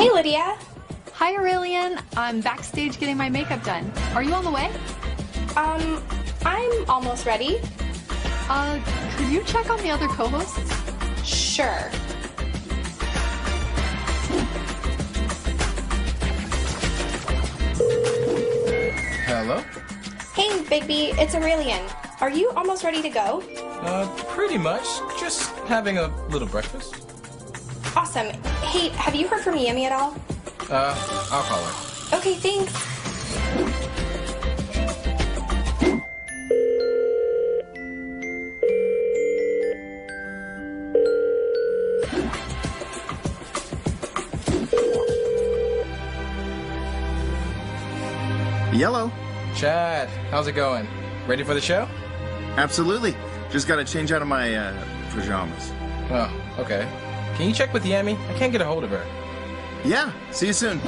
Hey, Lydia. Hi, Aurelian. I'm backstage getting my makeup done. Are you on the way? I'm almost ready. Could you check on the other co-hosts? Sure. Hello? Hey, Bigby, it's Aurelian. Are you almost ready to go? Pretty much. Just having a little breakfast. Awesome. Hey, have you heard from Yemi at all? I'll call her. Okay, thanks. Yellow. Chad, how's it going? Ready for the show? Absolutely. Just gotta change out of my pajamas. Oh, okay. Can you check with Yami? I can't get a hold of her. Yeah, see you soon.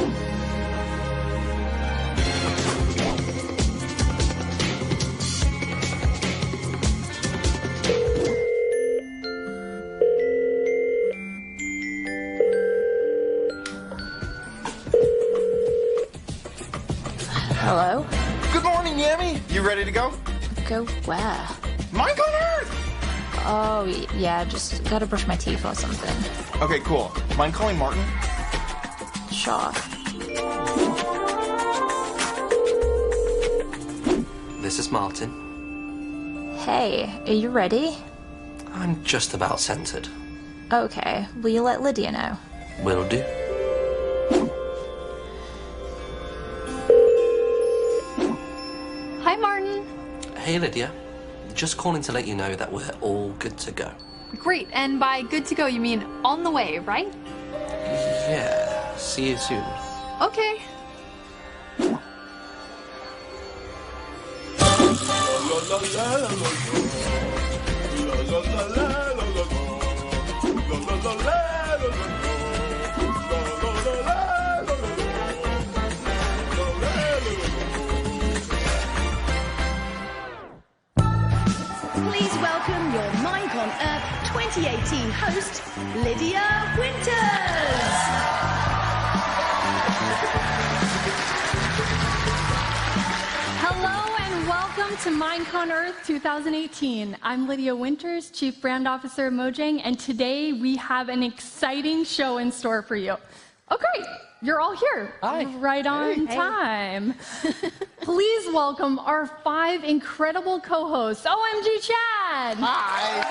Hello? Good morning, Yami. You ready to go? Go where? MINECON Earth! Oh, yeah, just gotta brush my teeth or something. Okay, cool. Mind calling Martin? Sure. This is Martin. Hey, are you ready? I'm just about centered. Okay, will you let Lydia know? Will do. Hi, Martin. Hey, Lydia. Just calling to let you know that we're all good to go. Great, and by good to go, you mean on the way, right? Yeah, see you soon. Okay. Please welcome your MINECON Earth 2018 host, Lydia Winters. Hello and welcome to MINECON Earth 2018. I'm Lydia Winters, Chief Brand Officer of Mojang, and today we have an exciting show in store for you. Oh, great! You're all here. Hi. Right on time. Please welcome our 5 incredible co-hosts. OMG Chad! Hi.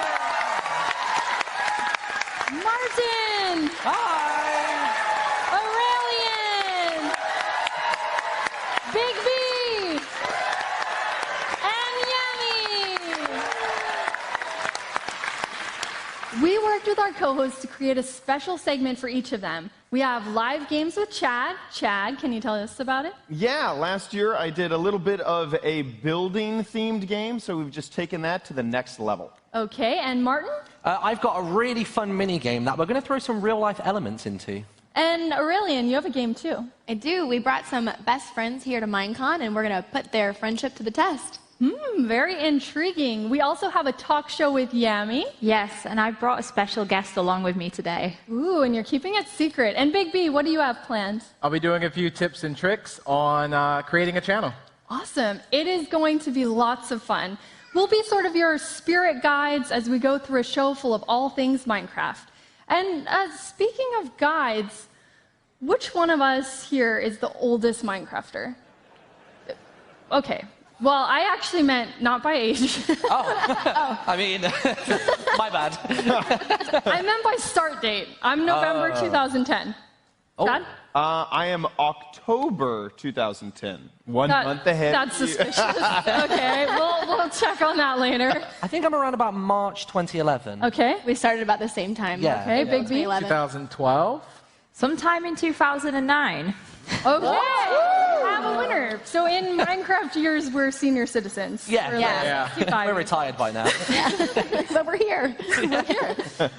Martin! Hi! Aurelian! Big B! And Yummy! We worked with our co-hosts to create a special segment for each of them. We have live games with Chad. Chad, can you tell us about it? Yeah, last year I did a little bit of a building-themed game, so we've just taken that to the next level. Okay, and Martin? I've got a really fun mini-game that we're going to throw some real-life elements into. And Aurelian, you have a game too. I do. We brought some best friends here to MINECON, and we're going to put their friendship to the test. Very intriguing. We also have a talk show with Yami. Yes, and I brought a special guest along with me today. Ooh, and you're keeping it secret. And Big B, what do you have planned? I'll be doing a few tips and tricks on creating a channel. Awesome. It is going to be lots of fun. We'll be sort of your spirit guides as we go through a show full of all things Minecraft. And speaking of guides, which one of us here is the oldest Minecrafter? Okay. Well, I actually meant not by age. I mean, my bad. I meant by start date. I'm November 2010. Chad? I am October 2010. One month ahead. That's suspicious. Okay, we'll check on that later. I think I'm around about March 2011. Okay. We started about the same time. Yeah. Okay, Big B. 2012? Sometime in 2009. Okay. We have a winner. So in Minecraft years, we're senior citizens. Yeah. We're Yeah. 65 We're years. retired by now. But we're here.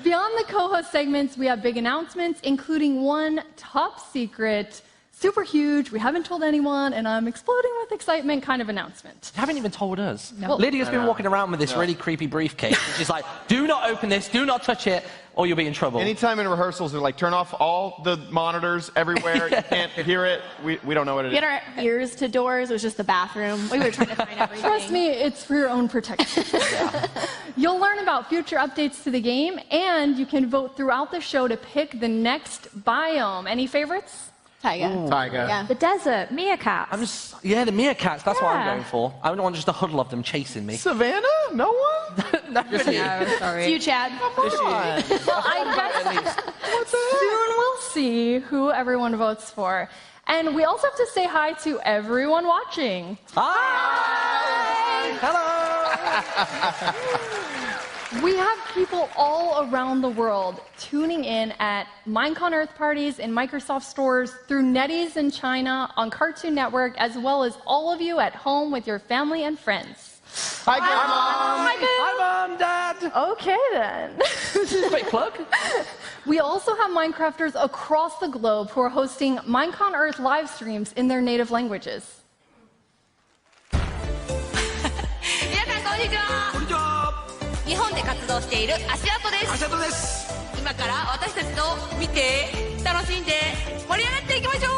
Beyond the co-host segments, we have big announcements, including one top secret super huge, we haven't told anyone, and I'm exploding with excitement kind of announcement. You haven't even told us. No. Lydia's been walking around with this really creepy briefcase. She's like, do not open this, do not touch it, or you'll be in trouble. Anytime in rehearsals, they're like, turn off all the monitors everywhere. You can't hear it. We don't know what it is. We had our ears to doors. It was just the bathroom. We were trying to find everything. Trust me, it's for your own protection. You'll learn about future updates to the game, and you can vote throughout the show to pick the next biome. Any favorites? Taiga. Taiga. Yeah. The desert, meerkats. The meerkats, that's what I'm Yeah. going for. I don't want just a huddle of them chasing me. Savannah? No one? Nobody. sorry. It's you, Chad. Well, I guess soon we'll see who everyone votes for. And we also have to say hi to everyone watching. Hi! Hello! We have people all around the world tuning in at MINECON Earth parties in Microsoft stores, through NetEase in China, on Cartoon Network, as well as all of you at home with your family and friends. Hi, Grandma. Hi, Mom, Dad! Okay, then. Quick plug. We also have Minecrafters across the globe who are hosting MINECON Earth live streams in their native languages. 皆さんこんにちは。こんにちは。日本で活動している足跡です。足跡です。今から私たちと見て、楽しんで、盛り上がっていきましょう。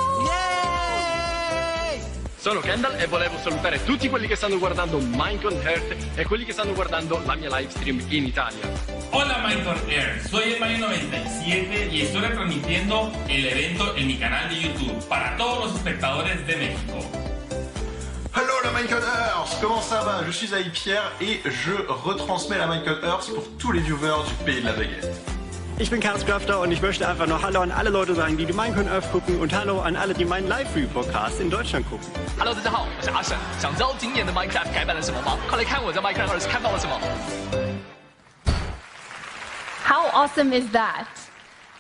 Sono Kendall e volevo salutare tutti quelli che stanno guardando MINECON Earth e quelli che stanno guardando la mia live stream in Italia. Hola MINECON Earth, soy el Mario 97 y estoy retransmitiendo el evento en mi canal de YouTube para todos los espectadores de México. Hello la MINECON Earth, comment ça va? Je suis Pierre et je retransmets la MINECON Earth pour tous les viewers du pays de la baguette. Ich bin Carlscrafter und ich möchte einfach nur Hallo an alle Leute sagen, die die MINECON Earth gucken und Hallo an alle, die meinen Live-Rebroadcast in Deutschland gucken. Hello， 大家好，我是阿沈。想知道今年的 Minecraft 改版了什么吗？快来看我在 Minecraft 2看到了什么。 How awesome is that?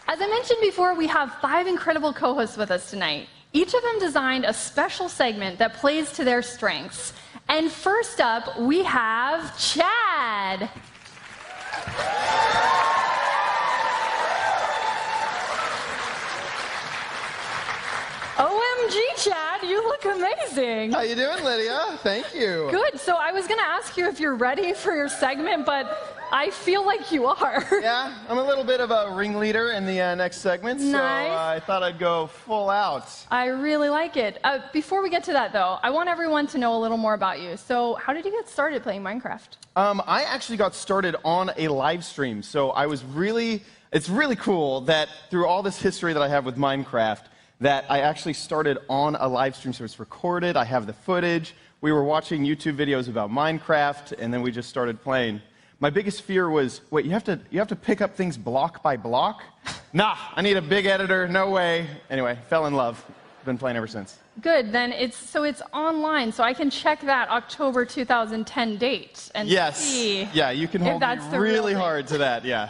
As I mentioned before, we have 5 incredible co-hosts with us tonight. Each of them designed a special segment that plays to their strengths. And first up, we have Chad. OMG, Chad, you look amazing. How you doing, Lydia? Thank you. Good. So I was going to ask you if you're ready for your segment, but I feel like you are. Yeah, I'm a little bit of a ringleader in the next segment, so Nice. I thought I'd go full out. I really like it. Before we get to that, though, I want everyone to know a little more about you. So how did you get started playing Minecraft? I actually got started on a live stream, so it's really cool that through all this history that I have with Minecraft, that I actually started on a live stream, so it's recorded, I have the footage, we were watching YouTube videos about Minecraft, and then we just started playing. My biggest fear was, wait, you have to pick up things block by block? Nah, I need a big editor, no way. Anyway, fell in love. Been playing ever since. Good, then it's online, so I can check that October 2010 date and see Yeah, you can if hold that's me the real really thing. hard to that, yeah.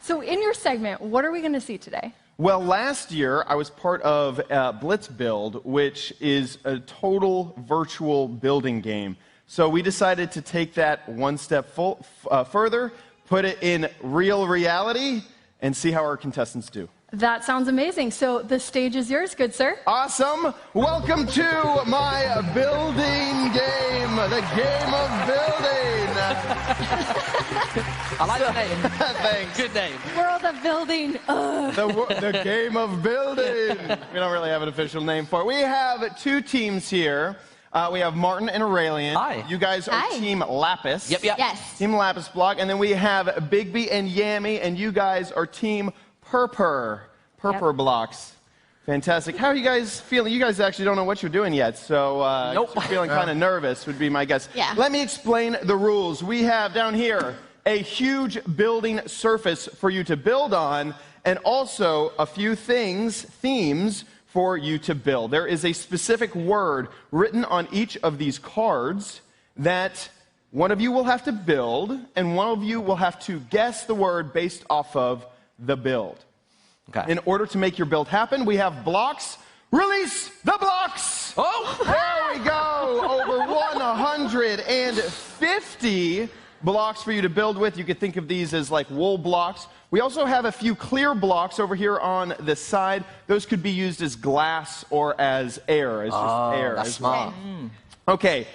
So in your segment, what are we going to see today? Well, last year I was part of Blitz Build, which is a total virtual building game. So we decided to take that one step further, put it in real reality, and see how our contestants do. That sounds amazing. So the stage is yours, good sir. Awesome. Welcome to my building game, the game of building. I like the name. Thanks. Good name. World of building. The game of building. We don't really have an official name for it. We have 2 teams here. We have Martin and Aurelian. Hi. You guys are Hi. Team Lapis. Yep. Yes. Team Lapis Block. And then we have Bigby and Yammy, and you guys are Team Purpur Blocks. Fantastic. How are you guys feeling? You guys actually don't know what you're doing yet, so Nope. you're feeling kind of nervous would be my guess. Yeah. Let me explain the rules. We have down here a huge building surface for you to build on, and also a few themes for you to build. There is a specific word written on each of these cards that one of you will have to build, and one of you will have to guess the word based off of the build. Okay. In order to make your build happen, we have blocks. Release the blocks! Oh! There we go! Over 150 blocks for you to build with. You could think of these as like wool blocks. We also have a few clear blocks over here on the side. Those could be used as glass or as air, as just air. That's smart. Okay,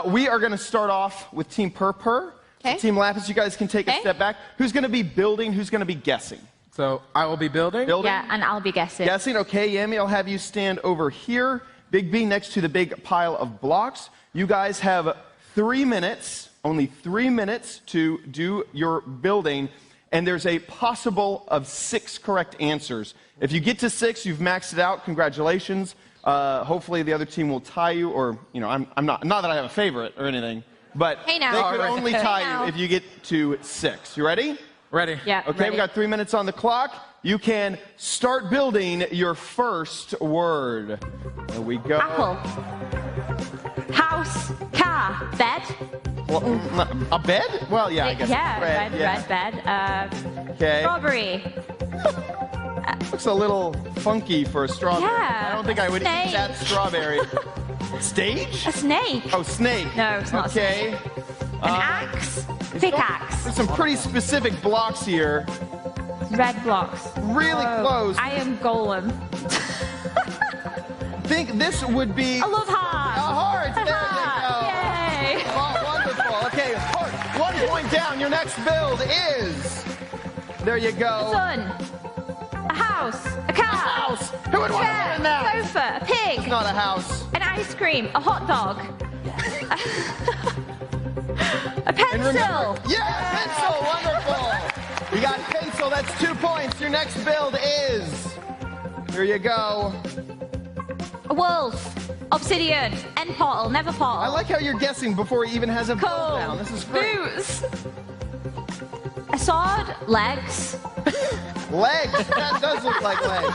we are going to start off with Team Purpur. Okay. So Team Lapis, you guys can take a step back. Who's going to be building? Who's going to be guessing? So I will be building. Yeah, and I'll be guessing. Guessing, okay, Yami, I'll have you stand over here. Big B next to the big pile of blocks. You guys have 3 minutes, only 3 minutes to do your building, and there's a possible of 6 correct answers. If you get to 6, you've maxed it out. Congratulations. Hopefully the other team will tie you, or, you know, I'm not that I have a favorite or anything, but Hey now. they could only tie you if you get to 6. You ready? Ready. Yeah. Okay, ready. we got 3 minutes on the clock. You can start building your first word. There we go. Apple. House. Car. Bed. Well, a bed? Well, yeah, I guess. Yeah, Red, red bed. Okay. Strawberry. Looks a little funky for a strawberry. Yeah, I don't think I would snake. eat that strawberry. Stage? A snake. Oh, snake. No, it's not a okay. An axe. Pickaxe. There's some pretty specific blocks here. Red blocks. Really close. I am golem. Think this would be I love heart. a heart. There you go. Yay. Oh, wonderful. Okay, 1 point down. Your next build is. There you go. Sun. A house. A car. A house. Who would want to win that? Sofa. A pig. It's not a house. An ice cream. A hot dog. A pencil. Remember, yeah, pencil. Wonderful. You got pencil. That's 2 points. Your next build is. Here you go. A wolf. Obsidian. End portal. Never portal. I like how you're guessing before he even has a build Coal. down. This is great. Boots. A sword. Legs. Legs. That does look like legs.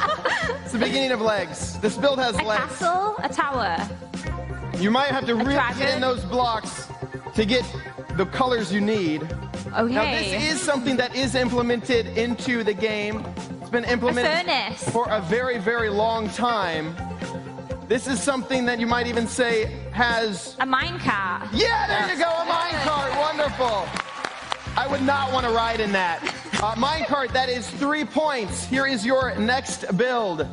It's the beginning of legs. This build has A legs. castle. A tower. You might have to really dragon. get in those blocks to get the colors you need. Okay. Now, this is something that is implemented into the game. It's been implemented furnace. for a very, very long time. This is something that you might even say has... A minecart. Yeah, there you go, a minecart. Wonderful. I would not want to ride in that. Minecart, that is 3 points. Here is your next build.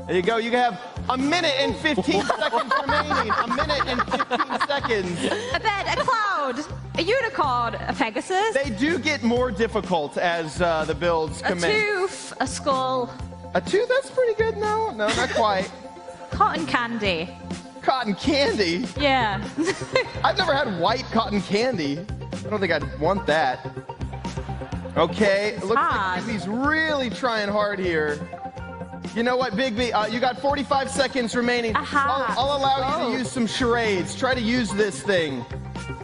There you go. You have 1 minute and 15 seconds remaining. 1 minute and 15 seconds. A bed. A cloud. A unicorn. A pegasus. They do get more difficult as the builds A commence. tooth. A skull. A tooth? That's pretty good. No, not quite. Cotton candy. Cotton candy? Yeah. I've never had white cotton candy. I don't think I'd want that. Okay, it looks like he's really trying hard here. You know what, Big B? You got 45 seconds remaining. I'll allow you to use some charades. Try to use this thing.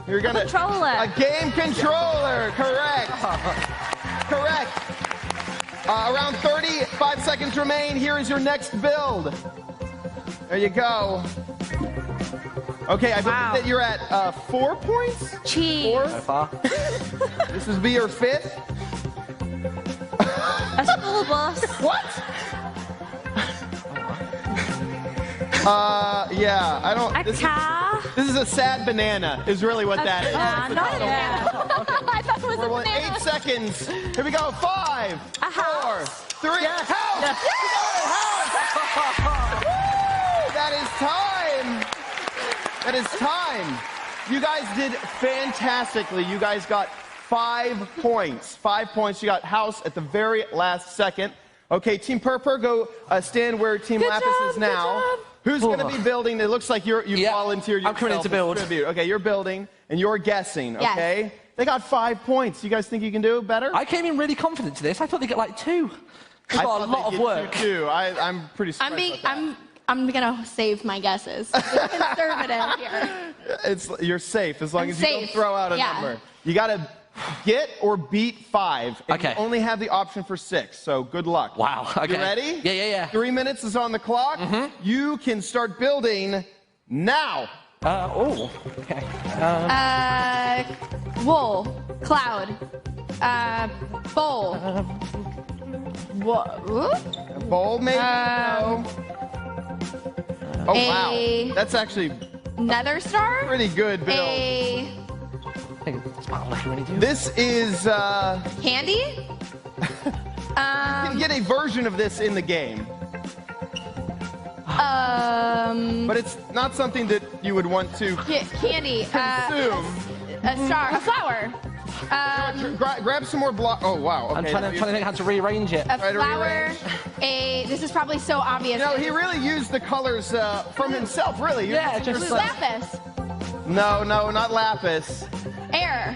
You're gonna controller. A game controller. Correct. Correct. Around 35 seconds remain. Here is your next build. There you go. Okay, I believe that you're at 4 points. Cheese. 4? This is be your 5th. A school bus. What? Yeah, I don't. A car. This is a sad banana, is really what that is. Not a banana. I thought it was a banana. 8 seconds. Here we go. 5, A 4, house. 3. Yes. House. Yes. You got it, house. Woo! That is time. That is time. You guys did fantastically. You guys got 5 points. 5 points. You got house at the very last second. Okay, Team Purpur, go stand where Team Lapis is now. Who's going to be building? It looks like you volunteered yourself. I'm coming in to build. Okay, you're building, and you're guessing, Yes. okay? They got 5 points. You guys think you can do better? I came in really confident to this. I thought they'd get like 2. It's got a lot of work. Too. I'm pretty surprised. I'm gonna save my guesses. Be conservative here. You're safe as long I'm as you don't safe. throw out a Yeah. number. You got to get or beat 5. And Okay. you only have the option for 6, so good luck. Wow. Okay. You ready? Yeah. 3 minutes is on the clock. You can start building now. Okay. Wool. Cloud. Bowl. A bowl, maybe? No. Oh, wow. That's actually Nether star? pretty good build. This is, Candy? you can get a version of this in the game. But it's not something that you would want to Candy. consume. A star. A flower. Grab some more block. Oh, wow. Okay. I'm trying to think how to rearrange it. A flower. This is probably so obvious. You know, he really used the colors from himself, really. Yeah, just lapis. No, not lapis. Air.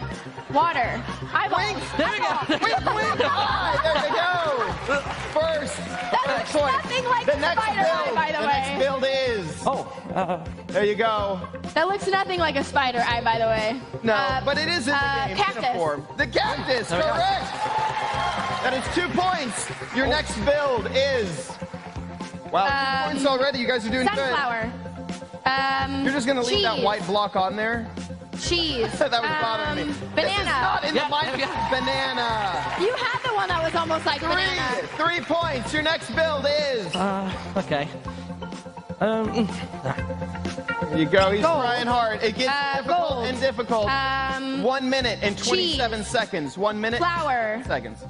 Water. Eyeball. There we go. Wink. Eye. There you go. First. That's nothing like the a next spider build. eye, by the way. Next build is. Oh. There you go. That looks nothing like a spider eye, by the way. No, but it is in the game. Cactus. In a form. The cactus. Correct. That is 2 points. Your next build is. Wow, 2 points already. You guys are doing sunflower. good. You're just gonna leave that white block on there. Cheese. That was bothering me. Banana. This is not in the Minecraft banana. You had the one that was almost like banana. 3 points. Your next build is. Okay. There you go. He's trying hard. It gets difficult and difficult. 1 minute and 27 seconds. 1 minute. Flower. Seconds.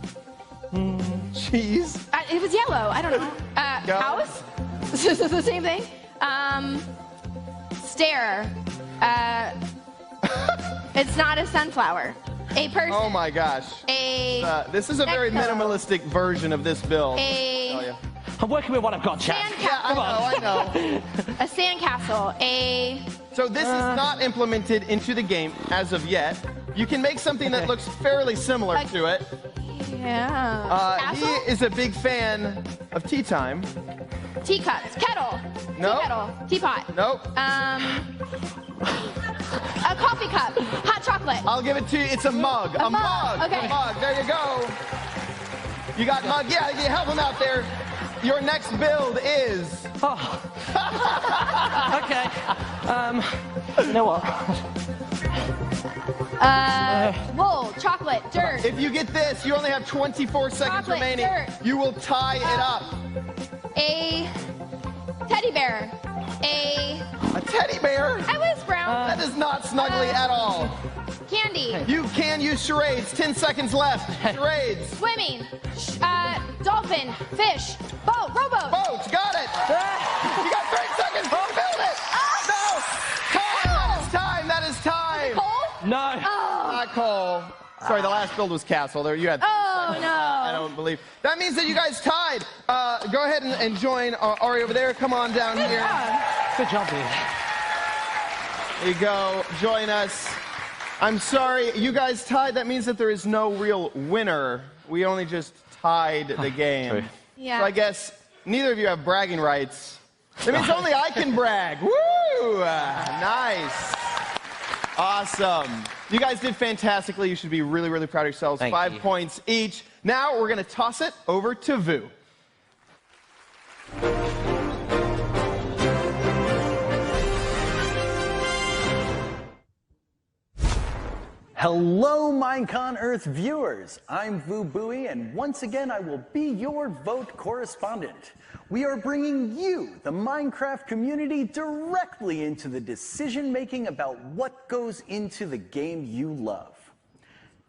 Cheese. It was yellow. I don't know. House. This is the same thing. Stare. It's not a sunflower. A person. Oh my gosh. This is a very minimalistic version of this build. I'm working with what I've got, Chad. Yeah, I know. A sandcastle. So this is not implemented into the game as of yet. You can make something that looks fairly similar to it. Yeah. He is a big fan of tea time. Teacups. Kettle. No. Tea kettle. Teapot. Nope. A coffee cup. Hot chocolate. I'll give it to you. It's a mug. A mug. Okay. A mug. There you go. You got mug. Yeah, you help him out there. Your next build is. Oh. Okay. You know what? Wool. Chocolate. Dirt. If you get this, you only have 24 seconds Chocolate, remaining. dirt. You will tie it up. A teddy bear. A teddy bear? I was brown. That is not snuggly at all. Candy. You can use charades. 10 seconds left. Charades. Swimming. Dolphin. Fish. Boat. Rowboat. Boat. Got it. You got 3 seconds to build it. No. Time. That is time. Coal? No. Not coal. Sorry, the last build was castle. There you had. Oh, no. I don't believe. That means that you guys tied. Go ahead and join Ari over there. Come on down here. Good job, dude. There you go. Join us. I'm sorry, you guys tied. That means that there is no real winner. We only just tied the game. Yeah. So I guess neither of you have bragging rights. That means only I can brag. Woo! Nice. Awesome. You guys did fantastically. You should be really, really proud of yourselves. Thank 5 you. points each. Now we're going to toss it over to Vu. Hello, MineCon Earth viewers. I'm Vu Bui, and once again, I will be your vote correspondent. We are bringing you, the Minecraft community, directly into the decision-making about what goes into the game you love.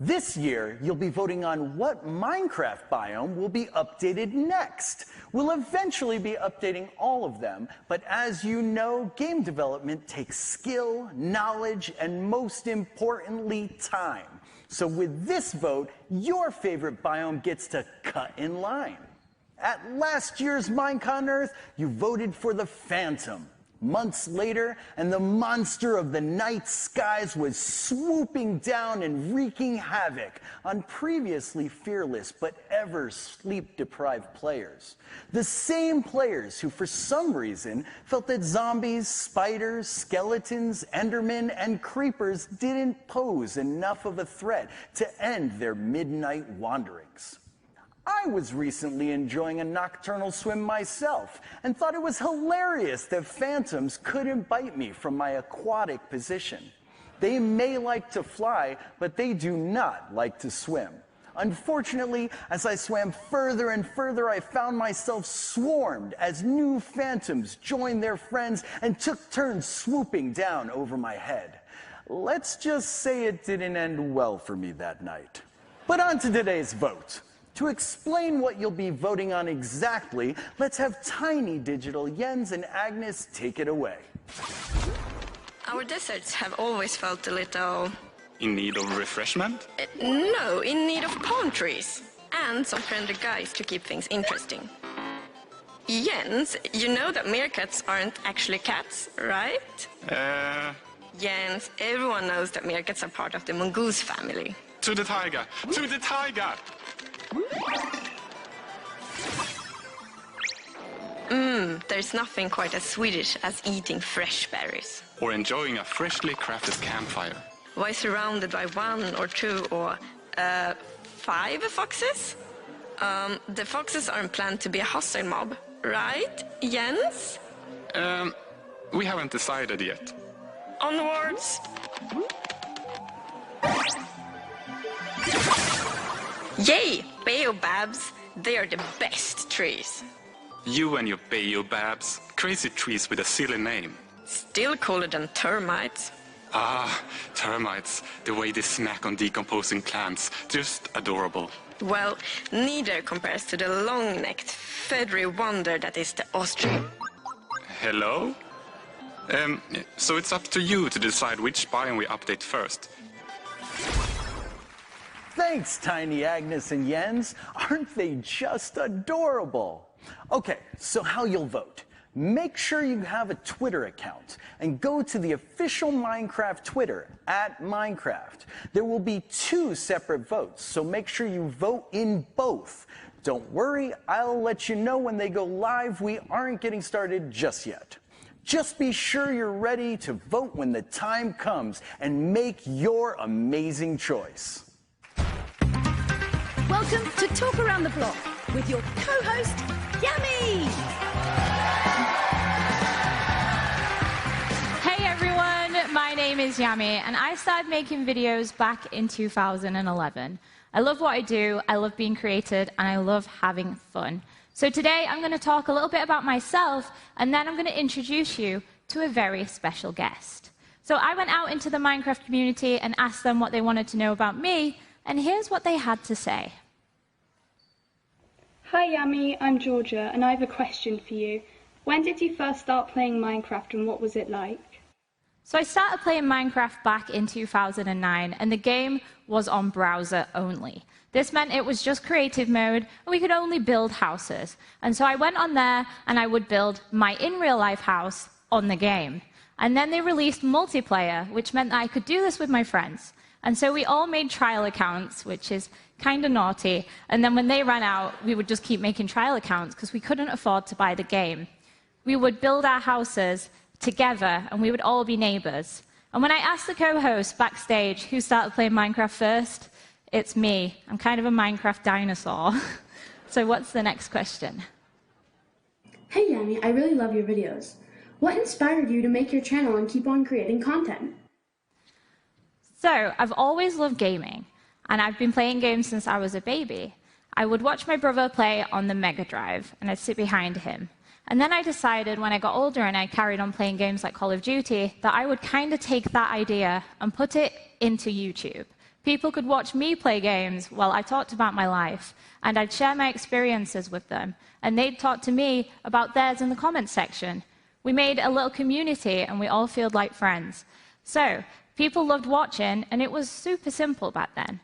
This year, you'll be voting on what Minecraft biome will be updated next. We'll eventually be updating all of them, but as you know, game development takes skill, knowledge, and most importantly, time. So with this vote, your favorite biome gets to cut in line. At last year's MineCon Earth, you voted for the Phantom. Months later, and the monster of the night skies was swooping down and wreaking havoc on previously fearless but ever sleep-deprived players. The same players who, for some reason, felt that zombies, spiders, skeletons, endermen, and creepers didn't pose enough of a threat to end their midnight wanderings. I was recently enjoying a nocturnal swim myself and thought it was hilarious that phantoms couldn't bite me from my aquatic position. They may like to fly, but they do not like to swim. Unfortunately, as I swam further and further, I found myself swarmed as new phantoms joined their friends and took turns swooping down over my head. let's just say it didn't end well for me that night. But on to today's vote. To explain what you'll be voting on exactly, let's have Tiny Digital Jens and Agnes take it away. Our deserts have always felt a little... In need of refreshment? No, in need of palm trees. And some friendly guys to keep things interesting. Jens, you know that meerkats aren't actually cats, right? Jens, everyone knows that meerkats are part of the mongoose family. To the tiger! To the tiger! There's nothing quite as Swedish as eating fresh berries. Or enjoying a freshly crafted campfire. Why surrounded by 1 or 2 or 5 foxes? The foxes aren't planned to be a hostile mob, right, Jens? We haven't decided yet. Onwards! Yay! Baobabs! They are the best trees. You and your baobabs. Crazy trees with a silly name. Still cooler than termites. Ah, termites. The way they snack on decomposing plants. Just adorable. Well, neither compares to the long-necked, feathery wonder that is the ostrich. Hello? So it's up to you to decide which biome we update first. Thanks, Tiny, Agnes, and Jens. Aren't they just adorable? Okay, so how you'll vote. Make sure you have a Twitter account and go to the official Minecraft Twitter, @Minecraft. There will be 2 separate votes, so make sure you vote in both. Don't worry, I'll let you know when they go live. We aren't getting started just yet. Just be sure you're ready to vote when the time comes and make your amazing choice. Welcome to Talk Around the Block with your co-host, Yami! Hey everyone, my name is Yami, and I started making videos back in 2011. I love what I do, I love being creative, and I love having fun. So today I'm going to talk a little bit about myself, and then I'm going to introduce you to a very special guest. So I went out into the Minecraft community and asked them what they wanted to know about me, and here's what they had to say. Hi Yami, I'm Georgia, and I have a question for you. When did you first start playing Minecraft, and what was it like? So I started playing Minecraft back in 2009, and the game was on browser only. This meant it was just creative mode, and we could only build houses. And so I went on there, and I would build my in-real-life house on the game. And then they released multiplayer, which meant that I could do this with my friends. And so we all made trial accounts, which is kind of naughty. And then when they ran out, we would just keep making trial accounts because we couldn't afford to buy the game. We would build our houses together, and we would all be neighbors. And when I asked the co-host backstage who started playing Minecraft first, it's me. I'm kind of a Minecraft dinosaur. So what's the next question? Hey Yami, I really love your videos. What inspired you to make your channel and keep on creating content? So I've always loved gaming, and I've been playing games since I was a baby. I would watch my brother play on the Mega Drive, and I'd sit behind him. And then I decided when I got older and I carried on playing games like Call of Duty that I would kind of take that idea and put it into YouTube. People could watch me play games while I talked about my life, and I'd share my experiences with them, and they'd talk to me about theirs in the comments section. We made a little community, and we all felt like friends. So people loved watching, and it was super simple back then.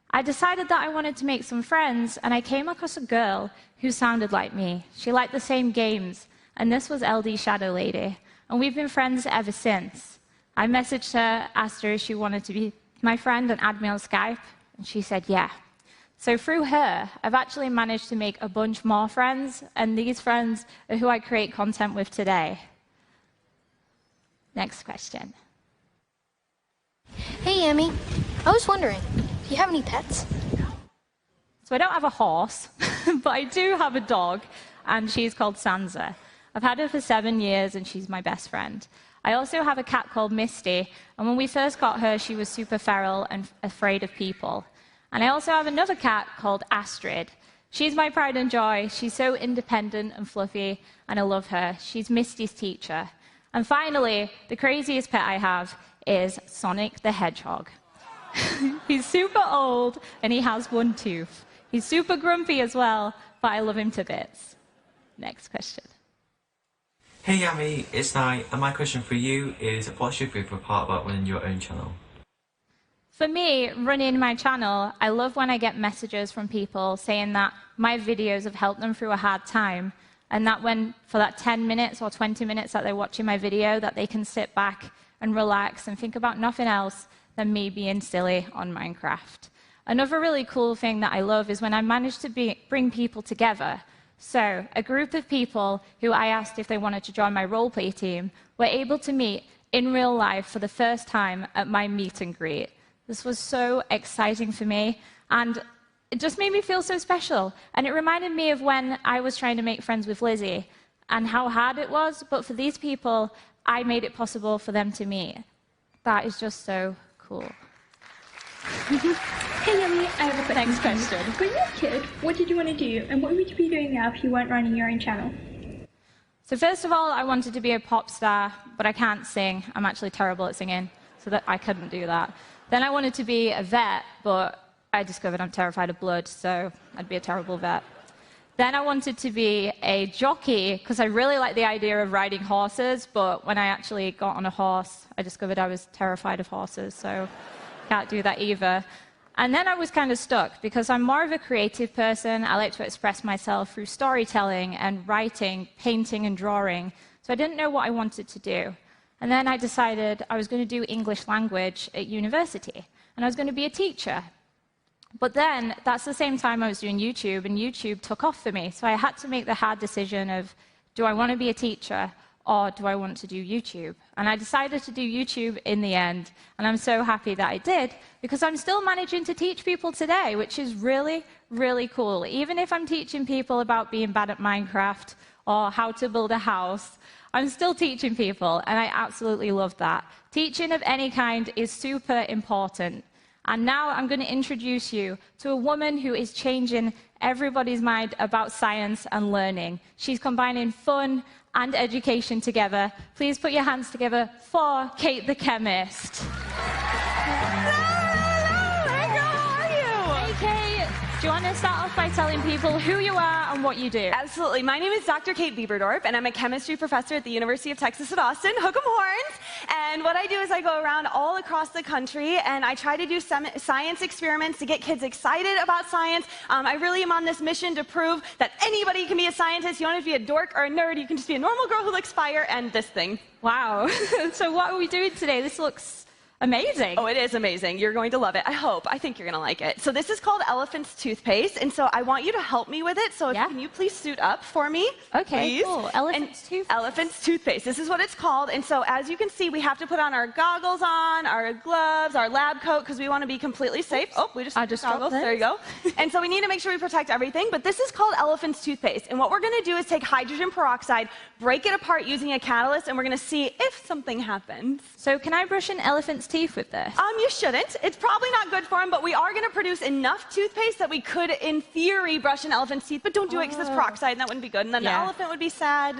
I decided that I wanted to make some friends, and I came across a girl who sounded like me. She liked the same games, and this was LD Shadow Lady, and we've been friends ever since. I messaged her, asked her if she wanted to be my friend and add me on Skype, and she said yeah. So through her, I've actually managed to make a bunch more friends, and these friends are who I create content with today. Next question. Hey, Yami. I was wondering, do you have any pets? So I don't have a horse, but I do have a dog, and she's called Sansa. I've had her for 7 years, and she's my best friend. I also have a cat called Misty, and when we first got her, she was super feral and afraid of people. And I also have another cat called Astrid. She's my pride and joy. She's so independent and fluffy, and I love her. She's Misty's teacher. And finally, the craziest pet I have is Sonic the Hedgehog. He's super old, and he has one tooth. He's super grumpy as well, but I love him to bits. Next question. Hey Yami, it's Nai, and my question for you is, what's your favorite part about running your own channel? For me, running my channel, I love when I get messages from people saying that my videos have helped them through a hard time, and that when, for that 10 minutes or 20 minutes that they're watching my video, that they can sit back and relax and think about nothing else than me being silly on Minecraft. Another really cool thing that I love is when I manage to bring people together. So, a group of people who I asked if they wanted to join my roleplay team were able to meet in real life for the first time at my meet and greet. This was so exciting for me, and it just made me feel so special. And it reminded me of when I was trying to make friends with Lizzie and how hard it was, but for these people, I made it possible for them to meet. That is just so cool. Hey Yummy, I have a question. When you were a kid, what did you want to do, and what would you be doing now if you weren't running your own channel? So first of all, I wanted to be a pop star, but I can't sing. I'm actually terrible at singing, so that I couldn't do that. Then I wanted to be a vet, but I discovered I'm terrified of blood, so I'd be a terrible vet. Then I wanted to be a jockey, because I really like the idea of riding horses, but when I actually got on a horse, I discovered I was terrified of horses, so can't do that either. And then I was kind of stuck, because I'm more of a creative person. I like to express myself through storytelling and writing, painting and drawing, so I didn't know what I wanted to do. And then I decided I was going to do English language at university, and I was going to be a teacher. But then, that's the same time I was doing YouTube, and YouTube took off for me, so I had to make the hard decision of, do I want to be a teacher, or do I want to do YouTube? And I decided to do YouTube in the end, and I'm so happy that I did, because I'm still managing to teach people today, which is really, really cool. Even if I'm teaching people about being bad at Minecraft, or how to build a house, I'm still teaching people, and I absolutely love that. Teaching of any kind is super important. And now I'm going to introduce you to a woman who is changing everybody's mind about science and learning. She's combining fun and education together. Please put your hands together for Kate the Chemist. Do you want to start off by telling people who you are and what you do? Absolutely. My name is Dr. Kate Bieberdorf, and I'm a chemistry professor at the University of Texas at Austin, hook 'em horns. And what I do is I go around all across the country, and I try to do science experiments to get kids excited about science. I really am on this mission to prove that anybody can be a scientist. You don't have to be a dork or a nerd. You can just be a normal girl who likes fire and this thing. Wow. So what are we doing today? This looks amazing. Oh, it is amazing. You're going to love it. I hope. I think you're going to like it. So this is called Elephant's Toothpaste, and so I want you to help me with it. So can you please suit up for me? Okay, please? cool. Elephant's Toothpaste. Elephant's Toothpaste. This is what it's called. And so as you can see, we have to put on our goggles on, our gloves, our lab coat, because we want to be completely safe. Oops. Oh, we just goggles. There you go. And so we need to make sure we protect everything. But this is called Elephant's Toothpaste. And what we're going to do is take hydrogen peroxide, break it apart using a catalyst, and we're going to see if something happens. So can I brush an elephant's teeth with this? You shouldn't. It's probably not good for them, but we are going to produce enough toothpaste that we could, in theory, brush an elephant's teeth, but don't do it because it's peroxide, and that wouldn't be good. And then the elephant would be sad.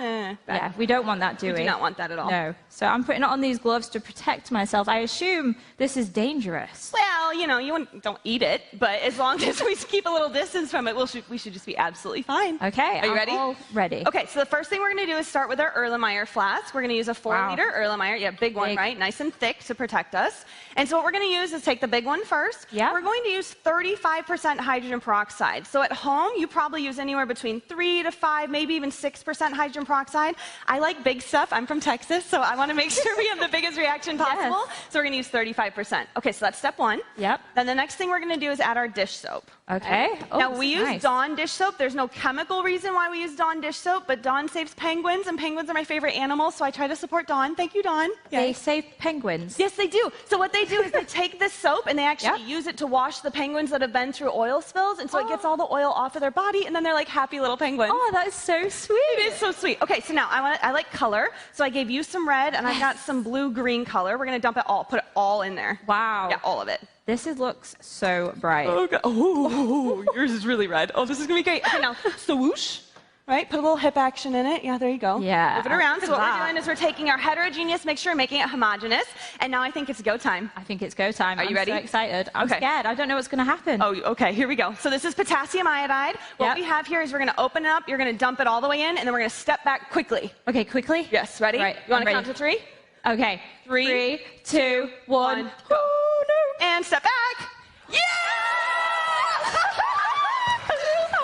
Yeah, we don't want that, do we? We do not want that at all. No. So I'm putting on these gloves to protect myself. I assume this is dangerous. Well, you know, don't eat it, but as long as we keep a little distance from it, we should just be absolutely fine. Okay. Are you ready? All ready. Okay, so the first thing we're going to do is start with our Erlenmeyer flask. We're going to use a 4-liter Erlenmeyer. Yeah, big one, right? Nice and thick to protect us. And so what we're going to use is take the big one first. Yeah. We're going to use 35% hydrogen peroxide. So at home, you probably use anywhere between 3 to 5, maybe even 6% hydrogen peroxide. I like big stuff. I'm from Texas, so I want to make sure we have the biggest reaction possible. So we're going to use 35%. Okay, so that's step one. Yep. Then the next thing we're going to do is add our dish soap. Okay. Oh, now, we use Dawn dish soap. There's no chemical reason why we use Dawn dish soap, but Dawn saves penguins, and penguins are my favorite animals, so I try to support Dawn. Thank you, Dawn. They save penguins? Yes, they do. So what they do is they take this soap, and they actually use it to wash the penguins that have been through oil spills, and so it gets all the oil off of their body, and then they're like happy little penguins. Oh, that is so sweet. It is so sweet. Okay, so now I like color, so I gave you some red, and I've got some blue-green color. We're going to dump it all, put it all in there. Wow. Yeah, all of it. This looks so bright. Oh, God. Oh, yours is really red. Oh, this is going to be great. Okay, now, swoosh. Right? Put a little hip action in it. Yeah, there you go. Yeah. Move it around. So what we're doing is we're taking our heterogeneous mixture and making it homogeneous. And now I think it's go time. I think it's go time. Are you ready? I'm so excited. I'm scared. I don't know what's going to happen. Oh, okay. Here we go. So this is potassium iodide. What we have here is we're going to open it up. You're going to dump it all the way in, and then we're going to step back quickly. Okay, quickly? Yes. Ready? Right. You want to count to 3? Okay. 3, 2, 1. Go. Oh, no. And step back. Yeah! Oh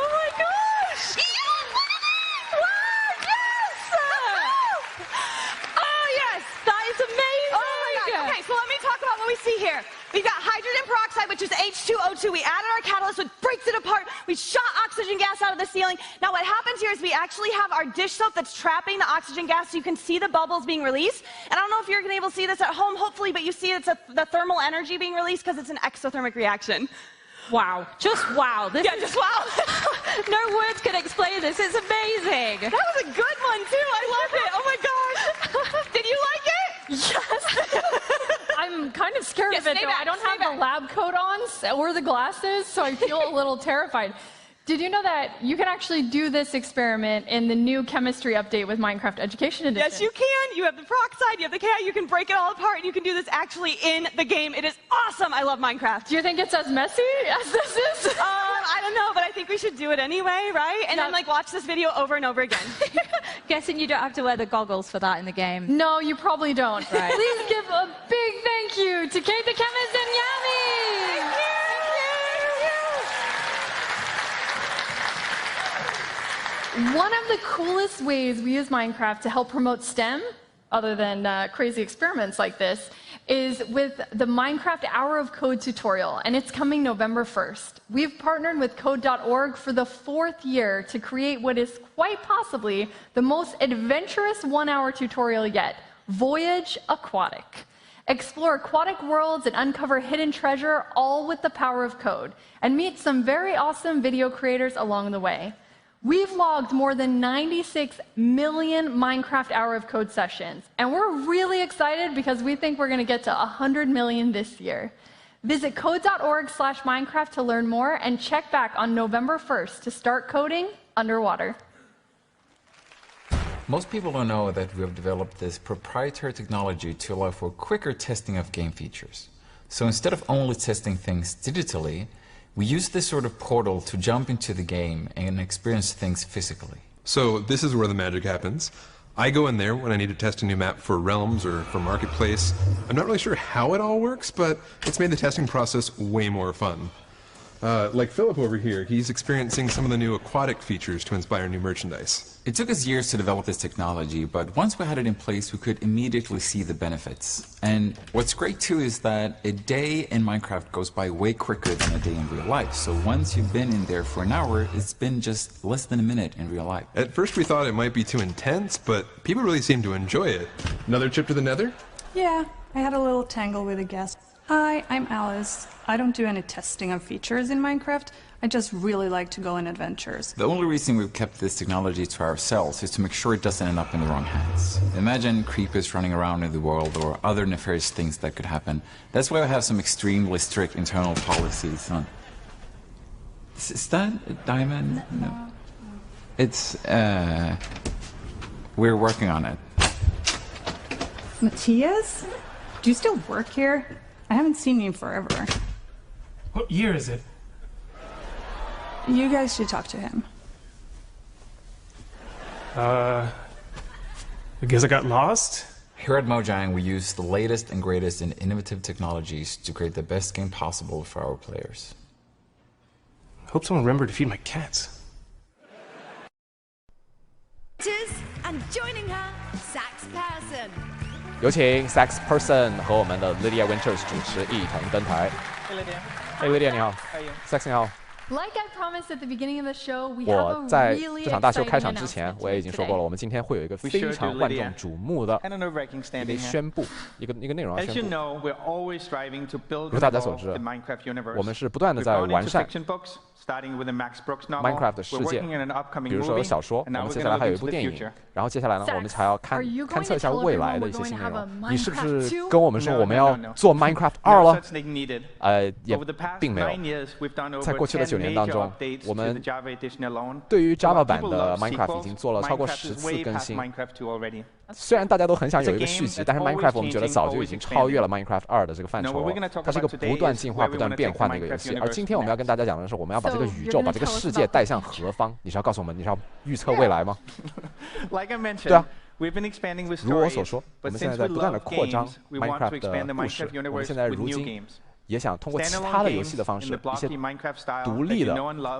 my gosh! That is amazing. Oh my God. Okay, so let me talk about what we see here. We've got hydrogen peroxide, which is H2O2. We added our catalyst, which breaks it apart. We shot oxygen gas out of the ceiling. Now what happens here is we actually have our dish soap that's trapping the oxygen gas, so you can see the bubbles being released. And I don't know if you're going to be able to see this at home, hopefully, but you see it's the thermal energy being released because it's an exothermic reaction. Wow. Just wow. Just wow. No words can explain this. It's amazing. That was a good one, too. I loved it. Oh, my gosh. Did you like it? Yes. I'm kind of scared of it, though. I don't have the lab coat on or the glasses, so I feel a little terrified. Did you know that you can actually do this experiment in the new chemistry update with Minecraft Education Edition? Yes, you can. You have the peroxide, you have the Ki, you can break it all apart, and you can do this actually in the game. It is awesome. I love Minecraft. Do you think it's as messy as this is? I don't know, but I think we should do it anyway, right? And then watch this video over and over again. Guessing you don't have to wear the goggles for that in the game. No, you probably don't. Right. Please give a big thank you to Kate the Chemist and Yami. Thank you. One of the coolest ways we use Minecraft to help promote STEM, other than crazy experiments like this, is with the Minecraft Hour of Code tutorial, and it's coming November 1st. We've partnered with Code.org for the 4th year to create what is quite possibly the most adventurous one-hour tutorial yet, Voyage Aquatic. Explore aquatic worlds and uncover hidden treasure, all with the power of code, and meet some very awesome video creators along the way. We've logged more than 96 million Minecraft Hour of Code sessions, and we're really excited because we think we're going to get to 100 million this year. Visit code.org/Minecraft to learn more, and check back on November 1st to start coding underwater. Most people don't know that we have developed this proprietary technology to allow for quicker testing of game features. So instead of only testing things digitally, we use this sort of portal to jump into the game and experience things physically. So this is where the magic happens. I go in there when I need to test a new map for Realms or for Marketplace. I'm not really sure how it all works, but it's made the testing process way more fun. Like Philip over here, he's experiencing some of the new aquatic features to inspire new merchandise. It took us years to develop this technology, but once we had it in place, we could immediately see the benefits. And what's great too is that a day in Minecraft goes by way quicker than a day in real life. So once you've been in there for an hour, it's been just less than a minute in real life. At first we thought it might be too intense, but people really seem to enjoy it. Another trip to the Nether? Yeah, I had a little tangle with a guest. Hi, I'm Alice. I don't do any testing of features in Minecraft. I just really like to go on adventures. The only reason we've kept this technology to ourselves is to make sure it doesn't end up in the wrong hands. Imagine creepers running around in the world or other nefarious things that could happen. That's why we have some extremely strict internal policies on... Is that a diamond? No. It's, we're working on it. Matthias? Do you still work here? I haven't seen you forever. What year is it? You guys should talk to him. I guess I got lost? Here at Mojang, we use the latest and greatest in innovative technologies to create the best game possible for our players. I hope someone remembered to feed my cats. And joining her, Sax Person. 有请 Sax Person 和我们的 Lydia Winters 主持一同登台。Hey Lydia， 你好。Sax 你好。 Like I promised at the beginning of the show, we have a 我在 really 这场大秀 exciting 开场之前， announcement 我也已经说过了，我们今天会有一个非常万众瞩目的一个宣布，一个内容要宣布。如大家所知，我们是不断的在完善 Minecraft 的世界，比如说有小说，我们接下来还有一部电影，然后接下来呢，我们还要勘测一下未来的一些新内容。你是不是跟我们说我们要做 Minecraft 2了？也并没有。在过去的9年当中，我们对于 Java 版的 Minecraft 已经做了超过10次更新。虽然大家都很想有一个续集，但是 Minecraft 我们觉得早就已经超越了 Minecraft 2的这个范畴了。它是一个不断进化、不断变换的一个游戏。而今天我们要跟大家讲的是，我们要把这个宇宙、把这个世界带向何方？你是要告诉我们，你是要预测未来吗？对啊。如我所说，我们现在在不断的扩张 Minecraft 的故事。我们现在如今也想通过其他的游戏的方式，一些独立的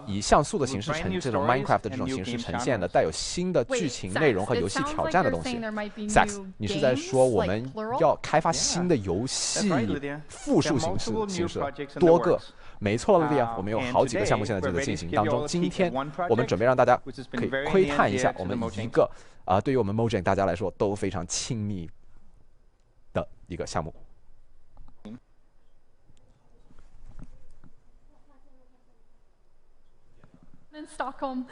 以像素的形式这种 Minecraft 的这种形式呈现的带有新的剧情内容和游戏挑战的东西。Sax， 你是在说我们要开发新的游戏复数形式多个？没错了，莉亚，我们有好几个项目现在正在进行当中。今天我们准备让大家可以窥探一下我们一个对于我们 Mojang 大家来说都非常亲密的一个项目。In Stockholm,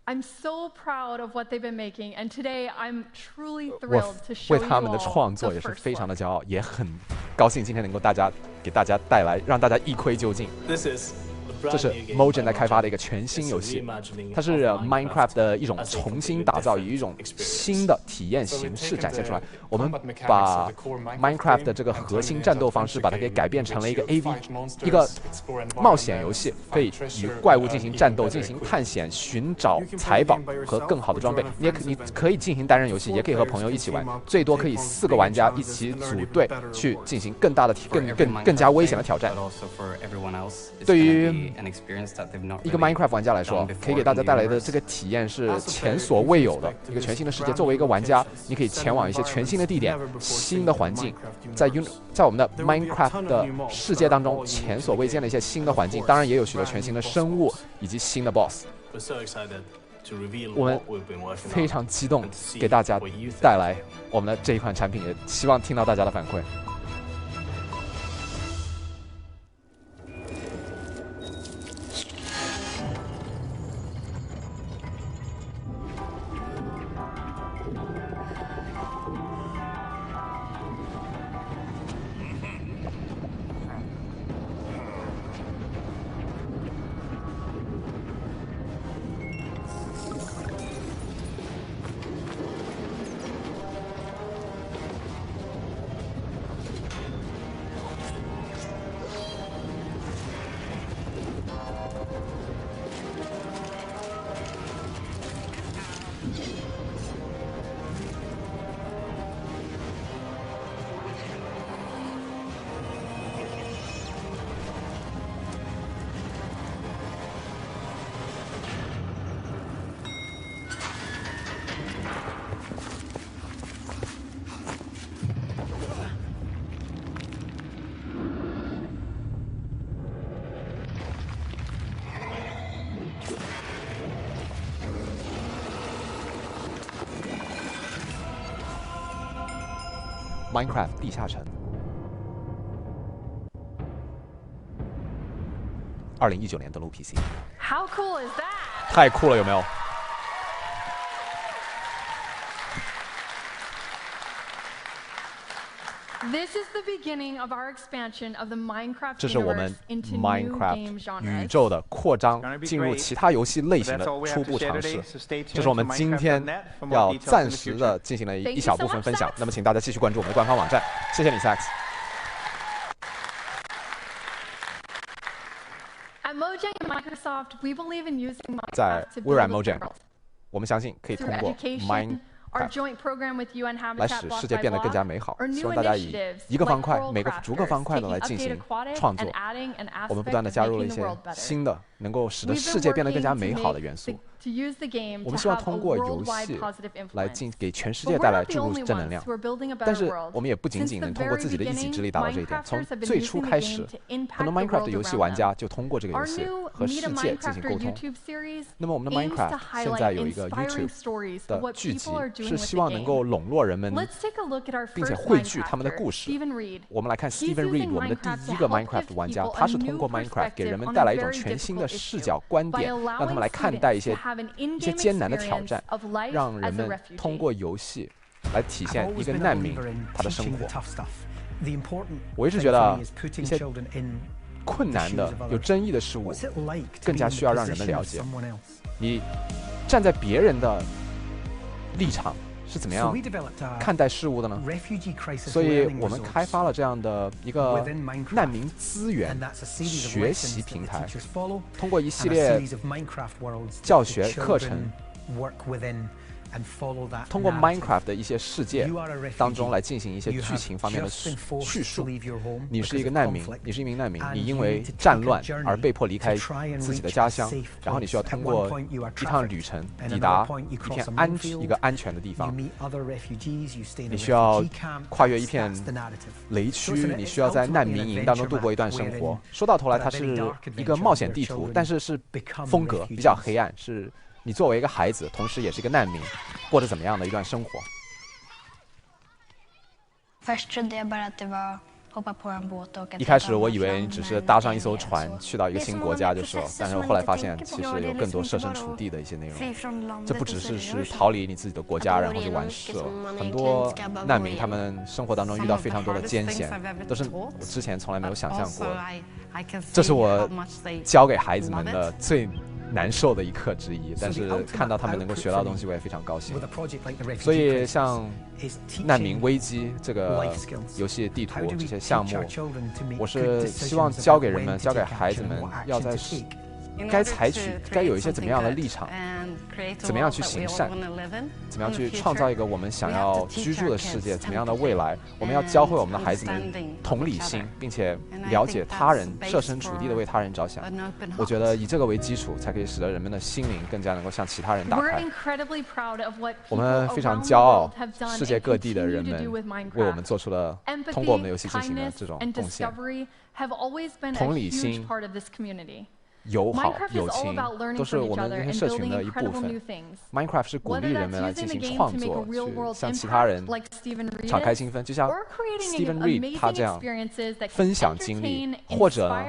I'm so proud of what they've been making, and today I'm truly thrilled to show you all 为他们的创作也是非常的骄傲，也很高兴今天能够给大家带来，让大家一窥究竟。这是 Mojang 在开发的一个全新游戏，它是 Minecraft 的一种重新打造，以一种新的体验形式展现出来。我们把 Minecraft 的这个核心战斗方式，把它给改变成了一个 AV， 一个冒险游戏，可以与怪物进行战斗、进行探险、寻找财宝和更好的装备。你可以进行单人游戏，也可以和朋友一起玩，最多可以4个玩家一起组队去进行更大的、更加危险的挑战。对于一个 Minecraft 玩家来说，可以给大家带来的这个体验是前所未有的一个全新的世界。作为一个玩家，你可以前往一些全新的地点、新的环境，在我们的 Minecraft 的世界当中，前所未见的一些新的环境，当然也有许多全新的生物以及新的 BOSS。我们非常激动，给大家带来我们的这一款产品，也希望听到大家的反馈。Minecraft 地下城，2019年登陆 PC。How cool is that? 太酷了，有没有？ This is the beginning of our expansion of the Minecraft 这是我们 into new Minecraft game genres. 宇宙的扩张，进入其他游戏类型的初步尝试。这是我们今天要暂时的进行了一小部分分享。那么，请大家继续关注我们的官方网站。谢谢你 ，Sax。 At Mojang and Microsoft, we believe in using 在 Minecraft to 微软 build the Mojang， world. 我们相信可以通 Through 过 education, our joint program with UN 来 Habitat 使 block 世界 by 变得更 block, 加美好。 or 希 new 望大家以 initiatives 一个方块、 like 每个 Coral 逐个方块的 Crafters, 来进 taking 行 updated aquatic 创作 and adding an。我们不 aspect 断的 of 加入了 making 一 the 些 world better. 新的，能够使得 We've 世 been 界变得更加 working 美 to 好的 make 元素。 to use the game 我 to 们希望 have a 通过游 worldwide 戏 positive 来 influence. 给全世 But 界 we're 带来 not the 注入 only 正能 ones 量 who are building a。但 better 是 world. 我们也不仅 Since 仅 the 能通过 very 自己的一己 beginning, 之力达到这一点。 Minecrafters 从 have been 最 using 初 the 开 game 始， to 很 impact 多 the Minecraft 的 world 游戏 around 玩家 them. 就通过这个游 Our 戏 new 和 Meet 世 a 界进行 Minecrafter 沟通。 YouTube series 那么我们的 aims to Minecraft 现 highlight 在有一个 inspiring YouTube stories 的 of what 剧集 people are，doing 是 with 希 the 望能够 game. 笼络人们， Let's take a look at our 并且 first 汇聚他们的 Minecrafter, 故事。 Stephen Reed. 我们来看 He's Stephen using Reed， 我们的第 Minecraft 一个 to help Minecraft give 玩家， people 他 a 是通 new 过 Minecraft 给 perspective 人们 on 带 a 来一种 very 全新的的视角、观点，让他们来看待一些艰难的挑战，让人们通过游戏来体现一个难民他的生活。我一直觉得一些困难的、有争议的事物，更加需要让人们了解。你站在别人的立场是怎么样看待事物的呢？所以我们开发了这样的一个难民资源学习平台，通过一系列教学课程，通过 Minecraft 的一些世界当中来进行一些剧情方面的叙述。你是一个难民，你是一名难民，你因为战乱而被迫离开自己的家乡，然后你需要通过一趟旅程抵达一个安全的地方。你需要跨越一片雷区，你需要在难民营当中度过一段生活。说到头来，它是一个冒险地图，但是是风格比较黑暗，是你作为一个孩子，同时也是一个难民，过着怎么样的一段生活？ 一开始我以为你只是搭上一艘船去到一个新国家就是了，但是后来发现其实有更多设身处地的一些内容。这不只是逃离你自己的国家然后就完事了，很多难民他们生活当中遇到非常多的艰险，都是我之前从来没有想象过的。这是我教给孩子们的最难受的一课之一，但是看到他们能够学到的东西，我也非常高兴。所以像难民危机这个游戏地图这些项目，我是希望教给人们、教给孩子们，要在该有一些怎么样的立场，怎么样去行善，怎么样去创造一个我们想要居住的世界，怎么样的未来。我们要教会我们的孩子们同理心，并且了解他人，设身处地的为他人着想。我觉得以这个为基础，才可以使得人们的心灵更加能够向其他人打开。我们非常骄傲，世界各地的人们为我们做出了通过我们的游戏进行的这种贡献。同理心、友好、友情都是我们人类社群的一部分。Minecraft 是鼓励人们来进行创作，去向其他人敞开心扉，就像 Steven Reed 他这样分享经历，或者呢，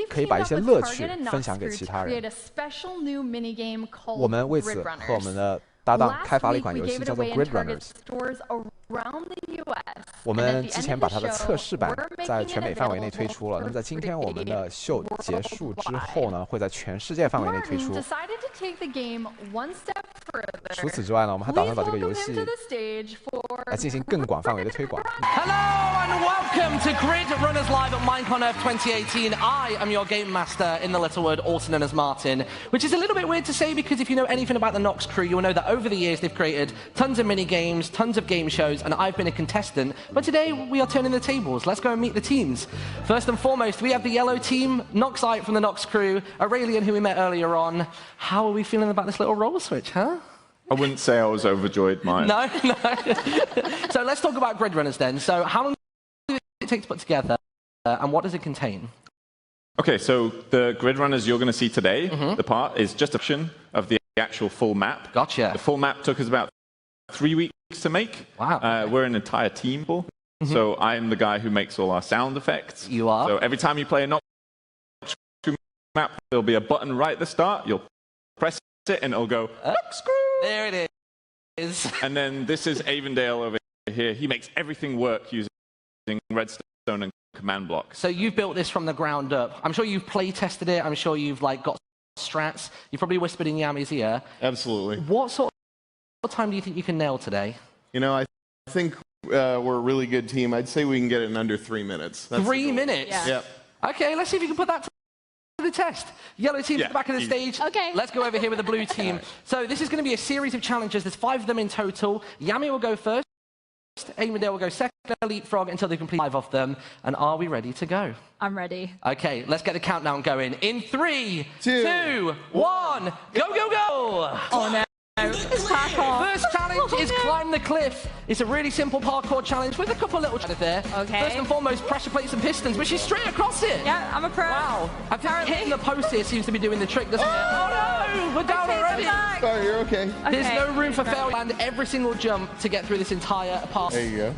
可以把一些乐趣分享给其他人。我们为此和我们的搭档开发了一款游戏，叫做 Grid Runners。我们之前把它的测试版在全美范围内推出了，那么在今天我们的秀结束之后呢，会在全世界范围内推出。除此之外呢，我们还打算把这个游戏来进行更广范围的推广。Hello and welcome to Grid Runners Live at MINECON Earth 2018. I am your game master in the little word, also known as Martin, which is a little bit weird to say because if you know anything about the Nox crew, you will know that over the years they've created tons of mini games, tons of game shows, and I've been a contestant. But today we are turning the tables. Let's go and meet the teams. First and foremost, we have the yellow team, Noxite from the Nox crew, Aurelian, who we met earlier on. How are we feeling about this little role switch, huh? I wouldn't say I was overjoyed, mine. No. So let's talk about Grid Runners then. So how long does it take to put together, and what does it contain? Okay, so the Grid Runners you're going to see today, the part, is just a portion of the actual full map. Gotcha. The full map took us about 3 weeks to make. Wow. We're an entire team. So I'm the guy who makes all our sound effects. You are? So every time you play a Nox map, there'll be a button right at the start. You'll press it and it'll go, Nox crew! There it is. And then this is Avondale over here. He makes everything work using redstone and command block. So you've built this from the ground up. I'm sure you've play tested it. I'm sure you've got strats. You've probably whispered in Yami's ear. Absolutely. What sort of time do you think you can nail today? You know, I think we're a really good team. I'd say we can get it in under 3 minutes. That's 3 minutes? Yeah. Okay, let's see if you can put that to the test. Yellow team at the back of the stage. Okay. Let's go over here with the blue team. So this is going to be a series of challenges. There's 5 of them in total. Yami will go first. Avondale will go second, leapfrog until they complete 5 of them. And are we ready to go? I'm ready. Okay, let's get the countdown going. In 3, 2, 1, go, go, go! Oh no. It's parkour. First challenge is climb the cliff. It's a really simple parkour challenge with a couple little challenges there. Okay. First and foremost, pressure plates and pistons, which is straight across it. Yeah, I'm a pro. Wow. I think hitting the post here seems to be doing the trick, doesn't it? Oh no! We're down already. Oh, you're okay. There's no room for failure. And every single jump to get through this entire path. There you go.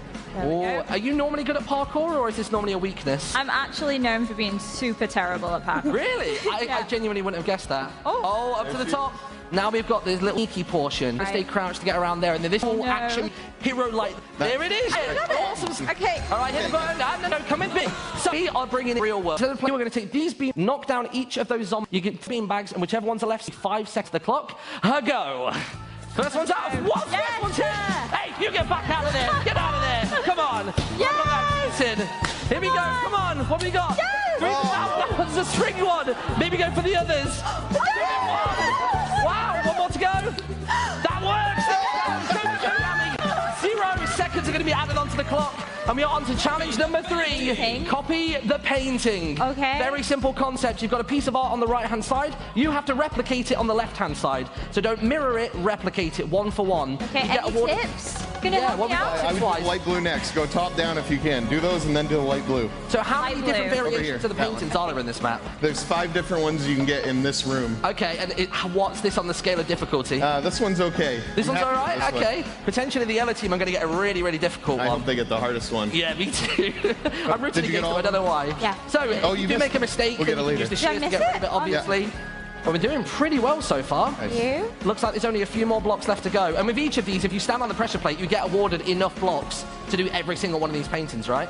Are you normally good at parkour, or is this normally a weakness? I'm actually known for being super terrible at parkour. Really? I genuinely wouldn't have guessed that. Oh, up to the top. Now we've got this little sneaky portion. Stay crouched to get around there, and then this whole action hero-like. There it is. Awesome. Okay. All right, hit the button. No, come in big. So we are bringing in real world. So we're going to take these beams, knock down each of those zombies. You get beam bags, and whichever one's are left, 5 seconds the clock. Go. First one's out. What? Yes, First one's hit. Hey, you get back out of there. Get out of there. Come on. Yes. Here we go. Come on. What have we got? Yes. That one's a string one. Maybe go for the others. Wow, one more to go. That works. 0 seconds are going to be added onto the clock. And we are on to challenge number 3. Copy the painting. Okay. Very simple concept. You've got a piece of art on the right-hand side. You have to replicate it on the left-hand side. So don't mirror it, replicate it one for one. Okay, any tips? I would do light blue next. Go top down if you can. Do those and then do the light blue. So how many different variations of the paintings are there in this map? There's 5 different ones you can get in this room. Okay, and what's this on the scale of difficulty? This one's okay. This one's all right? Okay. Potentially the yellow team are going to get a really, really difficult one. I hope they get the hardest one. Yeah, me too. I'm rooting against them. I don't know why. Yeah. So, if you do make a mistake, we'll get it later. use the shears to get rid of it, obviously. Yeah. Well, we're doing pretty well so far. You? Looks like there's only a few more blocks left to go. And with each of these, if you stand on the pressure plate, you get awarded enough blocks to do every single one of these paintings, right?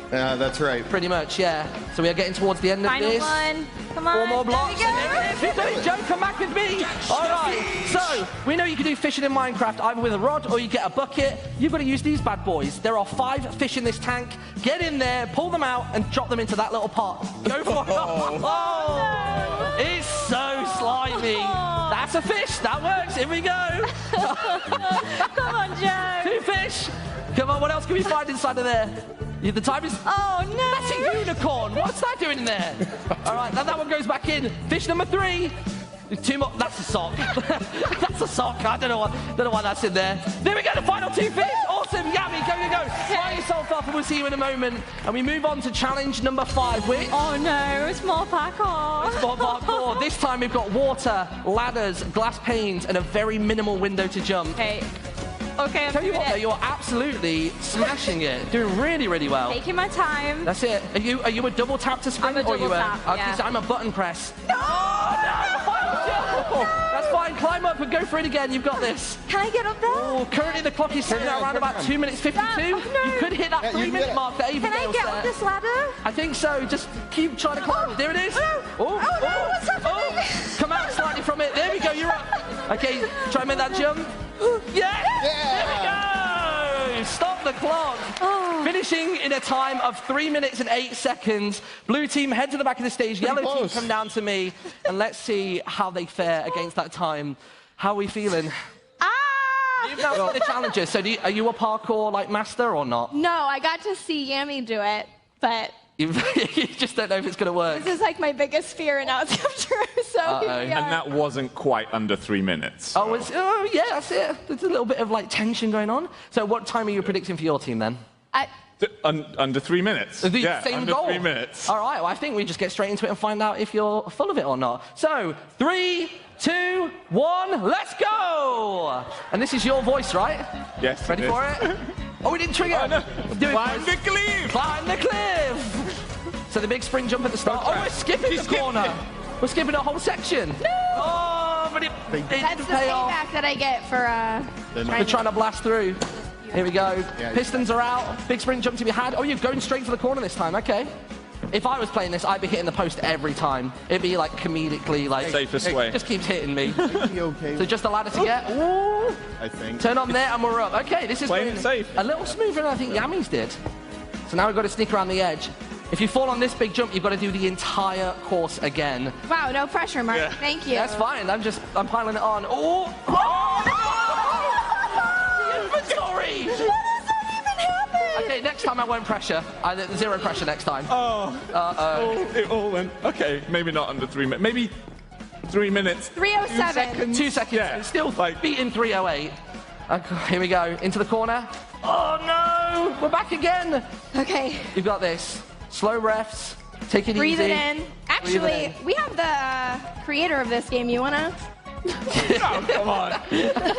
That's right. Pretty much, yeah. So we are getting towards the end of this. Final one. Come on. 4 more blocks. There we go. And there it is. You've done it, Joe. Come back with me. All right. So we know you can do fishing in Minecraft either with a rod or you get a bucket. You've got to use these bad boys. There are 5 fish in this tank. Get in there, pull them out, and drop them into that little pot. Go for it. Oh, it's so slimy. That's a fish. That works. Here we go. Come on, Joe. 2 fish. Come on. What else can we find inside of there? The time is... Oh, no! That's a unicorn! What's that doing in there? All right, now that one goes back in. Fish number 3. 2 more... That's a sock. That's a sock. I don't know why that's in there. There we go, the final 2 fish. Awesome, Yummy, go. Fly yourself up and we'll see you in a moment. And we move on to challenge number 5, which... Oh, no, it's more parkour. It's more parkour. This time we've got water, ladders, glass panes, and a very minimal window to jump. Okay, Tell you what, though, you're absolutely smashing it. Doing really, really well. Taking my time. That's it. Are you a double tap to sprint? I'm a double tap, yeah. So I'm a button press. No! Oh, no! That's fine. Climb up and go for it again. You've got this. Can I get up there? Oh, currently the clock is sitting at around about 2 minutes 52. Oh, no. You could hit that 3-minute mark that Avondale Can I get up this ladder? I think so. Just keep trying to climb. There it is. Oh, no, what's happening? Come out slightly from it. There we go. You're up. Okay, try and make that jump. Yeah! There we go! Stop the clock. Finishing in a time of 3 minutes and 8 seconds. Blue team, head to the back of the stage. Yellow team, come down to me. And let's see how they fare against that time. How are we feeling? You've now seen the challenges. So are you a parkour master or not? No, I got to see Yami do it, but... You just don't know if it's going to work. This is like my biggest fear, and now it's come true, so here we are. And that wasn't quite under 3 minutes. So. Oh, yeah, that's it. There's a little bit of tension going on. So what time are you predicting for your team then? Under 3 minutes. The same under goal. 3 minutes. All right, well, I think we just get straight into it and find out if you're full of it or not. So, 3, 2, 1, let's go! And this is your voice, right? Yes. Ready for it? Oh, we didn't trigger. Oh, no. Climb the cliff! Climb the cliff! So the big spring jump at the start. Oh, we're skipping the corner. We're skipping a whole section. No! Oh, but it That's the payback that I get for trying to blast through. Here we go. Pistons are out. Big sprint jump to be had. Oh, you're going straight for the corner this time. Okay. If I was playing this, I'd be hitting the post every time. It'd be comedically safest way. Just keeps hitting me. Okay. So just a ladder to get. Ooh. I think. Turn on there and we're up. Okay, this is playing it safe. A little smoother than I think Yami's did. So now we've got to sneak around the edge. If you fall on this big jump, you've got to do the entire course again. Wow, no pressure, Mark. Yeah. Thank you. That's fine. I'm piling it on. Oh! The inventory! What does that even happen? Okay, next time I won't pressure. 0 pressure next time. Oh. It all went. Okay, maybe not under 3 minutes. Maybe 3 minutes. 3:07. 2 seconds. Yeah. Still beating 3:08. Okay, here we go. Into the corner. Oh no! We're back again. Okay. You've got this. Slow breaths. Take it Breathe easy. it in. Actually, we have the creator of this game. You wanna? Oh, come on.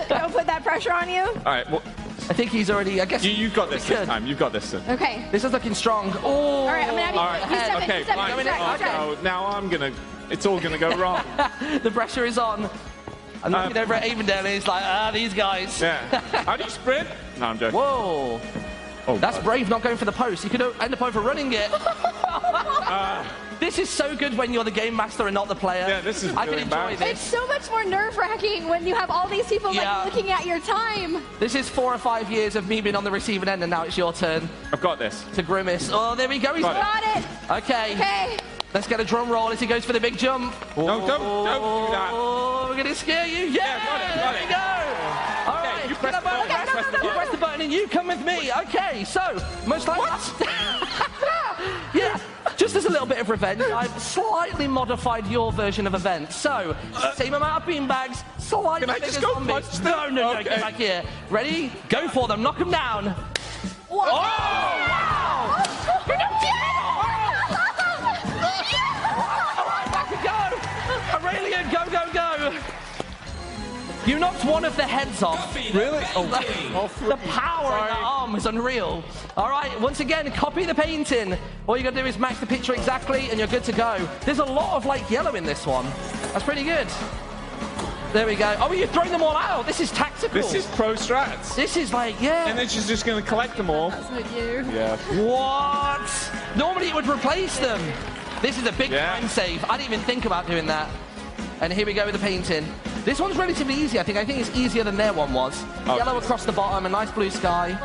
Don't put that pressure on you. All right, well, I think he's already, I guess. You've got this time. You've got this. Okay. This is looking strong. Oh. All right, I'm going to have you step in. Okay, fine. Oh, now I'm going to, it's all going to go wrong. The pressure is on. I'm looking over at Avondale and he's like, these guys. Yeah. How do you sprint? No, I'm joking. Whoa. Oh, that's brave not going for the post. You could end up overrunning it. This is so good when you're the game master and not the player. Yeah, this is really I can enjoy this. It's so much more nerve-wracking when you have all these people like looking at your time. This is 4 or 5 years of me being on the receiving end, and now it's your turn. I've got this. To Grimace. Oh, there we go. He's got it. Okay. Okay. Let's get a drum roll as he goes for the big jump. No, don't do that. Oh, we're going to scare you. Yeah, got it. There we go. All right, you press the button. You press the button and you come with me. Okay, so, most likely... Yeah, just as a little bit of revenge, I've slightly modified your version of events. So, same amount of beanbags, slightly Can I just go punch them? No, Okay. get back here. Ready? Go for them. Knock them down. Whoa. Oh, wow! All right, back we go. Aurelian, go, go, go. You knocked one of the heads off. Really? Oh, the power in that arm is unreal. All right, once again, copy the painting. All you got to do is match the picture exactly, and you're good to go. There's a lot of, like, yellow in this one. That's pretty good. There we go. Oh, you're throwing them all out. This is tactical. This is pro strats. This is like, yeah. And then she's just going to collect them all. That's not you. Yeah. What? Normally it would replace them. This is a big time save. I didn't even think about doing that. And here we go with the painting. This one's relatively easy, I think. I think it's easier than their one was. Yellow across the bottom, a nice blue sky.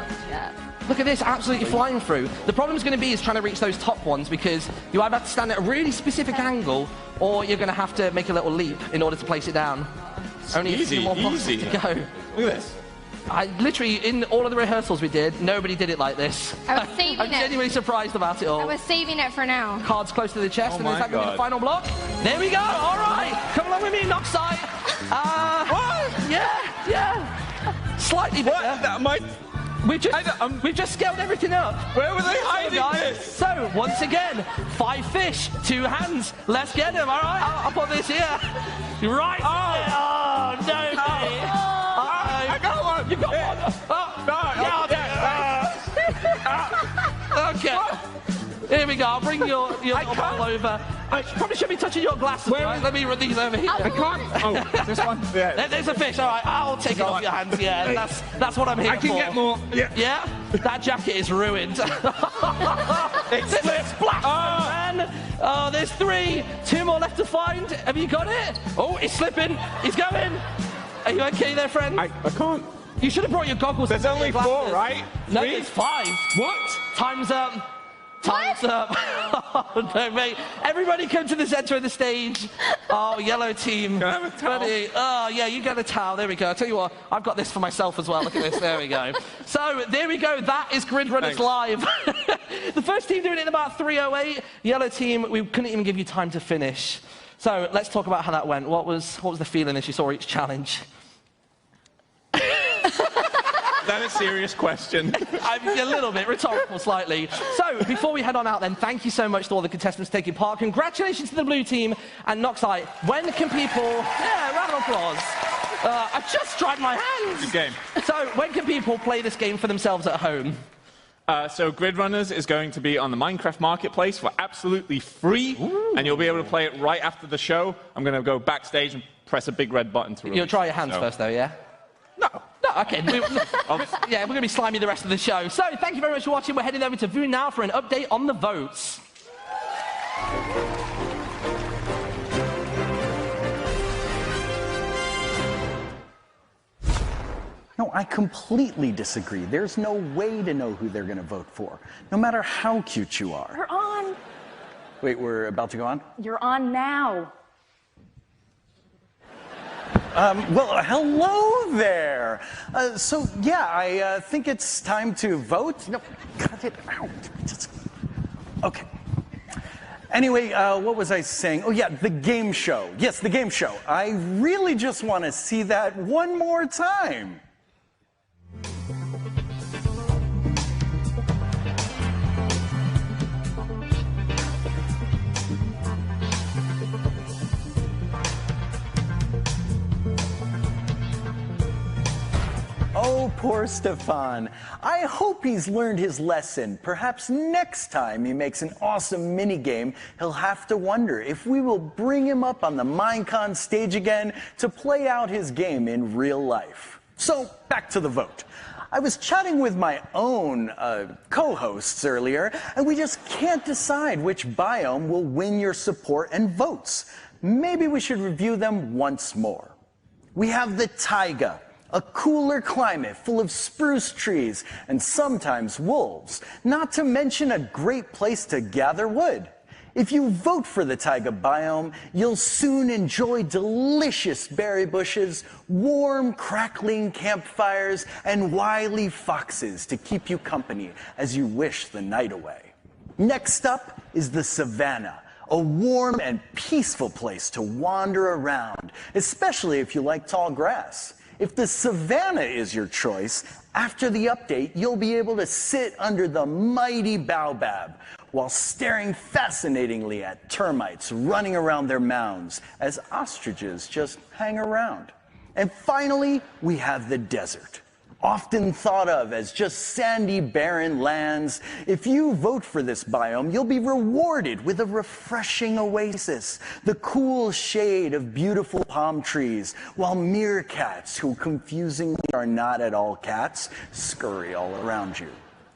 Look at this, absolutely flying through. The problem's going to be is trying to reach those top ones because you either have to stand at a really specific angle or you're going to have to make a little leap in order to place it down. Only a few more boxes to go. Look at this. I literally, in all of the rehearsals we did, nobody did it like this. I was saving I'm genuinely surprised about it all. I was saving it for now. Cards close to the chest, and is that going to be the final block? There we go. All right, come along with me, Noxite. Yeah. Slightly bigger. We've just scaled everything up. Where were they hiding this? So, once again, 5 fish, 2 hands. Let's get them, all right? I'll put this here. Right. Oh, no, mate. I got one. You got one. Oh, no. Okay. Here we go. I'll bring your little ball over. I probably should be touching your glasses. Right? Let me run these over here. I can't. Oh, this one? Yeah. There's a fish. All right, I'll take it off your hands. Yeah, that's what I'm here for. I can get more. Yeah? That jacket is ruined. It slipped. Splash, man. Oh, there's 3. 2 more left to find. Have you got it? Oh, it's slipping. He's going. Are you okay there, friend? I can't. You should have brought your goggles. There's only 4, right? No, there's 5. What? Time's up. Time's up. Oh, no, mate. Everybody come to the center of the stage. Oh, yellow team. Can I have a towel? Ready? Oh, yeah, you get a towel. There we go. I'll tell you what, I've got this for myself as well. Look at this. There we go. So, there we go. That is Grid Runners Live. The first team doing it in about 3:08. Yellow team, we couldn't even give you time to finish. So, let's talk about how that went. What was the feeling as you saw each challenge? Is that a serious question? A little bit, rhetorical slightly. So, before we head on out then, thank you so much to all the contestants taking part. Congratulations to the blue team and Noxite. When can people... Yeah, round of applause. I just tried my hands. Good game. So, when can people play this game for themselves at home? So Grid Runners is going to be on the Minecraft Marketplace for absolutely free, and you'll be able to play it right after the show. I'm going to go backstage and press a big red button to release. You'll try your hands first, though, yeah? No. No, okay. Yeah, we're going to be slimy the rest of the show. So, thank you very much for watching. We're heading over to Vu now for an update on the votes. No, I completely disagree. There's no way to know who they're going to vote for, no matter how cute you are. You're on. Wait, we're about to go on? You're on now. Well, hello there. I think it's time to vote. No, cut it out. Okay. Anyway, what was I saying? Oh, yeah, the game show. Yes, the game show. I really just want to see that one more time. poor Stefan. I hope he's learned his lesson. Perhaps next time he makes an awesome minigame, he'll have to wonder if we will bring him up on the MINECON stage again to play out his game in real life. So, back to the vote. I was chatting with my own co-hosts earlier, and we just can't decide which biome will win your support and votes. Maybe we should review them once more. We have the taiga, a cooler climate full of spruce trees and sometimes wolves, not to mention a great place to gather wood. If you vote for the taiga biome, you'll soon enjoy delicious berry bushes, warm, crackling campfires, and wily foxes to keep you company as you wish the night away. Next up is the savanna, a warm and peaceful place to wander around, especially if you like tall grass. If the savanna is your choice, after the update, you'll be able to sit under the mighty baobab while staring fascinatingly at termites running around their mounds as ostriches just hang around. And finally, we have the desert, often thought of as just sandy, barren lands. If you vote for this biome, you'll be rewarded with a refreshing oasis, the cool shade of beautiful palm trees, while meerkats, who confusingly are not at all cats, scurry all around you.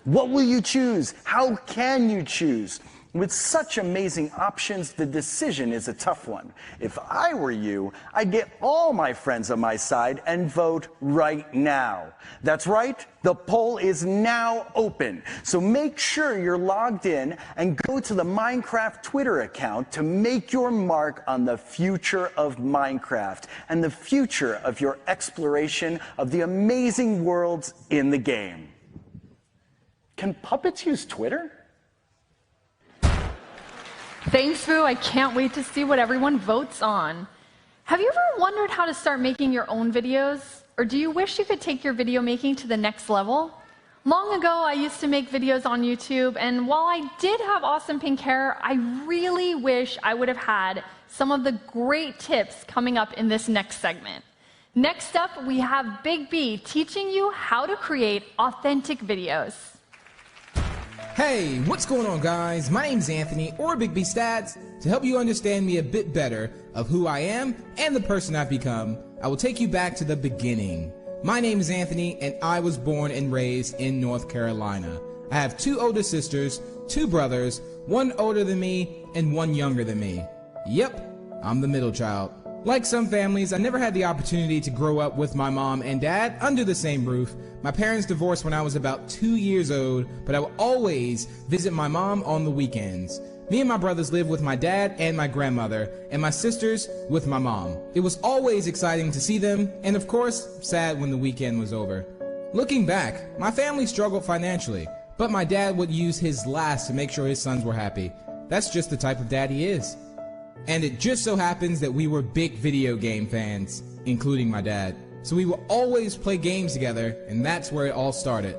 What will you choose? How can you choose? With such amazing options, the decision is a tough one. If I were you, I'd get all my friends on my side and vote right now. That's right, the poll is now open. So make sure you're logged in and go to the Minecraft Twitter account to make your mark on the future of Minecraft and the future of your exploration of the amazing worlds in the game. Can puppets use Twitter? Thanks, Boo. I can't wait to see what everyone votes on. Have you ever wondered how to start making your own videos? Or do you wish you could take your video making to the next level? Long ago, I used to make videos on YouTube, and while I did have awesome pink hair, I really wish I would have had some of the great tips coming up in this next segment. Next up, we have Big B teaching you how to create authentic videos. Hey, what's going on, guys? My name's Anthony, or Big B Stats. To help you understand me a bit better of who I am and the person I've become, I will take you back to the beginning. My name is Anthony, and I was born and raised in North Carolina. I have 2 older sisters, 2 brothers, 1 older than me, and 1 younger than me. Yep, I'm the middle child. Like some families, I never had the opportunity to grow up with my mom and dad under the same roof. My parents divorced when I was about 2 years old, but I would always visit my mom on the weekends. Me and my brothers lived with my dad and my grandmother, and my sisters with my mom. It was always exciting to see them, and of course, sad when the weekend was over. Looking back, my family struggled financially, but my dad would use his last to make sure his sons were happy. That's just the type of dad he is. And it just so happens that we were big video game fans, including my dad. So we would always play games together, and that's where it all started.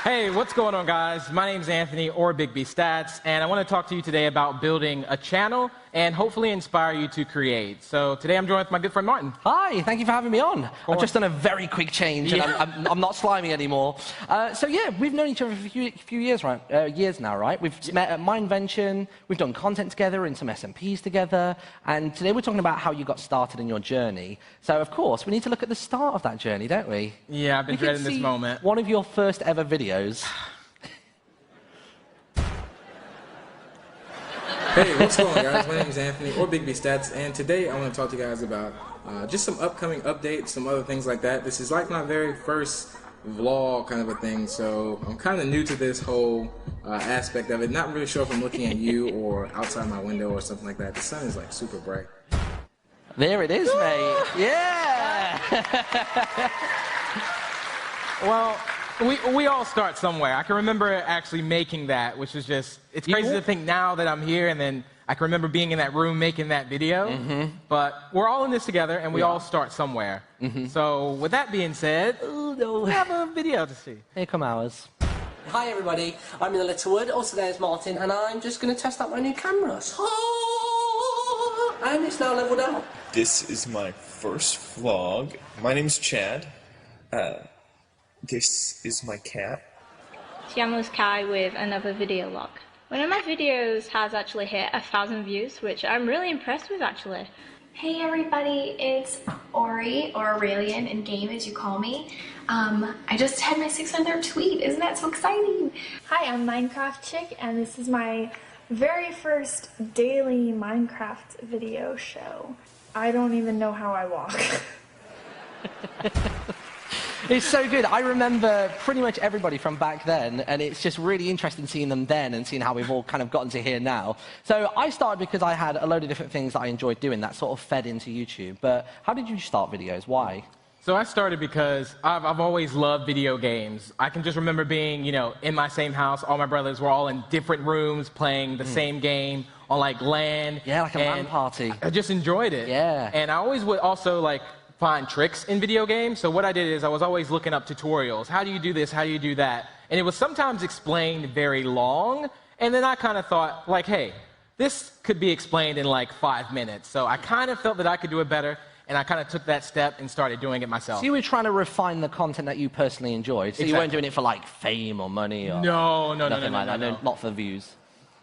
Hey, what's going on, guys? My name's Anthony, or Big B Stats, and I want to talk to you today about building a channel and hopefully inspire you to create. So today I'm joined with my good friend Martin. Hi, thank you for having me on. I've just done a very quick change, and I'm not slimy anymore. So yeah, we've known each other for a few years, right? Years now, right? We've met at MineVention, we've done content together and some SMPs together, and today we're talking about how you got started in your journey. So of course, we need to look at the start of that journey, don't we? Yeah, I've been dreading this moment. One of your first ever videos. Hey, what's going on, guys? My name is Anthony, or Big B Stats, and today I want to talk to you guys about just some upcoming updates, some other things like that. This is like my very first vlog kind of a thing, so I'm kind of new to this whole aspect of it. Not really sure if I'm looking at you or outside my window or something like that. The sun is like super bright. There it is, mate. Yeah! Well, we all start somewhere. I can remember actually making that, which was just, it's crazy to think now that I'm here, and then I can remember being in that room making that video. But we're all in this together, and we all start somewhere. So with that being said, we have a video to see. Here come ours. Hi everybody, I'm in the Littlewood, also known as Martin, and I'm just going to test out my new cameras. And it's now leveled out. This is my first vlog. My name's Chad. This is my cat. Tiamo's Kai with another video log. One of my videos has actually hit 1,000 views, which I'm really impressed with actually. Hey everybody, it's Ori, or Aurelian in game as you call me. I just had my 600th tweet, isn't that so exciting? Hi, I'm Minecraft Chick, and this is my very first daily Minecraft video show. I don't even know how I walk. It's so good. I remember pretty much everybody from back then, and it's just really interesting seeing them then and seeing how we've all kind of gotten to here now. So I started because I had a load of different things that I enjoyed doing that sort of fed into YouTube. But how did you start videos? Why? So I started because I've always loved video games. I can just remember being, you know, in my same house. All my brothers were all in different rooms playing the same game on like LAN. Yeah, like a LAN party. I just enjoyed it. Yeah. And I always would also like find tricks in video games. So what I did is I was always looking up tutorials. How do you do this? How do you do that? And it was sometimes explained very long. And then I kind of thought like, hey, this could be explained in like 5 minutes. So I kind of felt that I could do it better. And I kind of took that step and started doing it myself. So you were trying to refine the content that you personally enjoyed. So you weren't doing it for like fame or money or nothing like that. No, not for views.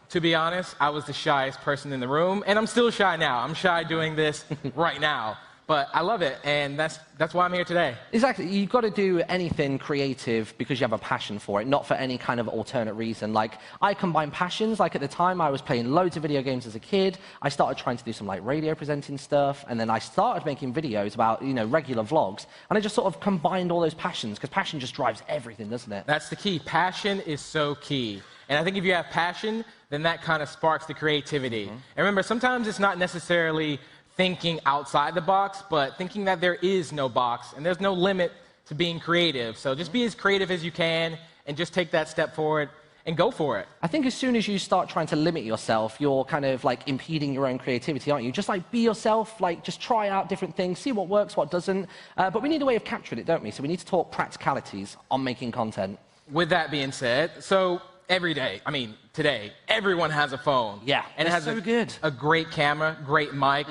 To be honest, I was the shyest person in the room, and I'm still shy now. I'm shy doing this right now. But I love it, and that's why I'm here today. Exactly. You've got to do anything creative because you have a passion for it, not for any kind of alternate reason. Like, I combine passions. Like, at the time, I was playing loads of video games as a kid. I started trying to do some, like, radio presenting stuff, and then I started making videos about, you know, regular vlogs, and I just sort of combined all those passions, because passion just drives everything, doesn't it? That's the key. Passion is so key. And I think if you have passion, then that kind of sparks the creativity. And remember, sometimes it's not necessarily thinking outside the box, but thinking that there is no box and there's no limit to being creative. So just be as creative as you can and just take that step forward and go for it. I think as soon as you start trying to limit yourself, you're kind of like impeding your own creativity, aren't you? Just like be yourself, like just try out different things, see what works, what doesn't. But we need a way of capturing it, don't we? So we need to talk practicalities on making content. With that being said, so every day, I mean, today, everyone has a phone. Yeah, and it has a great camera, great mic.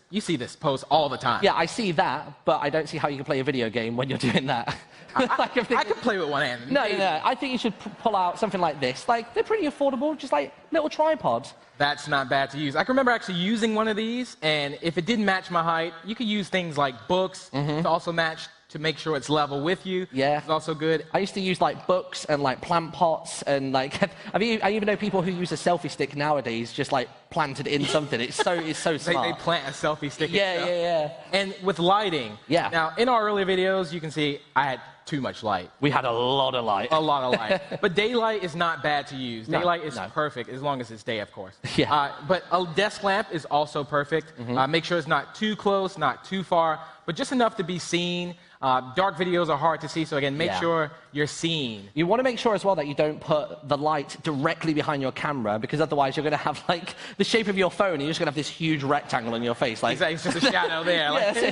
You see this post all the time. Yeah, I see that, but I don't see how you can play a video game when you're doing that. I can play with one hand. No, I think you should pull out something like this. Like, they're pretty affordable, just like little tripods. That's not bad to use. I can remember actually using one of these, and if it didn't match my height, you could use things like books to also match, to make sure it's level with you. Yeah. It's also good. I used to use like books and like plant pots and like, I even know people who use a selfie stick nowadays just like planted in something. It's so smart. They plant a selfie stick. Yeah. And with lighting. Yeah. Now, in our earlier videos, you can see I had too much light. We had a lot of light. A lot of light. But daylight is not bad to use. Daylight is perfect, as long as it's day, of course. Yeah. But a desk lamp is also perfect. Make sure it's not too close, not too far, but just enough to be seen. Dark videos are hard to see, so again, make sure you're seen. You want to make sure as well that you don't put the light directly behind your camera, because otherwise you're going to have like the shape of your phone, and you're just going to have this huge rectangle on your face. Like, exactly, it's just a shadow there.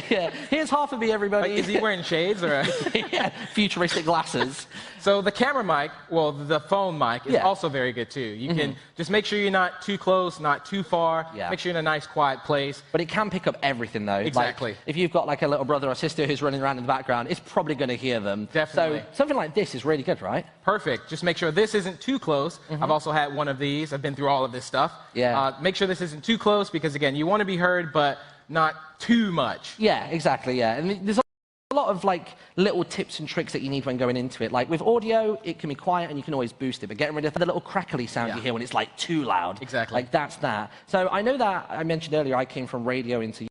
Yeah. Here's half of me, everybody. Like, is he wearing shades or? Yeah, futuristic glasses. So the camera mic, well, the phone mic is also very good too. You can just make sure you're not too close, not too far. Make sure you're in a nice, quiet place. But it can pick up everything, though. Exactly. Like, if you've got like a little brother or sister who's running around in the background, it's probably going to hear them. Definitely. So something like this is really good, right? Perfect. Just make sure this isn't too close. I've also had one of these. I've been through all of this stuff. Yeah. Make sure this isn't too close, because again, you want to be heard, but not too much. Yeah, exactly. Yeah, and there's a lot of like little tips and tricks that you need when going into it. Like with audio, it can be quiet and you can always boost it, but getting rid of the little crackly sound you hear when it's like too loud. Exactly. Like that's that. So I know that I mentioned earlier I came from radio into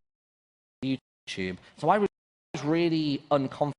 YouTube, so I was really unconfident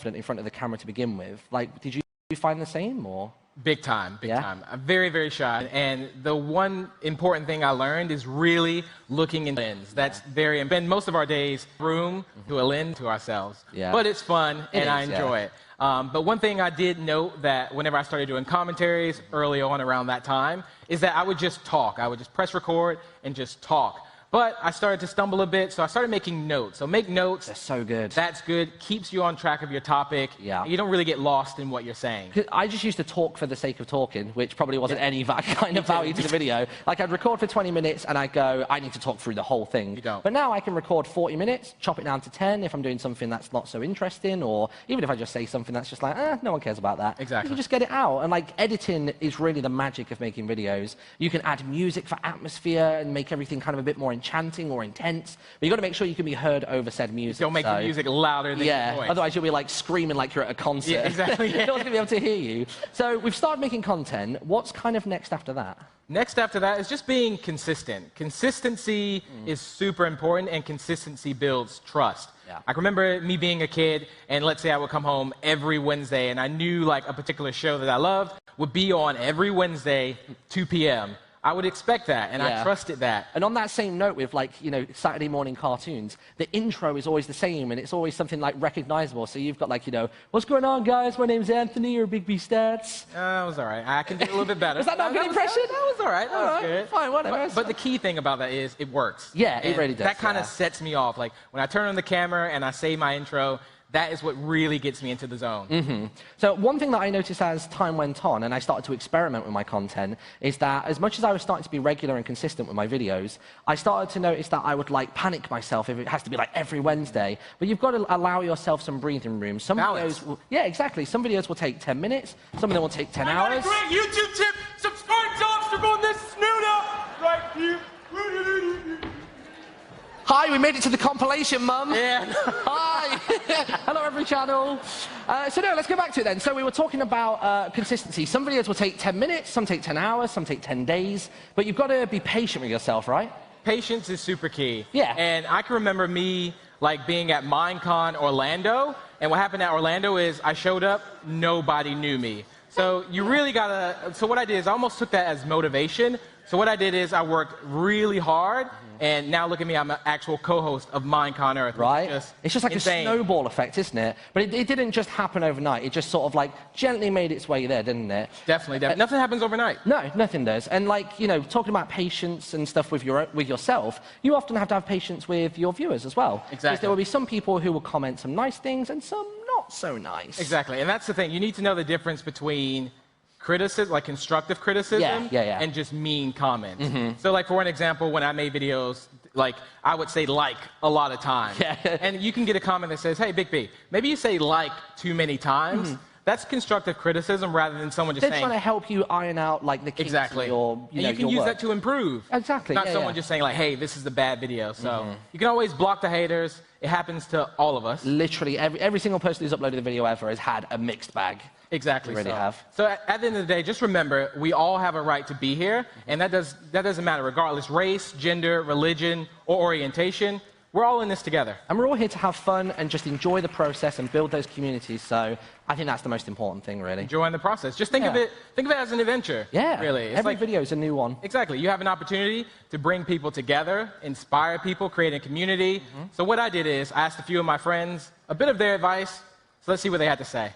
in front of the camera to begin with. Like, did you find the same or? Big time, big time. I'm very, very shy. And the one important thing I learned is really looking in the lens. That's very, and spend most of our days room to a lens to ourselves. Yeah. But it's fun, and I enjoy it. But one thing I did note that whenever I started doing commentaries early on around that time is that I would just talk. I would just press record and just talk. But I started to stumble a bit, so I started making notes. So make notes. They're so good. That's good. Keeps you on track of your topic. Yeah. You don't really get lost in what you're saying. I just used to talk for the sake of talking, which probably wasn't any kind of value to the video. Like, I'd record for 20 minutes, and I'd go, I need to talk through the whole thing. You don't. But now I can record 40 minutes, chop it down to 10 if I'm doing something that's not so interesting, or even if I just say something that's just like, no one cares about that. Exactly. You can just get it out. And, like, editing is really the magic of making videos. You can add music for atmosphere and make everything kind of a bit more enchanting or intense. But you've got to make sure you can be heard over said music. Don't make the music louder than your voice. Otherwise you'll be like screaming like you're at a concert. Yeah, exactly. No one's going to be able to hear you. So we've started making content. What's kind of next after that? Next after that is just being consistent. Consistency is super important, and consistency builds trust. Yeah. I remember me being a kid, and let's say I would come home every Wednesday, and I knew like a particular show that I loved would be on every Wednesday, 2 p.m. I would expect that, and I trusted that. And on that same note with, like, you know, Saturday morning cartoons, the intro is always the same, and it's always something, like, recognizable. So you've got, like, you know, what's going on, guys? My name's Anthony, or Big B Stats. That was all right. I can do it a little bit better. Was that not a good impression? That was all right. That was good. Fine, whatever. But the key thing about that is it works. Yeah, it really does. That kind of sets me off. Like, when I turn on the camera and I say my intro, that is what really gets me into the zone. So one thing that I noticed as time went on, and I started to experiment with my content, is that as much as I was starting to be regular and consistent with my videos, I started to notice that I would like panic myself if it has to be like every Wednesday. But you've got to allow yourself some breathing room. Some videos will, yeah, exactly. Some videos will take 10 minutes. Some of them will take 10 hours. Great YouTube tip. Subscribe to Obstacle on this snooter right here. Hi, we made it to the compilation, Mum. Yeah. Hi. Hello, every channel. So no, let's go back to it then. So we were talking about consistency. Some videos will take 10 minutes, some take 10 hours, some take 10 days. But you've got to be patient with yourself, right? Patience is super key. Yeah. And I can remember me like being at MINECON Orlando, and what happened at Orlando is I showed up, nobody knew me. So you really gotta, so what I did is I almost took that as motivation. So what I did is I worked really hard, and now look at me, I'm an actual co-host of MINECON Earth. Right? It's just like insane. a snowball effect, isn't it? But it didn't just happen overnight. It just sort of like gently made its way there, didn't it? Definitely. Nothing happens overnight. No, nothing does. And like, you know, talking about patience and stuff with yourself, you often have to have patience with your viewers as well. Exactly. Because there will be some people who will comment some nice things and some not so nice. Exactly. And that's the thing. You need to know the difference between criticism, like constructive criticism, and just mean comments. So like for an example, when I made videos, like I would say like a lot of times. And you can get a comment that says, hey, Big B, maybe you say like too many times. That's constructive criticism rather than someone just saying... They're trying to help you iron out like the kinks exactly. in your, and you can use that to improve. Exactly. Not someone just saying like, hey, this is a bad video. So you can always block the haters. It happens to all of us. Literally, every single person who's uploaded a video ever has had a mixed bag. Exactly. They really have. So at the end of the day, just remember, we all have a right to be here, and that doesn't matter, regardless race, gender, religion, or orientation. We're all in this together. And we're all here to have fun and just enjoy the process and build those communities. So I think that's the most important thing, really. Enjoying the process. Just think of it as an adventure. Yeah. Really. It's Every like, video is a new one. Exactly. You have an opportunity to bring people together, inspire people, create a community. So what I did is I asked a few of my friends a bit of their advice. So let's see what they had to say.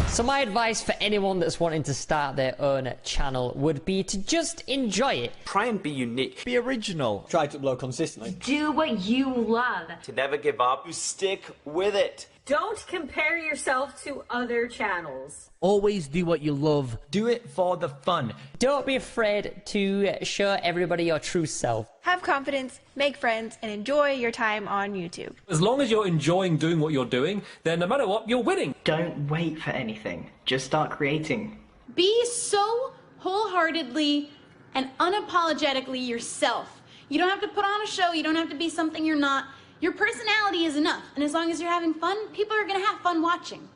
So my advice for anyone that's wanting to start their own channel would be to just enjoy it. Try and be unique. Be original. Try to upload consistently. Do what you love. To never give up. You stick with it. Don't compare yourself to other channels. Always do what you love. Do it for the fun. Don't be afraid to show everybody your true self. Have confidence, make friends, and enjoy your time on YouTube. As long as you're enjoying doing what you're doing, then no matter what, you're winning. Don't wait for anything. Just start creating. Be so wholeheartedly and unapologetically yourself. You don't have to put on a show. You don't have to be something you're not. Your personality is enough. And as long as you're having fun, people are going to have fun watching.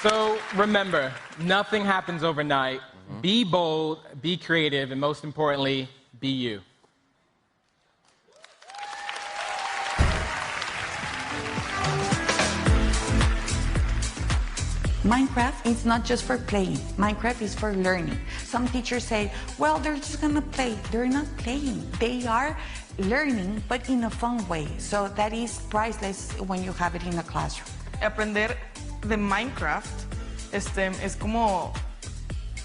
So remember, nothing happens overnight. Be bold, be creative, and most importantly, be you. Minecraft is not just for playing. Minecraft is for learning. Some teachers say, well, they're just gonna play. They're not playing. They are learning, but in a fun way. So that is priceless when you have it in a classroom. Aprender de Minecraft Es como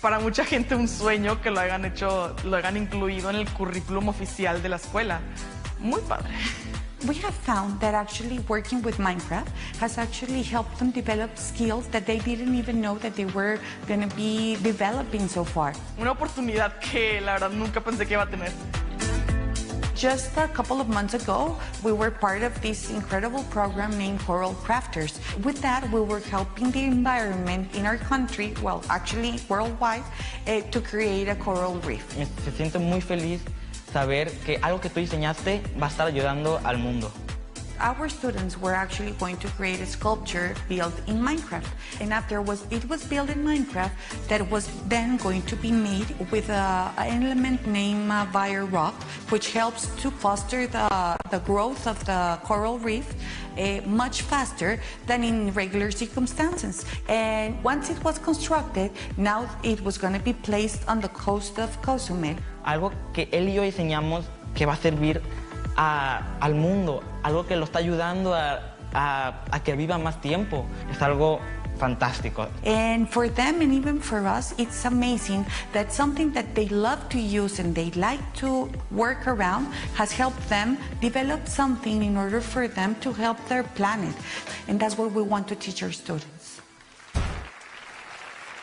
para mucha gente un sueño que lo hayan incluido en el currículum oficial de la escuela. Muy padre. We have found that actually working with Minecraft has actually helped them develop skills that they didn't even know that they were going to be developing so far. Una oportunidad que la verdad nunca pensé que iba a tener. Just a couple of months ago, we were part of this incredible program named Coral Crafters. With that, we were helping the environment in our country, well, actually worldwide, to create a coral reef. Se siente muy feliz saber que algo que tú diseñaste va a estar ayudando al mundo. Our students were actually going to create a sculpture built in Minecraft. And after it was built in Minecraft, that was then going to be made with an element named Vire Rock, which helps to foster the growth of the coral reef much faster than in regular circumstances. And once it was constructed, now it was going to be placed on the coast of Cozumel. Algo que él y yo diseñamos que va a servir al mundo, algo que lo está ayudando a que viva más tiempo. Es algo fantástico. And for them and even for us, it's amazing that something that they love to use and they like to work around has helped them develop something in order for them to help their planet. And that's what we want to teach our students.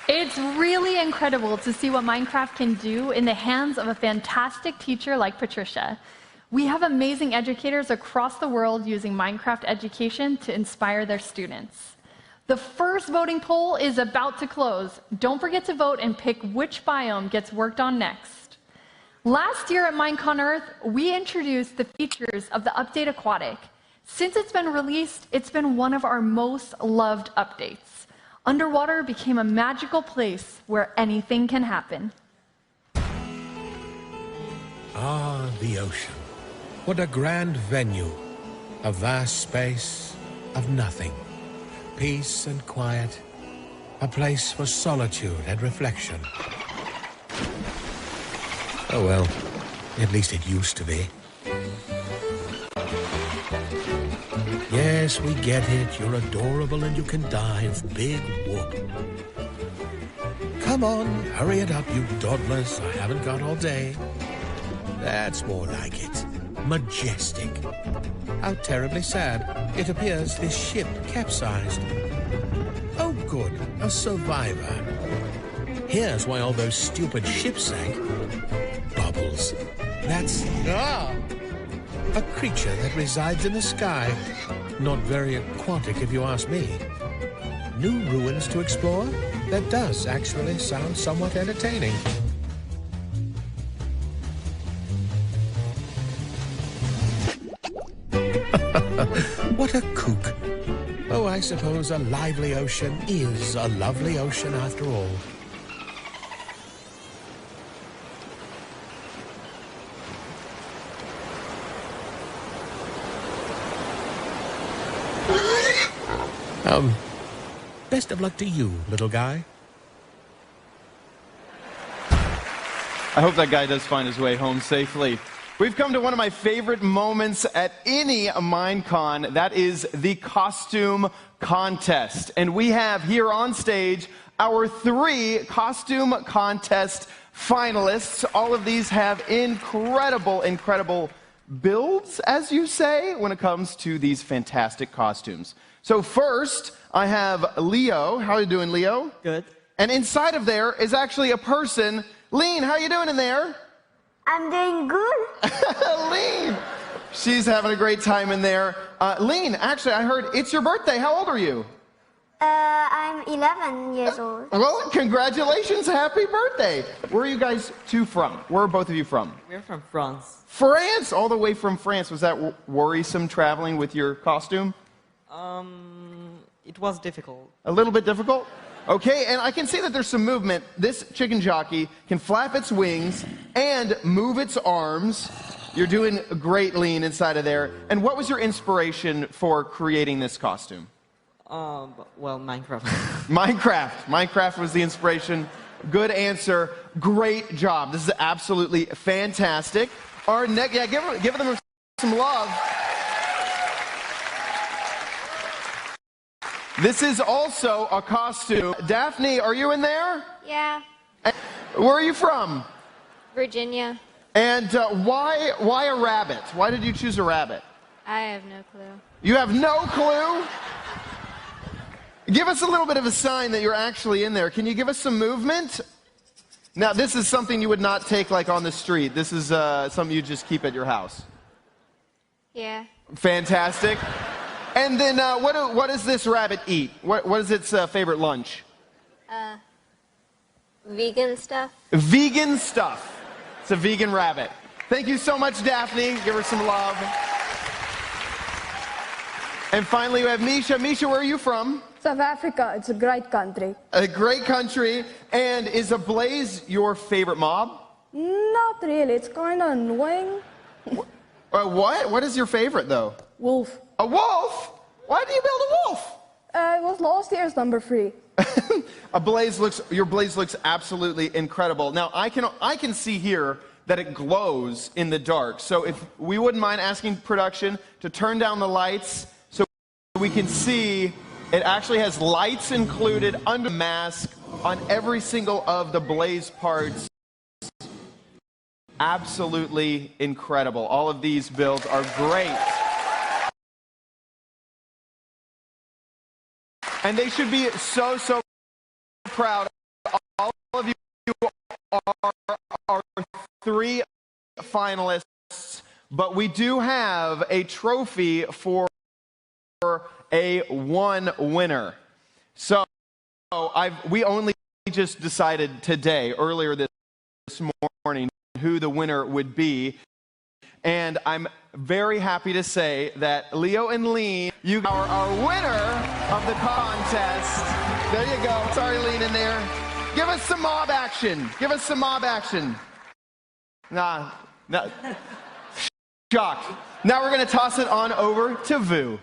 It's really incredible to see what Minecraft can do in the hands of a fantastic teacher like Patricia. We have amazing educators across the world using Minecraft education to inspire their students. The first voting poll is about to close. Don't forget to vote and pick which biome gets worked on next. Last year at MineCon Earth, we introduced the features of the Update Aquatic. Since it's been released, it's been one of our most loved updates. Underwater became a magical place where anything can happen. Ah, the ocean. What a grand venue. A vast space of nothing. Peace and quiet. A place for solitude and reflection. Oh well, at least it used to be. Yes, we get it. You're adorable and you can dive. Big whoop. Come on, hurry it up, you dawdlers. I haven't got all day. That's more like it. Majestic. How terribly sad. It appears this ship capsized. Oh good, a survivor. Here's why all those stupid ships sank. Bubbles. That's a creature that resides in the sky. Not very aquatic if you ask me. New ruins to explore? That does actually sound somewhat entertaining. What a kook. Oh, I suppose a lively ocean is a lovely ocean after all. Best of luck to you, little guy. I hope that guy does find his way home safely. We've come to one of my favorite moments at any MineCon. That is the costume contest. And we have here on stage our 3 costume contest finalists. All of these have incredible builds, as you say, when it comes to these fantastic costumes. So first, I have Leo. How are you doing, Leo? Good. And inside of there is actually a person. Lean, how are you doing in there? I'm doing good. Lean! She's having a great time in there. Lean, actually, I heard it's your birthday. How old are you? I'm 11 years old. Well, congratulations. Happy birthday. Where are you guys two from? Where are both of you from? We're from France. France? All the way from France. Was that worrisome traveling with your costume? It was difficult. A little bit difficult? Okay, and I can see that there's some movement. This chicken jockey can flap its wings and move its arms. You're doing a great, Lean, inside of there. And what was your inspiration for creating this costume? Well, Minecraft. Minecraft was the inspiration. Good answer. Great job. This is absolutely fantastic. Our next, give them some love. This is also a costume. Daphne, are you in there? Yeah, Where are you from? Virginia. And why a rabbit? Why did you choose a rabbit? I have no clue. You have no clue? Give us a little bit of a sign that you're actually in there. Can you give us some movement? Now, this is something you would not take like on the street. This is something you just keep at your house. Yeah. Fantastic. And then what does this rabbit eat? What is its favorite lunch? Vegan stuff. Vegan stuff. It's a vegan rabbit. Thank you so much, Daphne. Give her some love. And finally, we have Misha. Misha, where are you from? South Africa. It's a great country. A great country. And is a blaze your favorite mob? Not really. It's kind of annoying. What? What is your favorite, though? Wolf. A wolf? Why do you build a wolf? It was last year's number 3. Your blaze looks absolutely incredible. Now, I can see here that it glows in the dark. So if we wouldn't mind asking production to turn down the lights so we can see it actually has lights included under the mask on every single of the blaze parts. Absolutely incredible. All of these builds are great. And they should be so proud. All of you are our 3 finalists, but we do have a trophy for a 1 winner. So we only just decided today, earlier this morning, who the winner would be. And I'm very happy to say that Leo and Lean, you are our winner of the contest. There you go. Sorry, Lean in there. Give us some mob action. Give us some mob action. Nah. Shock. Now we're going to toss it on over to Vu.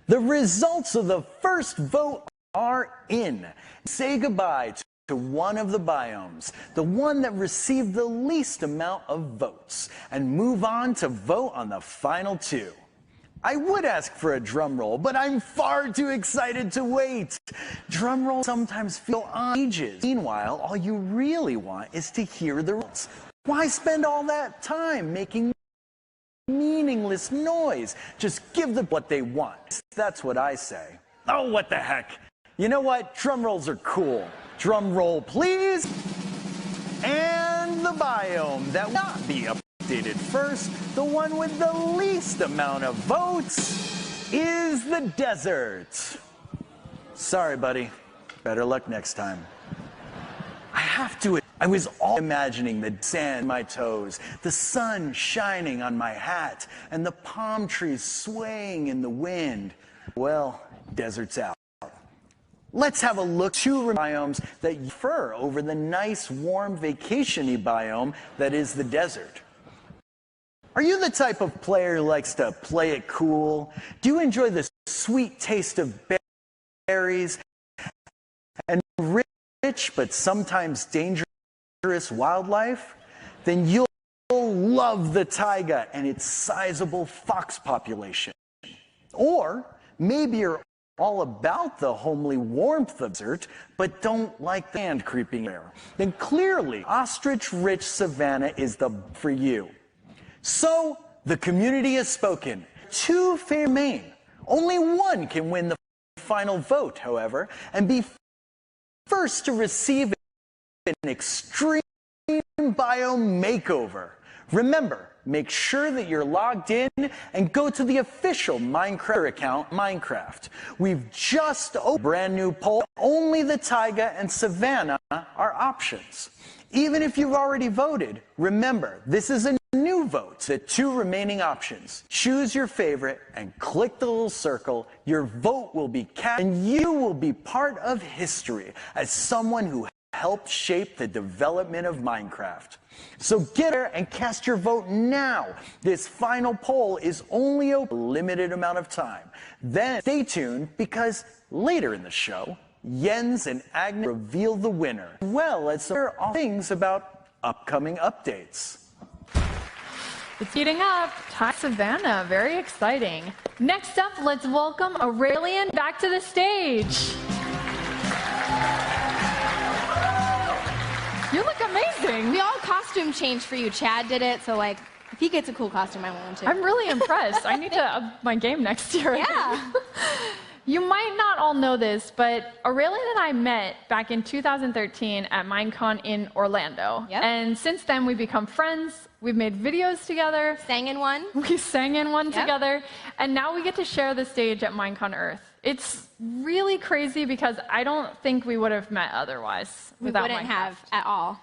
The results of the first vote are in. Say goodbye to one of the biomes, the one that received the least amount of votes, and move on to vote on the final 2. I would ask for a drum roll, but I'm far too excited to wait. Drum rolls sometimes feel on ages. Meanwhile, all you really want is to hear the results. Why spend all that time making meaningless noise? Just give them what they want. That's what I say. Oh, what the heck. You know what? Drum rolls are cool. Drum roll, please. And the biome that will not be updated first, the one with the least amount of votes, is the desert. Sorry, buddy. Better luck next time. I have to. I was all imagining the sand on my toes, the sun shining on my hat, and the palm trees swaying in the wind. Well, desert's out. Let's have a look at 2 biomes that you prefer over the nice, warm, vacation-y biome that is the desert. Are you the type of player who likes to play it cool? Do you enjoy the sweet taste of berries and rich but sometimes dangerous wildlife? Then you'll love the taiga and its sizable fox population. Or maybe you're all about the homely warmth of the desert, but don't like the sand creeping air. Then clearly, ostrich-rich savanna is the for you. So, the community has spoken. 2 remain. Only 1 can win the final vote, however, and be first to receive an extreme biome makeover. Remember, make sure that you're logged in and go to the official Minecraft account, Minecraft. We've just opened a brand new poll. Only the taiga and savanna are options. Even if you've already voted, remember, this is a new vote. The 2 remaining options. Choose your favorite and click the little circle. Your vote will be cast and you will be part of history as someone who helped shape the development of Minecraft. So get there and cast your vote now. This final poll is only open a limited amount of time. Then stay tuned because later in the show, Jens and Agnes reveal the winner, as well as some things about upcoming updates. It's heating up. Ty Savannah, very exciting. Next up, let's welcome Aurelian back to the stage. You look amazing. We all costume changed for you. Chad did it, so like, if he gets a cool costume, I want one too. I'm really impressed. I need to up my game next year. Yeah. You might not all know this, but Aurelian and I met back in 2013 at MINECON in Orlando. Yep. And since then, we've become friends. We've made videos together. Sang in one. We sang in one Yep. together. And now we get to share the stage at MINECON Earth. It's really crazy because I don't think we would have met otherwise without We wouldn't Minecraft. have at all.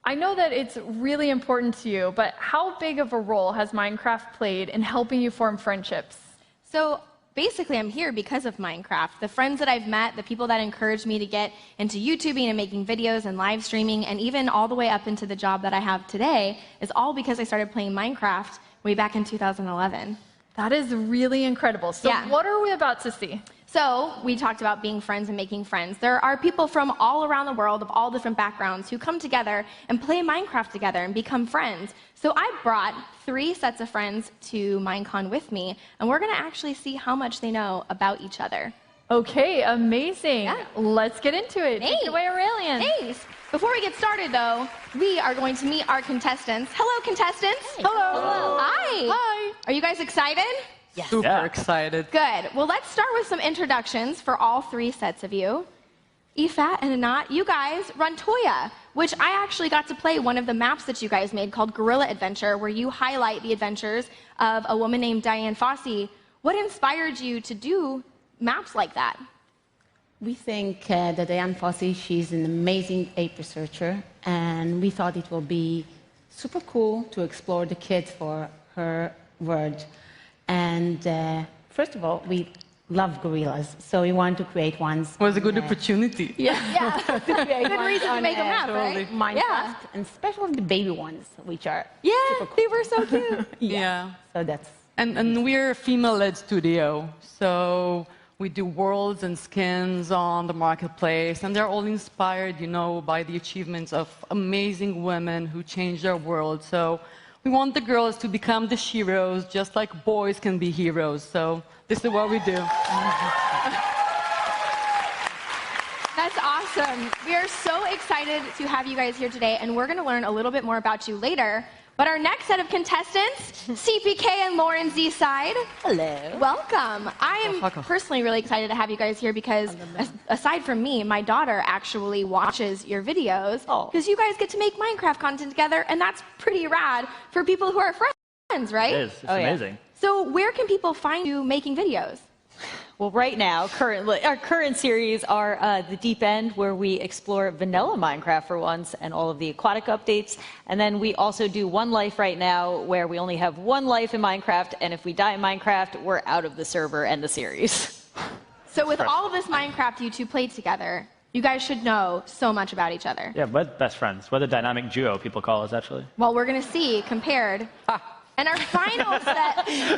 I know that it's really important to you, but how big of a role has Minecraft played in helping you form friendships? So basically, I'm here because of Minecraft. The friends that I've met, the people that encouraged me to get into YouTubing and making videos and live streaming, and even all the way up into the job that I have today, is all because I started playing Minecraft way back in 2011. That is really incredible. So what are we about to see? So we talked about being friends and making friends. There are people from all around the world of all different backgrounds who come together and play Minecraft together and become friends. So I brought 3 sets of friends to MINECON with me, and we're going to actually see how much they know about each other. Okay, amazing. Yeah. Let's get into it. Thanks. Take it away, Aurelian. Thanks. Before we get started, though, we are going to meet our contestants. Hello, contestants. Hey. Hello. Hi. Hi. Are you guys excited? Yes. Super excited. Good. Well, let's start with some introductions for all 3 sets of you. Ifat and Anat, you guys run Toya, which I actually got to play one of the maps that you guys made called Gorilla Adventure, where you highlight the adventures of a woman named Diane Fossey. What inspired you to do maps like that? We think that Diane Fossey, she's an amazing ape researcher, and we thought it will be super cool to explore the kids for her world. And first of all, we love gorillas, so we want to create ones. It was a good opportunity. Yeah. Good reason to make a map, totally. right? Minecraft, Yeah. and especially the baby ones, which are Yeah, super cool. they were so cute. Yeah. So that's... And we're a female-led studio, so we do worlds and skins on the marketplace, and they're all inspired, you know, by the achievements of amazing women who changed their world. So we want the girls to become the heroes, just like boys can be heroes. So this is what we do. That's awesome. We are so excited to have you guys here today, and we're going to learn a little bit more about you later. But our next set of contestants, CPK and Lauren Z-Side. Hello. Welcome. I am personally really excited to have you guys here because, aside from me, my daughter actually watches your videos because you guys get to make Minecraft content together, and that's pretty rad for people who are friends, right? It is. It's amazing. So where can people find you making videos? Well, right now, our current series are The Deep End, where we explore vanilla Minecraft for once and all of the aquatic updates. And then we also do One Life right now, where we only have 1 life in Minecraft, and if we die in Minecraft, we're out of the server and the series. So with all of this Minecraft you 2 played together, you guys should know so much about each other. Yeah, we're best friends. We're the dynamic duo, people call us, actually. Well, we're going to see compared. And our final set, he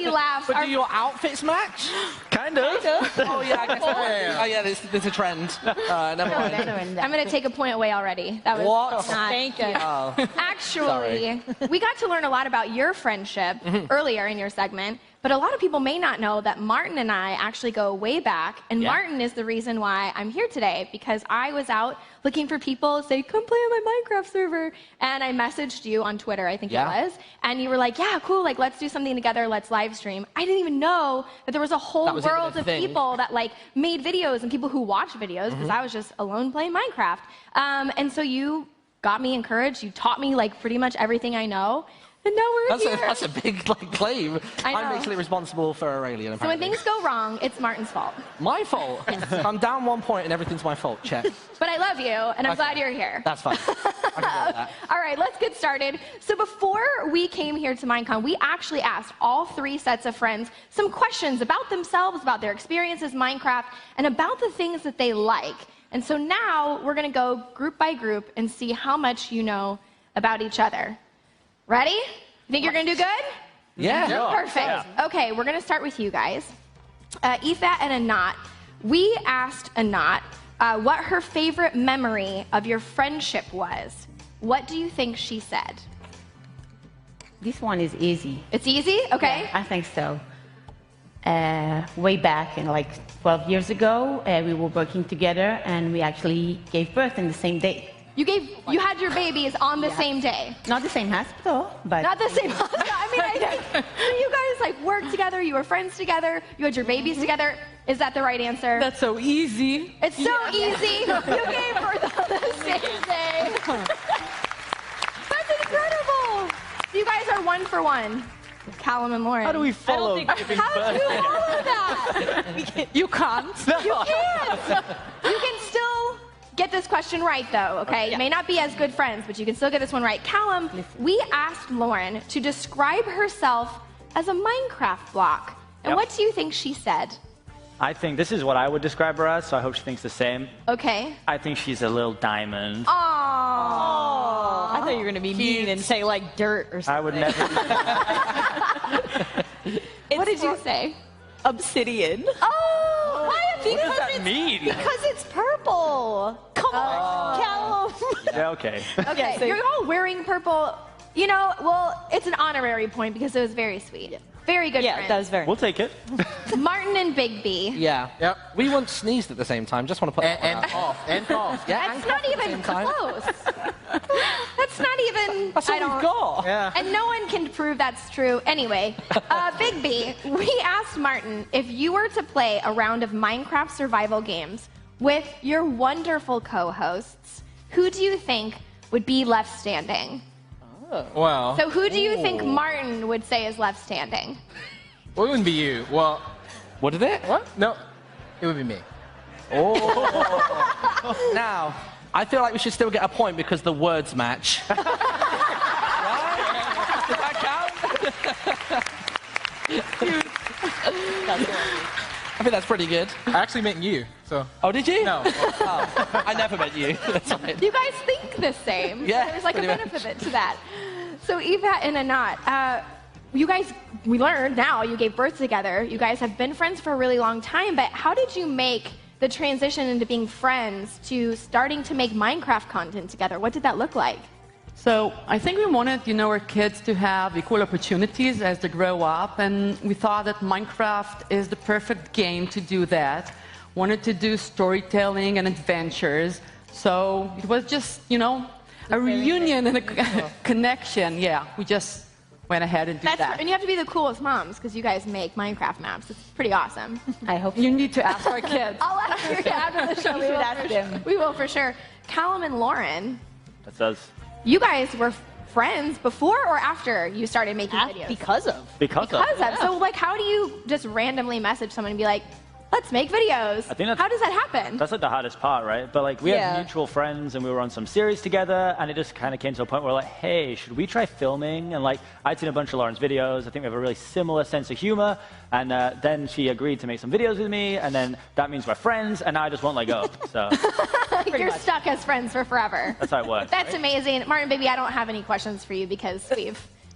laughs. But do your outfits match? Kind of. Oh, yeah, I guess oh, yeah, there's a trend. Never mind. I'm going to take a point away already. That was What? not Thank you. good. Oh. Actually, we got to learn a lot about your friendship earlier in your segment, but a lot of people may not know that Martin and I actually go way back, and Martin is the reason why I'm here today, because I was out looking for people to say, come play on my Minecraft server, and I messaged you on Twitter, I think it was, and you were like, yeah, cool, like, let's do something together, let's live stream. I didn't even know that there was a whole world of people that, like, made videos and people who watch videos, because I was just alone playing Minecraft. And so you got me encouraged, you taught me, like, pretty much everything I know, and now we're here. That's a big claim. I know. I'm basically responsible for Aurelian, So when apparently. things go wrong, it's Martin's fault. My fault? I'm down 1 point and everything's my fault. Check. But I love you, and I'm glad you're here. That's fine. I can go with that. All right, let's get started. So before we came here to MINECON, we actually asked all 3 sets of friends some questions about themselves, about their experiences in Minecraft, and about the things that they like. And so now we're going to go group by group and see how much you know about each other. Ready? You think you're going to do good? Yeah. Perfect. Yeah. Okay, we're going to start with you guys. Ifat and Anat. We asked Anat what her favorite memory of your friendship was. What do you think she said? This one is easy. It's easy? Okay. Yeah, I think so. Way back, like 12 years ago, we were working together and we actually gave birth in the same day. You had your babies on the same day? Not the same hospital, but... Not the same hospital. I mean, I think you guys like worked together, you were friends together, you had your babies together. Is that the right answer? That's so easy. It's so easy. You gave birth on the same day. That's incredible. You guys are 1 for 1. Callum and Lauren. How do we follow giving birth? How do you follow that? You can't. No. You can't. You can still get this question right, though, okay? You may not be as good friends, but you can still get this one right. Callum, we asked Lauren to describe herself as a Minecraft block. And what do you think she said? I think this is what I would describe her as, so I hope she thinks the same. Okay. I think she's a little diamond. Aww. I thought you were going to be mean and say, like, dirt or something. I would never... What did you say? Obsidian. Oh! Why What does that mean? Because it's purple. Come on, Callum. Yeah, okay. Okay, so you're all wearing purple. You know, well, it's an honorary point because it was very sweet. Very good friend. That was very We'll take it. Martin and Bigby. Yeah. Yep. We once sneezed at the same time. Just want to put that And cough. And cough. Yeah, That's and not cough at the even same time. close. That's not even. That's all we've got. Yeah. And no one can prove that's true. Anyway, Bigby, we asked Martin if you were to play a round of Minecraft survival games with your wonderful co-hosts, who do you think would be left standing? Well, So who do you think Martin would say is left standing? well, it wouldn't be you. Well, What did it? what? No, it would be me. Oh. Now, I feel like we should still get a point because the words match. Right? Does that count? I think that's pretty good. I actually meant you, so. Oh, did you? No. Oh, I never met you. That's fine. You guys think the same. Yeah, There's like a pretty benefit to that. So Eva and Anat, you guys, we learned now you gave birth together. You guys have been friends for a really long time, but how did you make the transition into being friends to starting to make Minecraft content together? What did that look like? So I think we wanted, our kids to have equal opportunities as they grow up, and we thought that Minecraft is the perfect game to do that. Wanted to do storytelling and adventures, so it was just, a reunion and a connection. Yeah, we just went ahead and did that. And you have to be the coolest moms because you guys make Minecraft maps. It's pretty awesome. I hope You need to ask our kids. I'll ask you after the show. You should ask them. We will for sure. Callum and Lauren, That says you guys were friends before or after you started making videos? Because of. because of. So, how do you just randomly message someone and be like, let's make videos? I think that's- How does that happen? That's like the hardest part, right? But we Yeah. have mutual friends and we were on some series together and it just kind of came to a point where we're like, hey, should we try filming? And I'd seen a bunch of Lauren's videos. I think we have a really similar sense of humor. And then she agreed to make some videos with me and then that means we're friends and now I just won't let go. So You're stuck as friends for forever. that's how it works. That's amazing. Martin, baby, I don't have any questions for you because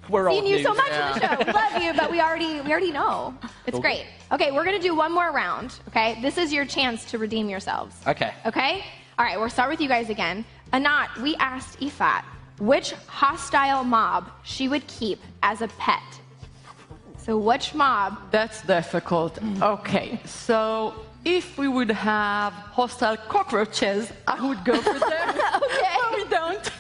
We're seen old you so news. much in the show. We love you, but we already know. It's great. Okay, we're gonna do one more round. Okay, this is your chance to redeem yourselves. Okay. Okay. All right, we'll start with you guys again. Anat, we asked Ifat which hostile mob she would keep as a pet. So which mob? That's difficult. Okay, so if we would have hostile cockroaches, I would go for them. Okay. No, we don't.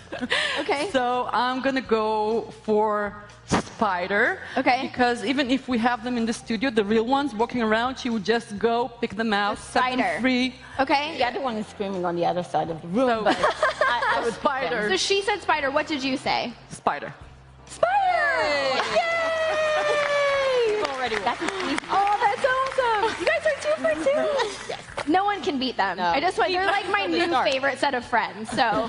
Okay. So I'm gonna go for spider. Okay. Because even if we have them in the studio, the real ones walking around, she would just go pick them out, set spider. them free. Okay. The other one is screaming on the other side of the room. So, But I would spider. So she said spider. What did you say? Spider. Spider! Yay! Already won. That's easy. Oh, that's awesome! You guys are 2 for 2. Yes. No one can beat them. No. They're like my new favorite set of friends. So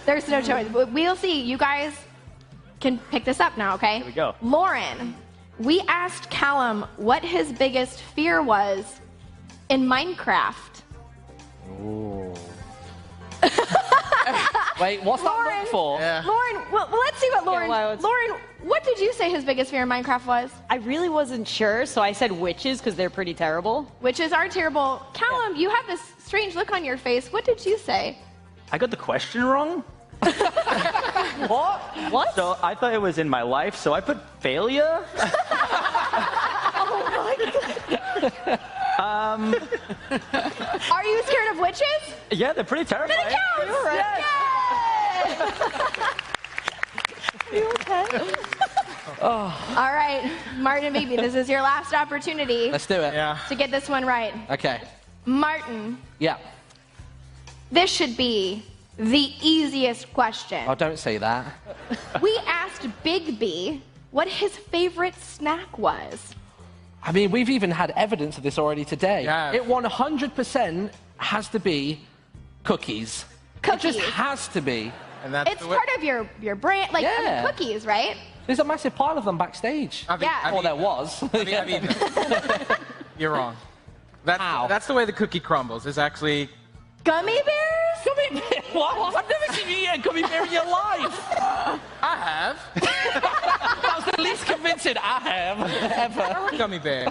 there's no choice. We'll see. You guys can pick this up now, okay? Here we go. Lauren, we asked Callum what his biggest fear was in Minecraft. Ooh. Wait, what's that look for? Yeah. Lauren, well, let's see what Lauren... Lauren, what did you say his biggest fear in Minecraft was? I really wasn't sure, so I said witches because they're pretty terrible. Witches are terrible. Callum, you have this strange look on your face. What did you say? I got the question wrong. What? What? So I thought it was in my life, so I put failure. Oh my God. Are you scared of witches? Yeah, they're pretty terrifying. Then it counts! You're right. Yay! You okay? All right, Martin, baby, this is your last opportunity. Let's do it. Yeah. To get this one right. Okay. Martin. Yeah. This should be the easiest question. Oh, don't say that. We asked Big B what his favorite snack was. I mean, we've even had evidence of this already today. Yeah. It 100% has to be cookies. Cookies. It just has to be. And that's it's part of your brand, like I mean, cookies, right? There's a massive pile of them backstage. Yeah. There was. You're wrong. That's the way the cookie crumbles. It's actually... Gummy bears? Gummy bears? What? I've never seen you eat a gummy bear in your life. I have. That was the least convincing I have ever. I like gummy bears.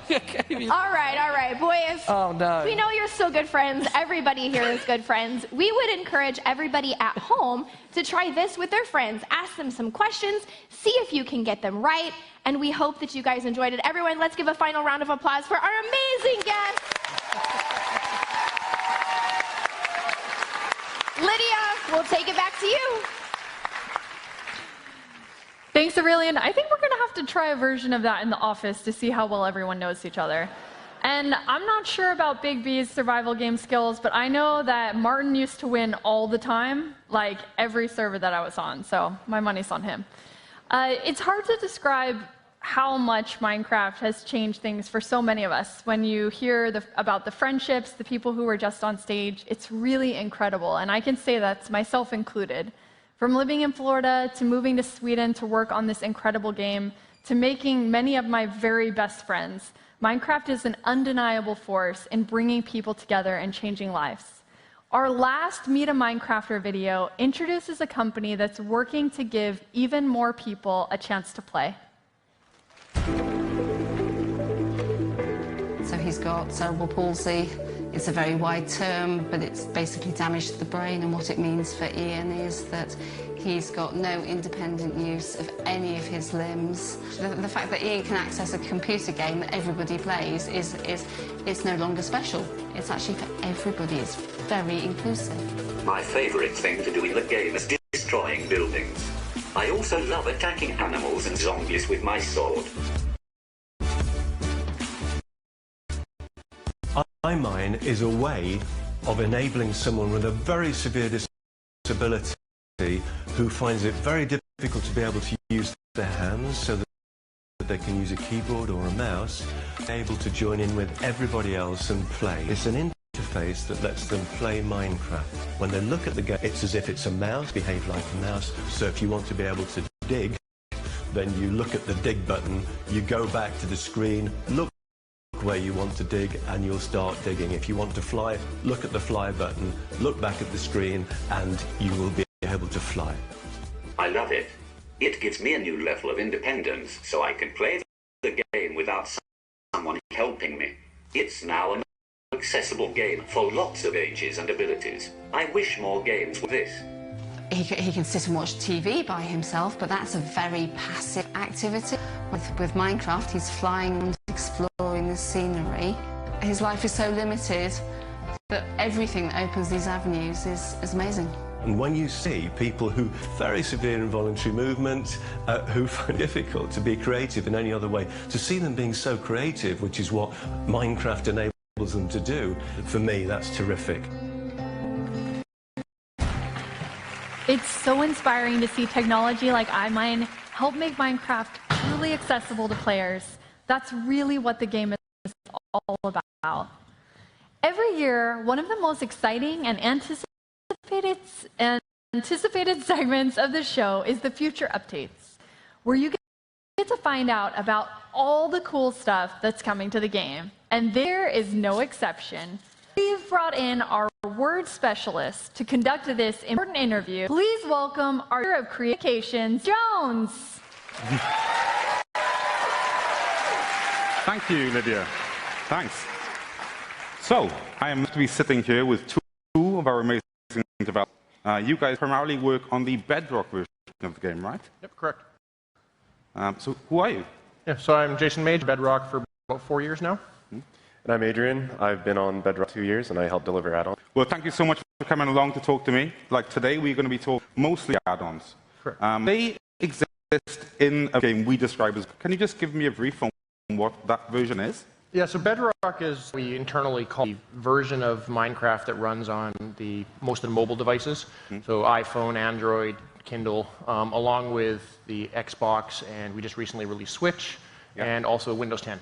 All right, boys. Oh, no. We know you're still good friends. Everybody here is good friends. We would encourage everybody at home to try this with their friends. Ask them some questions, see if you can get them right, and we hope that you guys enjoyed it. Everyone, let's give a final round of applause for our amazing guests. Lydia, we'll take it back to you. Thanks, Aurelian. I think we're going to have to try a version of that in the office to see how well everyone knows each other. And I'm not sure about Big B's survival game skills, but I know that Martin used to win all the time, like every server that I was on, so my money's on him. It's hard to describe how much Minecraft has changed things for so many of us. When you hear about the friendships, the people who were just on stage, it's really incredible. And I can say that's myself included. From living in Florida to moving to Sweden to work on this incredible game, to making many of my very best friends, Minecraft is an undeniable force in bringing people together and changing lives. Our last Meet a Minecrafter video introduces a company that's working to give even more people a chance to play. So he's got cerebral palsy. It's a very wide term, but it's basically damage to the brain, and what it means for Ian is that he's got no independent use of any of his limbs. The fact that Ian can access a computer game that everybody plays is no longer special. It's actually for everybody. It's very inclusive. My favourite thing to do in the game is destroying buildings. I also love attacking animals and zombies with my sword. iMine is a way of enabling someone with a very severe disability who finds it very difficult to be able to use their hands so that they can use a keyboard or a mouse, able to join in with everybody else and play. It's an interface that lets them play Minecraft. When they look at the game, it's as if it's a mouse, behave like a mouse. So if you want to be able to dig, then you look at the dig button, you go back to the screen, look where you want to dig, and you'll start digging. If you want to fly, look at the fly button, look back at the screen, and you will be able to fly. I love it. It gives me a new level of independence, so I can play the game without someone helping me. It's now an accessible game for lots of ages and abilities. I wish more games were this. He can sit and watch TV by himself, but that's a very passive activity. With Minecraft, he's flying and exploring the scenery. His life is so limited that everything that opens these avenues is amazing. And when you see people who very severe involuntary movement, who find it difficult to be creative in any other way, to see them being so creative, which is what Minecraft enables them to do, for me, that's terrific. It's so inspiring to see technology like iMine help make Minecraft truly accessible to players. That's really what the game is all about. Every year, one of the most exciting and anticipated segments of the show is the Future Updates, where you get to find out about all the cool stuff that's coming to the game. And there is no exception. We've brought in our word specialist to conduct this important interview. Please welcome our Director of Communications, Jones. Thank you, Lydia. Thanks. So, I am to be sitting here with two of our amazing developers. You guys primarily work on the Bedrock version of the game, right? Yep, correct. So, who are you? Yeah, so I'm Jason Mage, Bedrock for about 4 years now. Hmm? And I'm Adrian. I've been on Bedrock 2 years, and I help deliver add-ons. Well, thank you so much for coming along to talk to me. Like today, we're going to be talking mostly add-ons. Correct. They exist in a game we describe as. Can you just give me a brief on what that version is? Yeah, so Bedrock is what we internally call the version of Minecraft that runs on most of the mobile devices. So iPhone, Android, Kindle, along with the Xbox, and we just recently released Switch, and also Windows 10.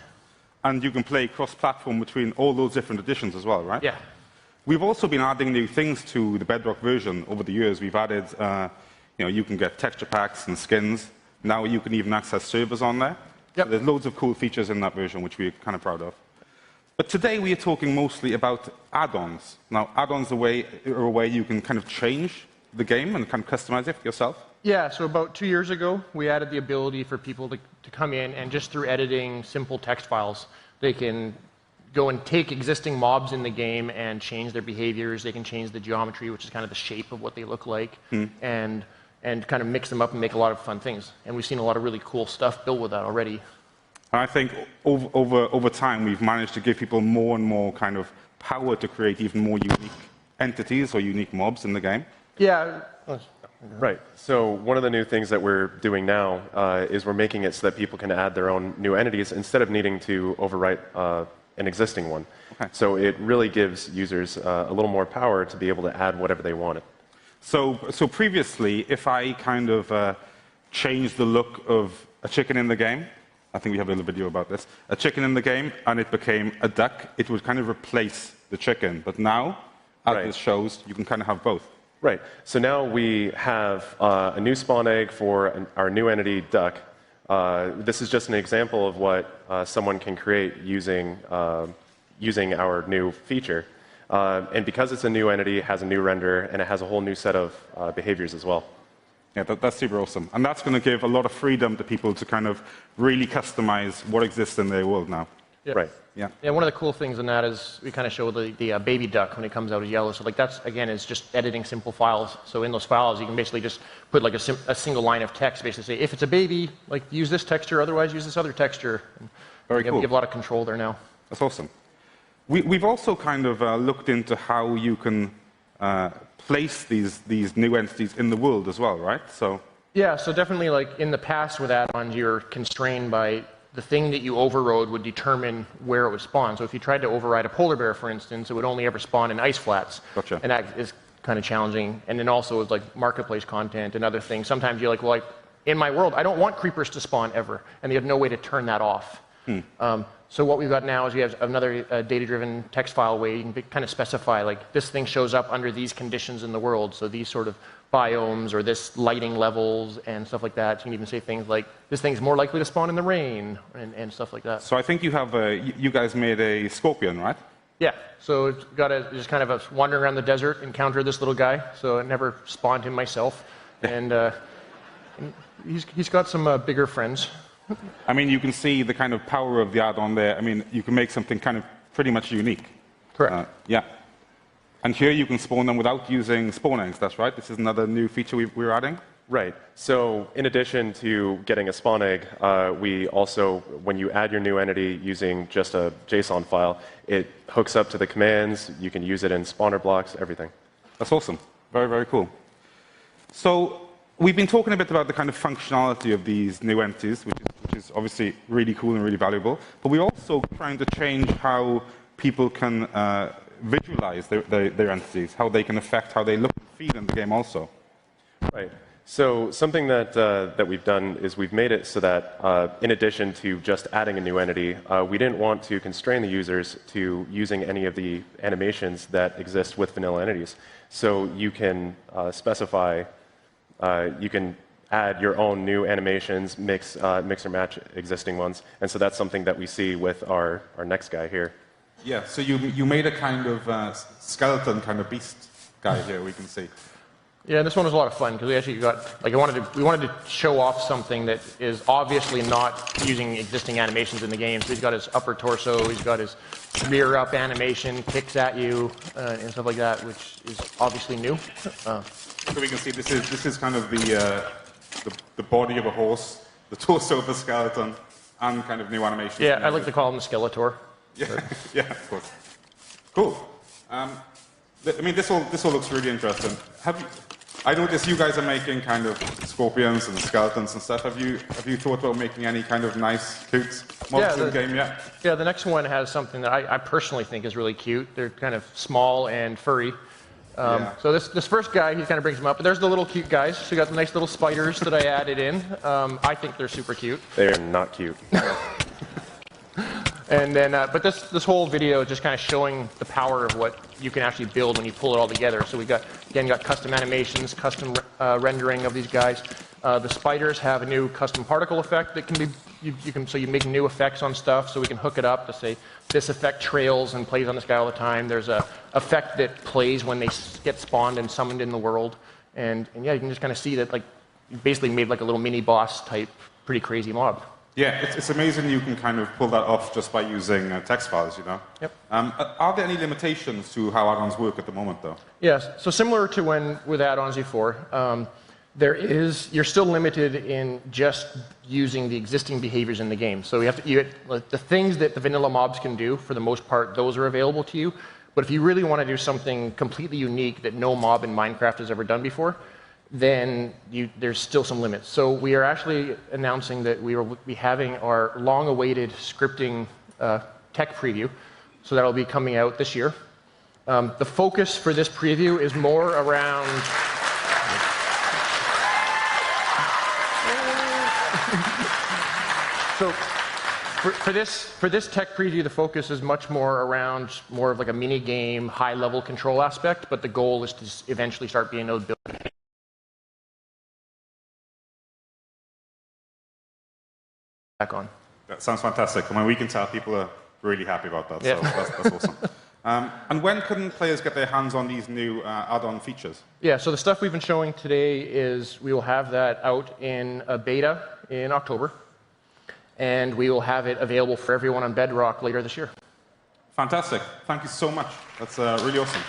And you can play cross-platform between all those different editions as well, right? Yeah. We've also been adding new things to the Bedrock version over the years. We've added, you can get texture packs and skins. Now you can even access servers on there. Yep. So there's loads of cool features in that version, which we're kind of proud of. But today we are talking mostly about add-ons. Now, add-ons are a way you can kind of change the game and kind of customize it yourself. Yeah, so about 2 years ago, we added the ability for people to come in and just through editing simple text files, they can go and take existing mobs in the game and change their behaviors. They can change the geometry, which is kind of the shape of what they look like, and kind of mix them up and make a lot of fun things. And we've seen a lot of really cool stuff built with that already. And I think over time, we've managed to give people more and more kind of power to create even more unique entities or unique mobs in the game. Yeah. Right. So one of the new things that we're doing now is we're making it so that people can add their own new entities instead of needing to overwrite an existing one. Okay. So it really gives users a little more power to be able to add whatever they wanted. So previously, if I kind of changed the look of a chicken in the game, I think we have a little video about this, a chicken in the game, and it became a duck, it would kind of replace the chicken. But now, as this shows, you can kind of have both. Right. So now we have a new spawn egg for our new entity, duck. This is just an example of what someone can create using our new feature. And because it's a new entity, it has a new render, and it has a whole new set of behaviors as well. Yeah, that's super awesome. And that's going to give a lot of freedom to people to kind of really customize what exists in their world now. Yeah. Right. Yeah. Yeah, one of the cool things in that is we kind of show the baby duck when it comes out as yellow. So like that's, again, is just editing simple files. So in those files, you can basically just put like a single line of text, basically say, if it's a baby, like use this texture, otherwise use this other texture. And very cool. You have a lot of control there now. That's awesome. We've also kind of looked into how you can place these new entities in the world as well, right? So yeah, so definitely like in the past with add-ons, you're constrained by the thing that you overrode would determine where it would spawn. So if you tried to override a polar bear, for instance, it would only ever spawn in ice flats. Gotcha. And that is kind of challenging. And then also with like marketplace content and other things, sometimes you're like, well, in my world, I don't want creepers to spawn ever. And they have no way to turn that off. So what we've got now is we have another data-driven text file way you can kind of specify, like, this thing shows up under these conditions in the world, so these sort of biomes or this lighting levels and stuff like that. So you can even say things like, this thing's more likely to spawn in the rain and stuff like that. So I think you have you guys made a scorpion, right? Yeah, so it's got just kind of wandering around the desert, encounter this little guy, so I never spawned him myself. And he's got some bigger friends. I mean, you can see the kind of power of the add-on there. I mean, you can make something kind of pretty much unique. Correct. Yeah. And here you can spawn them without using spawn eggs, that's right? This is another new feature we're adding? Right. So in addition to getting a spawn egg, we also, when you add your new entity using just a JSON file, it hooks up to the commands. You can use it in spawner blocks, everything. That's awesome. Very, very cool. So we've been talking a bit about the kind of functionality of these new entities, which is obviously really cool and really valuable. But we're also trying to change how people can visualize their entities, how they can affect how they look and feel in the game also. Right. So something that we've done is we've made it so that in addition to just adding a new entity, we didn't want to constrain the users to using any of the animations that exist with vanilla entities. So you can specify, you can add your own new animations, mix or match existing ones. And so that's something that we see with our next guy here. Yeah, so you made a kind of skeleton kind of beast guy here, we can see. Yeah, this one was a lot of fun because we actually got, like, we wanted to show off something that is obviously not using existing animations in the game. So he's got his upper torso, he's got his rear up animation, kicks at you, and stuff like that, which is obviously new. So we can see this is kind of the body of a horse, the torso of a skeleton, and kind of new animation. Yeah, I like to call him the Skeletor. Yeah, yeah, of course. Cool. I mean, this all looks really interesting. I noticed you guys are making kind of scorpions and skeletons and stuff. Have you thought about making any kind of nice, cute mobs in the game yet? Yeah, the next one has something that I personally think is really cute. They're kind of small and furry. So this first guy, he kind of brings them up. But there's the little cute guys. So you got the nice little spiders that I added in. I think they're super cute. They're not cute. And then, but this whole video is just kind of showing the power of what you can actually build when you pull it all together. So we got custom animations, custom rendering of these guys. The spiders have a new custom particle effect that can be so you make new effects on stuff. So we can hook it up to say this effect trails and plays on this guy all the time. There's a effect that plays when they get spawned and summoned in the world. And yeah, you can just kind of see that, like, you basically made like a little mini boss type, pretty crazy mob. Yeah, it's amazing you can kind of pull that off just by using text files, you know? Yep. Are there any limitations to how add-ons work at the moment, though? Yes. So similar to when with add-ons before, you're still limited in just using the existing behaviors in the game. So the things that the vanilla mobs can do, for the most part, those are available to you. But if you really want to do something completely unique that no mob in Minecraft has ever done before, then there's still some limits. So we are actually announcing that we will be having our long-awaited scripting tech preview. So that'll be coming out this year. The focus for this preview is more around... So for this tech preview, the focus is much more around more of like a mini-game, high-level control aspect, but the goal is to eventually start being able to build back on. That sounds fantastic. I mean, we can tell people are really happy about that, so that's awesome. And when can players get their hands on these new add-on features? Yeah, so the stuff we've been showing today is we will have that out in a beta in October, and we will have it available for everyone on Bedrock later this year. Fantastic. Thank you so much. That's really awesome.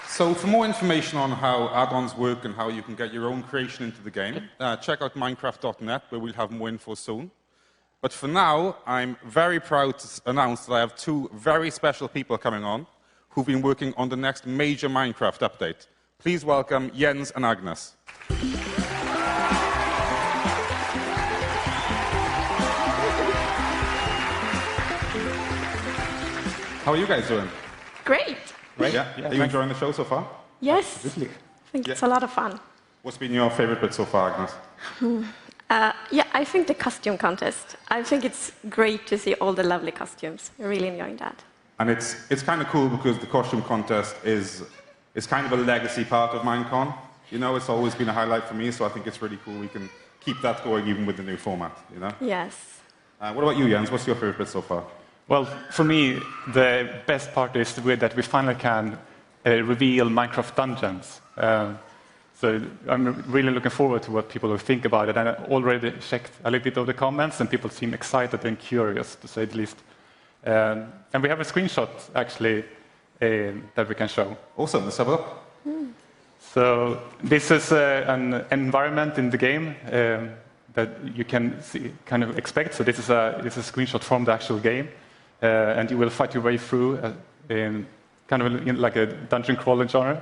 So for more information on how add-ons work and how you can get your own creation into the game, check out minecraft.net, where we'll have more info soon. But for now, I'm very proud to announce that I have two very special people coming on who've been working on the next major Minecraft update. Please welcome Jens and Agnes. How are you guys doing? Great. Right? Yeah. Are you enjoying the show so far? Yes. I think it's a lot of fun. What's been your favorite bit so far, Agnes? Yeah, I think the costume contest. I think it's great to see all the lovely costumes. I'm really enjoying that. And it's kind of cool because the costume contest is kind of a legacy part of MINECON. You know, it's always been a highlight for me, so I think it's really cool we can keep that going even with the new format, you know? Yes. What about you, Jens? What's your favorite bit so far? Well, for me, the best part is that we finally can reveal Minecraft dungeons. So I'm really looking forward to what people will think about it. And I already checked a little bit of the comments, and people seem excited and curious, to say the least. And we have a screenshot, actually, that we can show. Awesome. Let's have a look. So this is an environment in the game that you can see, kind of expect. So this is a screenshot from the actual game. And you will fight your way through in kind of like a dungeon crawler genre.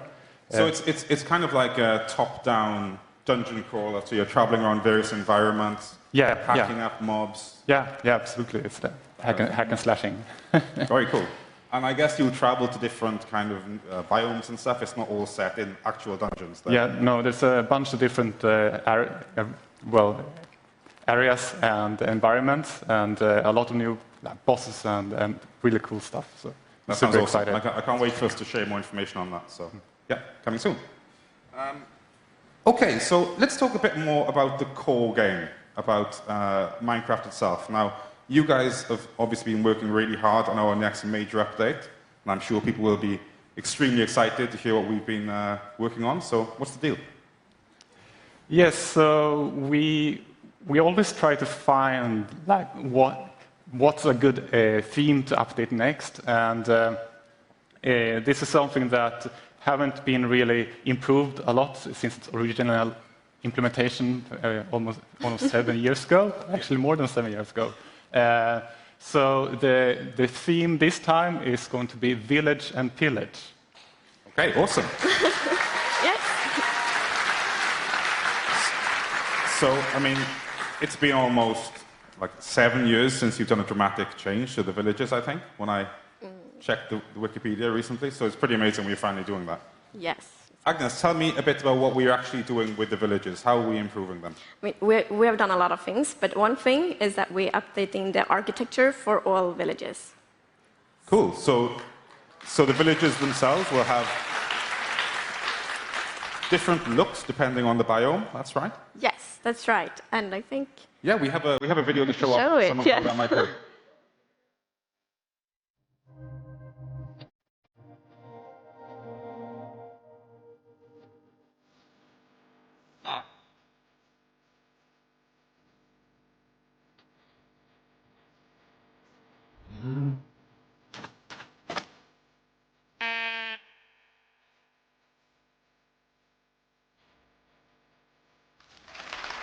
So it's kind of like a top-down dungeon crawler. So you're traveling around various environments, hacking up mobs. Yeah, absolutely. It's the hack and slashing. Very cool. And I guess you travel to different kind of biomes and stuff. It's not all set in actual dungeons. Though. Yeah, no, there's a bunch of different areas and environments, and a lot of new bosses and really cool stuff. So that super sounds awesome. excited. I can't wait for us to share more information on that. So yeah, coming soon. Okay, so let's talk a bit more about the core game, about Minecraft itself. Now, you guys have obviously been working really hard on our next major update, and I'm sure people will be extremely excited to hear what we've been working on. So, what's the deal? Yes, so we always try to find like what's a good theme to update next, and this is something that haven't been really improved a lot since its original implementation almost 7 years ago, actually more than 7 years ago. So the theme this time is going to be village and pillage. Okay, awesome. Yes. So, I mean, it's been almost like 7 years since you've done a dramatic change to the villages, I think, when I checked the Wikipedia recently. So it's pretty amazing we're finally doing that. Yes. Agnes, tell me a bit about what we're actually doing with the villages. How are we improving them? I mean, we have done a lot of things, but one thing is that we're updating the architecture for all villages. Cool. So the villages themselves will have different looks depending on the biome. That's right. Yes, that's right. And I think. Yeah, we have a video to show Show up it, some of yeah. that might be.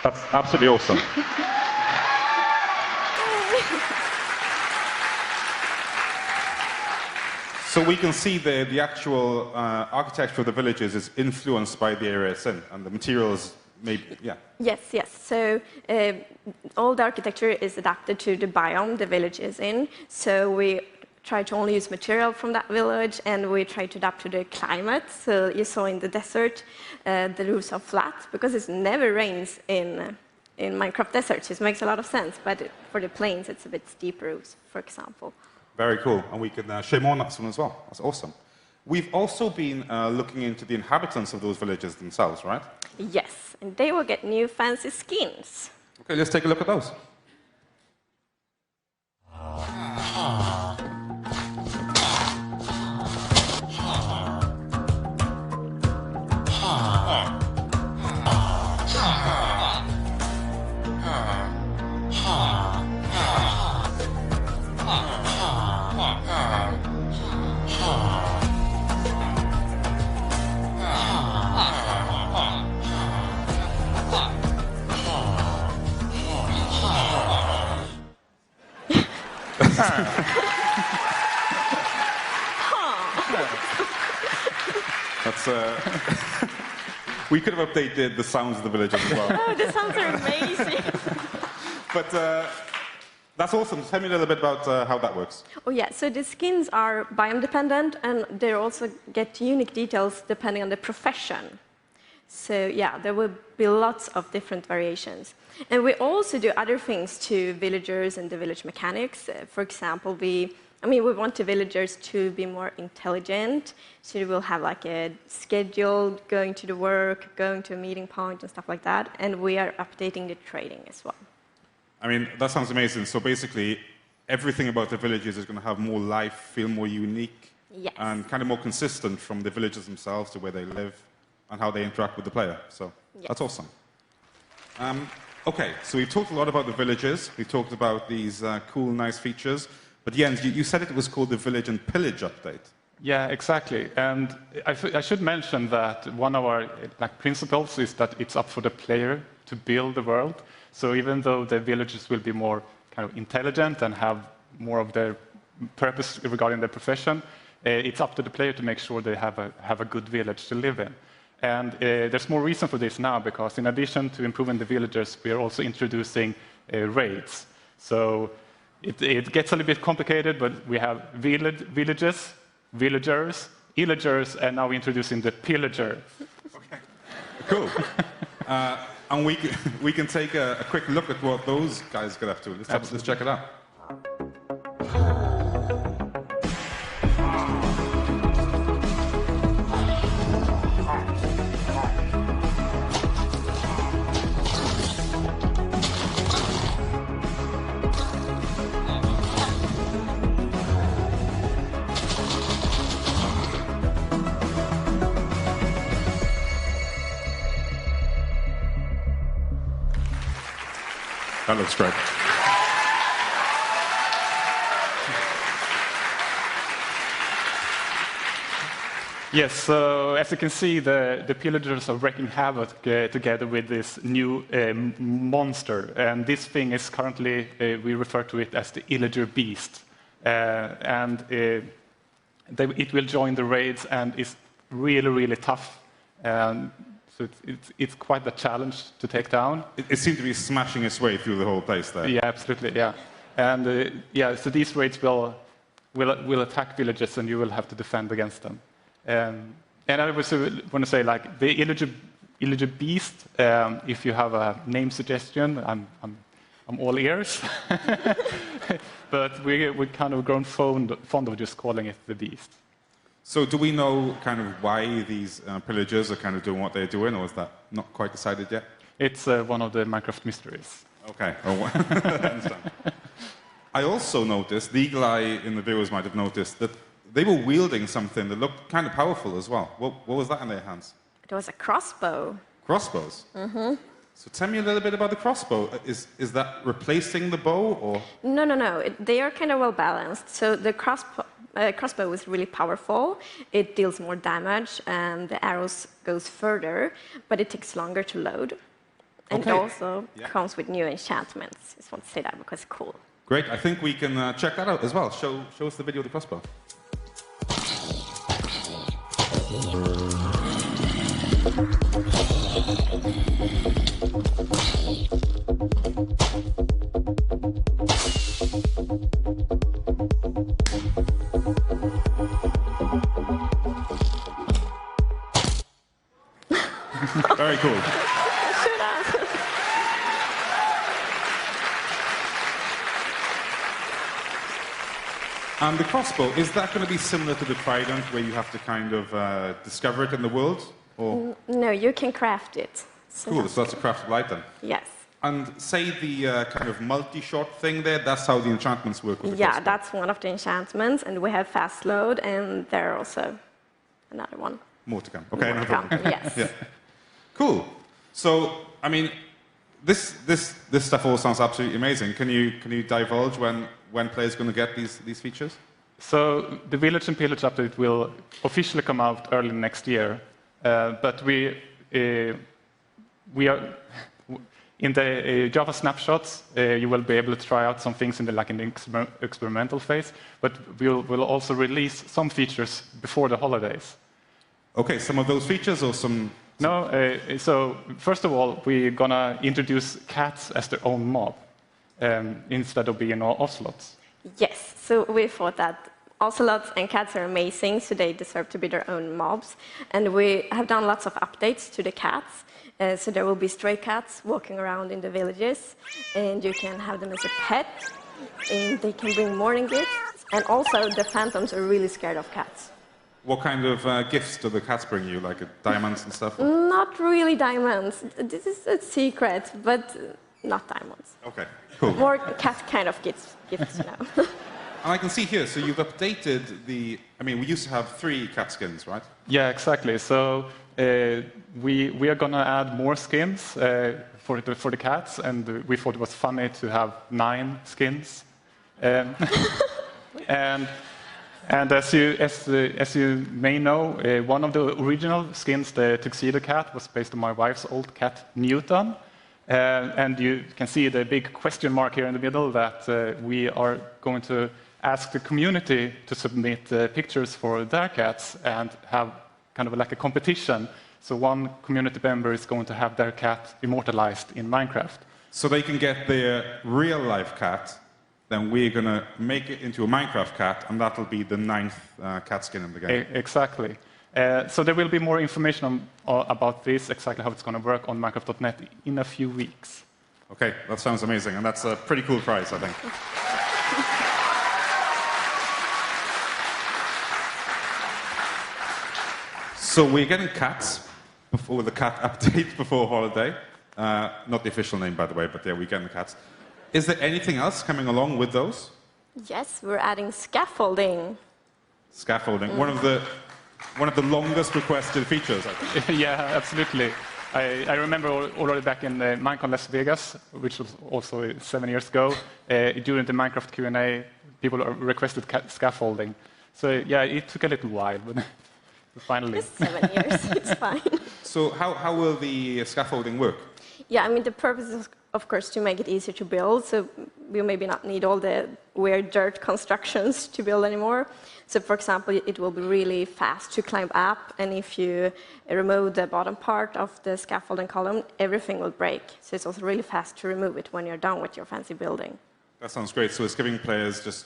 That's absolutely awesome. So we can see the actual architecture of the villages is influenced by the area it's in, and the materials maybe, yeah. Yes, yes. So all the architecture is adapted to the biome the village is in. So we try to only use material from that village, and we try to adapt to the climate. So you saw in the desert, the roofs are flat because it never rains in Minecraft deserts. It makes a lot of sense, but for the plains, it's a bit steeper roofs, for example. Very cool, and we can show more on that one as well. That's awesome. We've also been looking into the inhabitants of those villages themselves, right? Yes, and they will get new fancy skins. Okay, let's take a look at those. That's we could have updated the sounds of the villages as well. Oh, the sounds are amazing. But that's awesome. Tell me a little bit about how that works. Oh yeah, so the skins are biome dependent, and they also get unique details depending on the profession. So yeah, there will be lots of different variations. And we also do other things to villagers and the village mechanics. For example, we want the villagers to be more intelligent, so they will have like a schedule, going to the work, going to a meeting point and stuff like that. And we are updating the trading as well. I mean, that sounds amazing. So basically, everything about the villages is going to have more life, feel more unique, yes, and kind of more consistent from the villagers themselves to where they live and how they interact with the player. So yes, that's awesome. Okay, so we've talked a lot about the villages. We've talked about these cool, nice features. But Jens, you said it was called the Village and Pillage update. Yeah, exactly. And I should mention that one of our principles is that it's up for the player to build the world. So even though the villages will be more kind of intelligent and have more of their purpose regarding their profession, it's up to the player to make sure they have a good village to live in. And there's more reason for this now, because in addition to improving the villagers, we are also introducing raids. So it gets a little bit complicated, but we have villages, villagers, illagers, and now we're introducing the pillager. Okay, cool. And we can take a quick look at what those guys get up to. Let's check it out. That looks great. Yes, so as you can see, the pillagers are wreaking havoc together with this new monster. And this thing is currently, we refer to it as the Illager Beast. It will join the raids and is really, really tough. So it's quite a challenge to take down. It seems to be smashing its way through the whole place there. Yeah, absolutely, yeah. And so these raids will attack villages and you will have to defend against them. And I was want to say, like, the Illager Beast, if you have a name suggestion, I'm all ears. But we're kind of grown fond of just calling it the Beast. So do we know kind of why these pillagers are kind of doing what they're doing, or is that not quite decided yet? It's one of the Minecraft mysteries. Okay. Oh, I understand. I also noticed, the eagle eye in the viewers might have noticed, that they were wielding something that looked kind of powerful as well. What was that in their hands? It was a crossbow. Crossbows? Mm-hmm. So tell me a little bit about the crossbow. Is that replacing the bow, or? No. They are kind of well balanced. So the crossbow is really powerful. It deals more damage, and the arrows goes further, but it takes longer to load. And Okay. it also comes with new enchantments. I just want to say that because it's cool. Great. I think we can check that out as well. Show us the video of the crossbow. Very cool. And the crossbow, is that going to be similar to the trident, where you have to kind of discover it in the world? Or? No, you can craft it. So Cool, so that's a craftable item. Yes. And say the kind of multi-shot thing there, that's how the enchantments work with the Yeah, crossbow. that's one of the enchantments, and we have fast load, and there are also another one. More to come. Okay, More no to come, problem. yes. Yeah. Cool. So, I mean, this stuff all sounds absolutely amazing. Can you divulge when players are going to get these features? So the Village and Pillage update will officially come out early next year, but we are in the Java snapshots. You will be able to try out some things in the experimental phase, but we'll also release some features before the holidays. Okay, some of those features or some. No, so first of all, we're gonna introduce cats as their own mob instead of being ocelots. Yes, so we thought that ocelots and cats are amazing, so they deserve to be their own mobs. And we have done lots of updates to the cats. So there will be stray cats walking around in the villages, and you can have them as a pet, and they can bring morning gifts. And also, the phantoms are really scared of cats. What kind of gifts do the cats bring you, like diamonds and stuff? Or? Not really diamonds. This is a secret, but not diamonds. Okay, cool. More cat kind of gifts, you know. And I can see here, so you've updated the. I mean, we used to have 3 cat skins, right? Yeah, exactly. So we are gonna add more skins for the cats, and we thought it was funny to have 9 skins. And as you may know, one of the original skins, the tuxedo cat, was based on my wife's old cat Newton. And you can see the big question mark here in the middle that we are going to ask the community to submit pictures for their cats and have kind of like a competition. So one community member is going to have their cat immortalized in Minecraft. So they can get their real-life cat, then we're going to make it into a Minecraft cat, and that'll be the 9th cat skin in the game. Exactly. So there will be more information about this, exactly how it's going to work on Minecraft.net in a few weeks. Okay, that sounds amazing, and that's a pretty cool prize, I think. So we're getting cats before the cat update before holiday. Not the official name, by the way, but yeah, we're getting the cats. Is there anything else coming along with those? Yes, we're adding scaffolding. Scaffolding, one of the longest requested features, I think. Yeah, absolutely. I remember already back in MINECON Las Vegas, which was also 7 years ago, during the Minecraft Q&A, people requested scaffolding. So yeah, it took a little while, but finally. Just 7 years, it's fine. So how will the scaffolding work? Yeah, I mean, the purpose is, of course, to make it easier to build, so we maybe not need all the weird dirt constructions to build anymore. So, for example, it will be really fast to climb up, and if you remove the bottom part of the scaffolding column, everything will break. So it's also really fast to remove it when you're done with your fancy building. That sounds great. So it's giving players just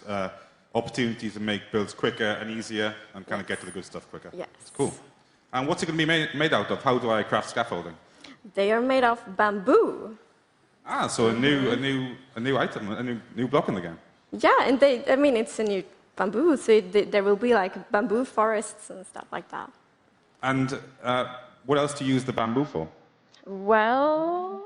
opportunities to make builds quicker and easier and kind of get to the good stuff quicker. Yes. That's cool. And what's it going to be made out of? How do I craft scaffolding? They are made of bamboo. Ah, so a new item, a new block in the game. Yeah, and I mean, it's a new bamboo, so there will be like bamboo forests and stuff like that. And what else do you use the bamboo for? Well,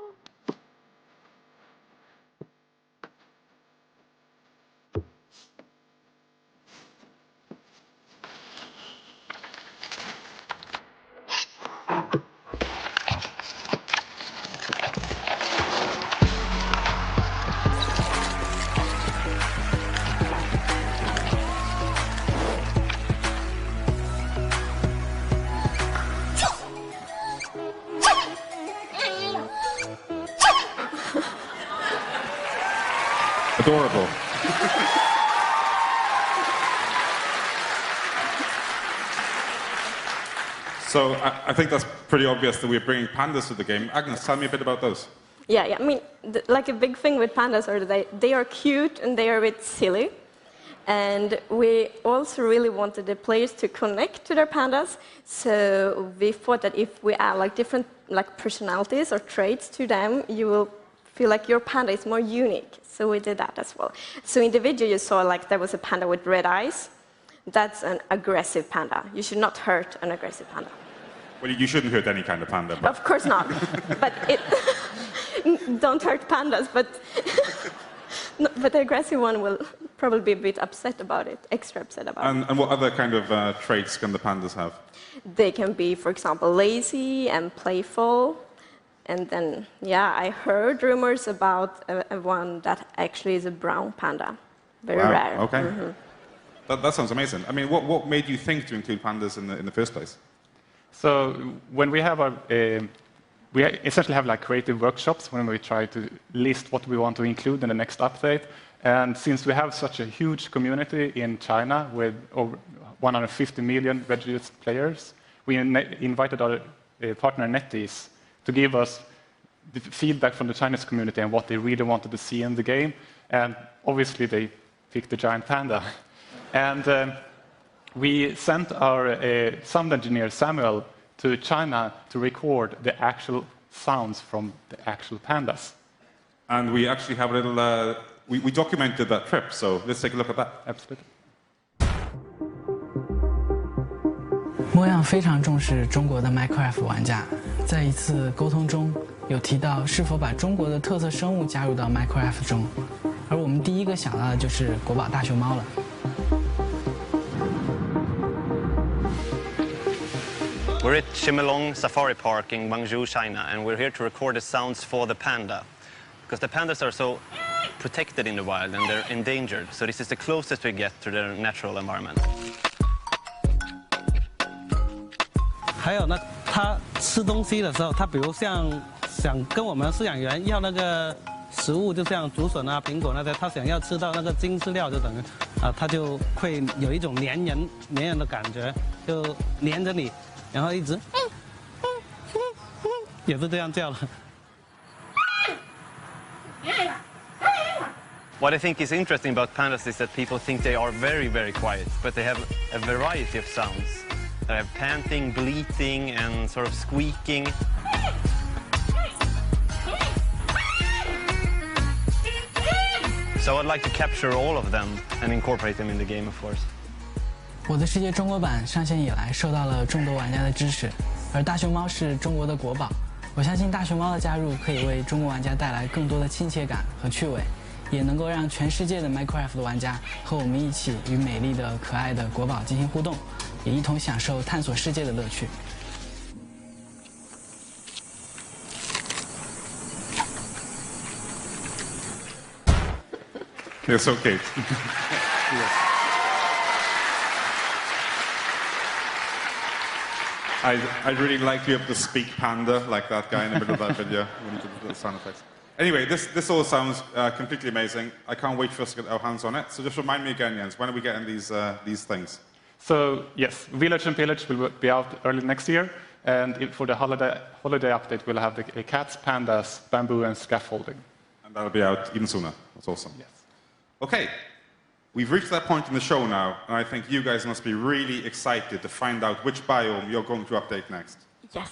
Adorable. So I think that's pretty obvious that we're bringing pandas to the game. Agnes, tell me a bit about those. yeah. I mean, like a big thing with pandas are they are cute and they are a bit silly. And we also really wanted the players to connect to their pandas. So we thought that if we add like different like personalities or traits to them, you will feel like your panda is more unique. So we did that as well. So in the video you saw like there was a panda with red eyes. That's an aggressive panda. You should not hurt an aggressive panda. Well, you shouldn't hurt any kind of panda. But... Of course not. But don't hurt pandas. But the aggressive one will probably be a bit upset about it, extra upset about it. And what other kind of traits can the pandas have? They can be, for example, lazy and playful. And then, yeah, I heard rumors about one that actually is a brown panda. Very rare. Okay. Mm-hmm. That sounds amazing. I mean, what made you think to include pandas in the first place? So when we have we essentially have like creative workshops when we try to list what we want to include in the next update. And since we have such a huge community in China with over 150 million registered players, we invited our partner NetEase to give us the feedback from the Chinese community and what they really wanted to see in the game. And obviously they picked the giant panda. And we sent our sound engineer Samuel to China to record the actual sounds from the actual pandas. And we actually have a little, we documented that trip, so let's take a look at that. Absolutely. 模样非常重视中国的 Minecraft 玩家，在一次沟通中有提到是否把中国的特色生物加入到 Minecraft 中，而我们第一个想到的就是国宝大熊猫了。 We're at Chimelong Safari Park in Guangzhou, China, and we're here to record the sounds for the panda. Because the pandas are so protected in the wild and they're endangered, so this is the closest we get to their natural environment. 还有呢，它吃东西的时候，它比如想跟我们饲养员要那个食物，就像竹笋啊、苹果那些，它想要吃到那个精饲料，就等于它就会有一种粘人的感觉，就粘着你。 然后一直，也是这样叫了。What I think is interesting about pandas is that people think they are very, very quiet, but they have a variety of sounds. They have panting, bleating, and sort of squeaking. So I'd like to capture all of them and incorporate them in the game, of course. 我的世界中国版上线以来，受到了众多玩家的支持，而大熊猫是中国的国宝。我相信大熊猫的加入可以为中国玩家带来更多的亲切感和趣味，也能够让全世界的 Minecraft 的玩家和我们一起与美丽的、可爱的国宝进行互动，也一同享受探索世界的乐趣。They're so cute. I'd really like to be able to speak panda like that guy in the middle of that video when he did the sound effects. Anyway, this all sounds completely amazing. I can't wait for us to get our hands on it. So just remind me again, Jens, when are we getting these things? So yes, Village and Pillage will be out early next year. And for the holiday update, we'll have the cats, pandas, bamboo, and scaffolding. And that'll be out even sooner. That's awesome. Yes. Okay. We've reached that point in the show now, and I think you guys must be really excited to find out which biome you're going to update next. Yes.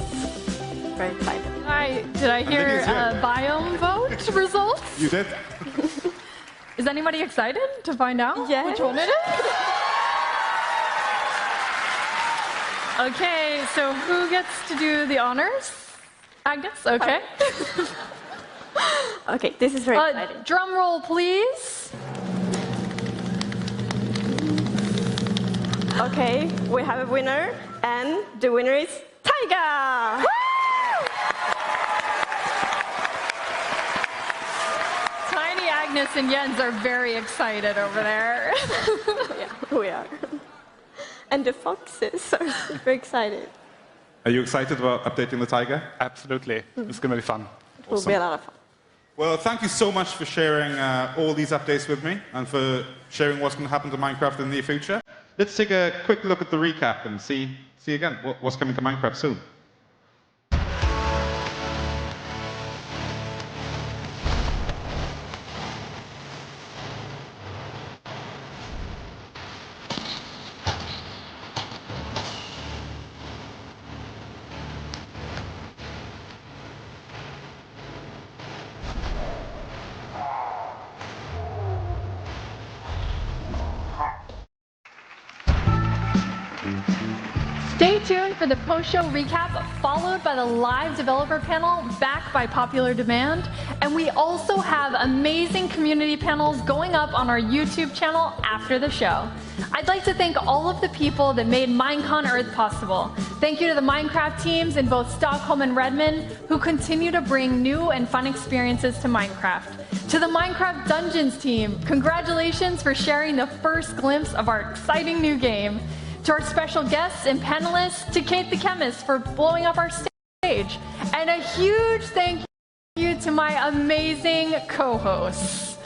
Very excited. Did I hear biome vote results? You did. Is anybody excited to find out which one it is? Okay, so who gets to do the honors? Agnes? Okay. Okay, this is very exciting. Drum roll, please. Okay, we have a winner, and the winner is Taiga! Tiny Agnes and Jens are very excited over there. Yeah, we are. And the foxes are super excited. Are you excited about updating the tiger? Absolutely. It's going to be fun. It will be a lot of fun. Well, thank you so much for sharing all these updates with me and for sharing what's going to happen to Minecraft in the near future. Let's take a quick look at the recap and see again what's coming to Minecraft soon. Stay tuned for the post-show recap, followed by the live developer panel, backed by popular demand. And we also have amazing community panels going up on our YouTube channel after the show. I'd like to thank all of the people that made Minecon Earth possible. Thank you to the Minecraft teams in both Stockholm and Redmond, who continue to bring new and fun experiences to Minecraft. To the Minecraft Dungeons team, congratulations for sharing the first glimpse of our exciting new game. To our special guests and panelists, to Kate the Chemist for blowing up our stage. And a huge thank you to my amazing co-hosts.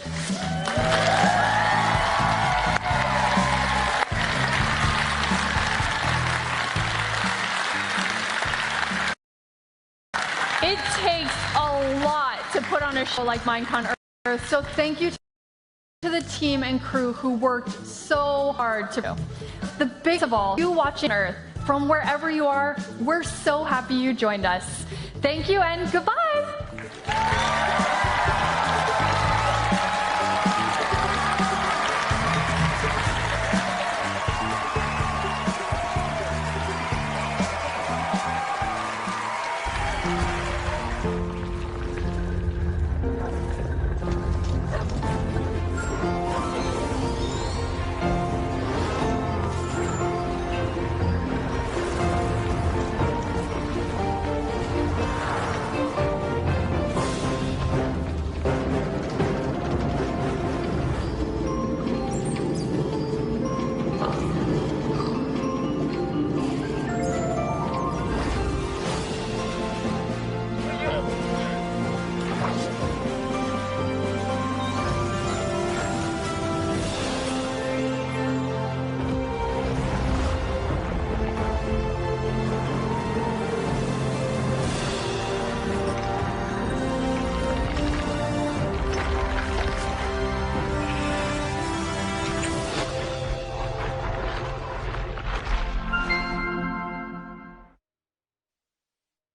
It takes a lot to put on a show like Minecon Earth, so thank you to the team and crew who worked so hard to do. The biggest of all, you watching Earth, from wherever you are, we're so happy you joined us. Thank you and goodbye.